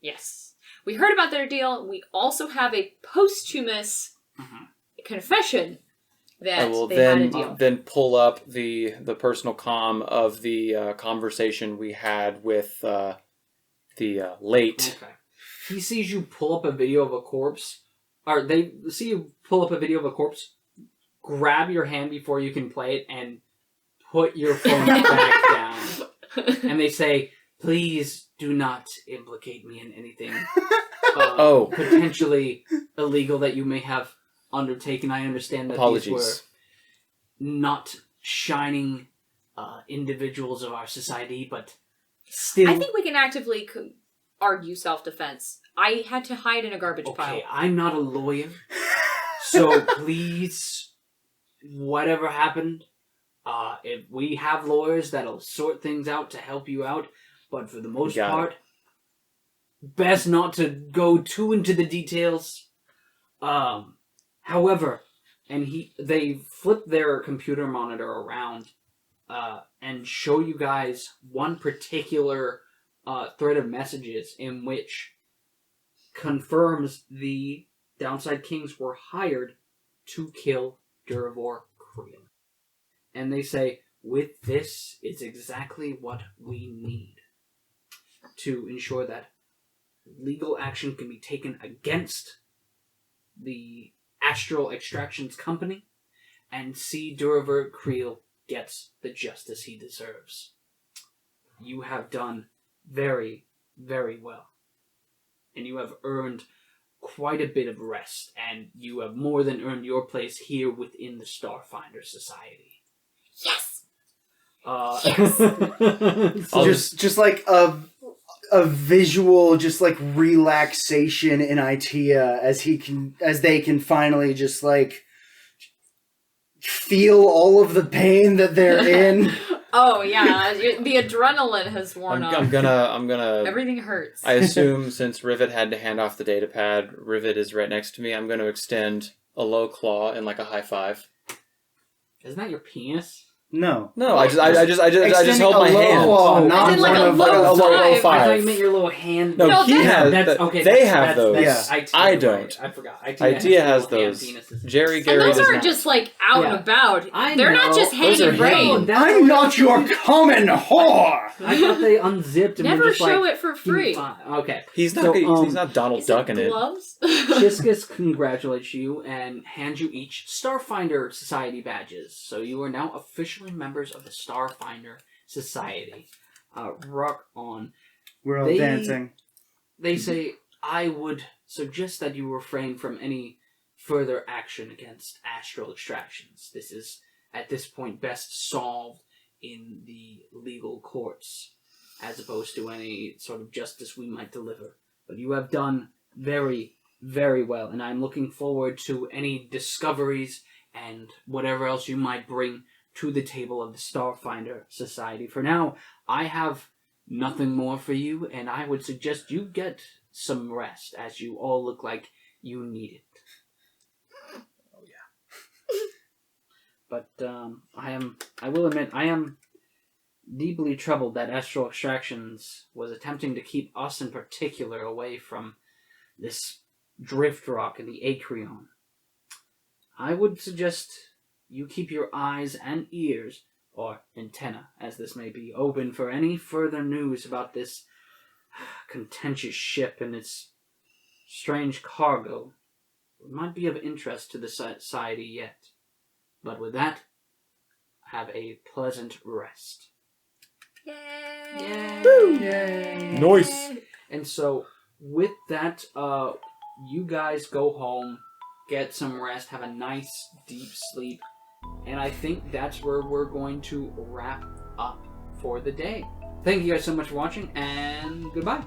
Yes. We heard about their deal. We also have a posthumous confession that I will they had a deal. then pull up the personal comm of the conversation we had with the late. Okay. He sees you pull up a video of a corpse, or they see you pull up a video of a corpse, grab your hand before you can play it, and put your phone back down. And they say, please do not implicate me in anything potentially illegal that you may have undertaken. I understand that Apologies. these were not shining individuals of our society, but still... I think we can actively argue self-defense. I had to hide in a garbage pile. Okay, I'm not a lawyer, so please, whatever happened, if we have lawyers that'll sort things out to help you out, but for the most part, best not to go too into the details. However, they flip their computer monitor around and show you guys one particular thread of messages in which confirms the Downside Kings were hired to kill Durivor Creel. And they say, with this, it's exactly what we need to ensure that legal action can be taken against the Astral Extractions Company and see Durivor Creel gets the justice he deserves. You have done very, very well. And you have earned quite a bit of rest, and you have more than earned your place here within the Starfinder Society. Yes! Just like a visual, just like relaxation in Ittia as they can finally just like feel all of the pain that they're in. Oh yeah, the adrenaline has worn off. I'm gonna. Everything hurts. I assume since Rivet had to hand off the data pad, Rivet is right next to me. I'm gonna extend a low claw and like a high five. Isn't that your penis? No. No, I just Extending held a my low hand. claw, Oh, not as in like one a of low the- five. I thought you meant your little hand. No, No, he that's- has. That's okay. They that's- have those. that's Yeah. Ittia, I right. don't. I forgot. Ittia has little those. hand penises. Jerry And Gerry those does aren't not. just like out Yeah. and about. I They're not know. just Those hanging are hanging. brain. That's I'm what not your common whore! I thought they unzipped and Never were just show like, it for free. Okay. He's not. So, he's not Donald Is Duck it in it. gloves? Chiscus congratulates you and hands you each Starfinder Society badges. So you are now officially members of the Starfinder Society. Rock on. We're all They- dancing. They say, I would suggest that you refrain from any further action against astral extractions. This is, at this point, best solved in the legal courts, as opposed to any sort of justice we might deliver. But you have done very, very well, and I'm looking forward to any discoveries and whatever else you might bring to the table of the Starfinder Society. For now, I have nothing more for you, and I would suggest you get some rest, as you all look like you need it. Oh yeah. But I will admit, I am deeply troubled that Astral Extractions was attempting to keep us in particular away from this drift rock and the Acreon. I would suggest you keep your eyes and ears, or antenna, as this may be, open for any further news about this contentious ship and its strange cargo. It might be of interest to the society yet. But with that, have a pleasant rest. Yay! Yay. Nice. And so, with that, you guys go home, get some rest, have a nice deep sleep, and I think that's where we're going to wrap up for the day. Thank you guys so much for watching, and goodbye.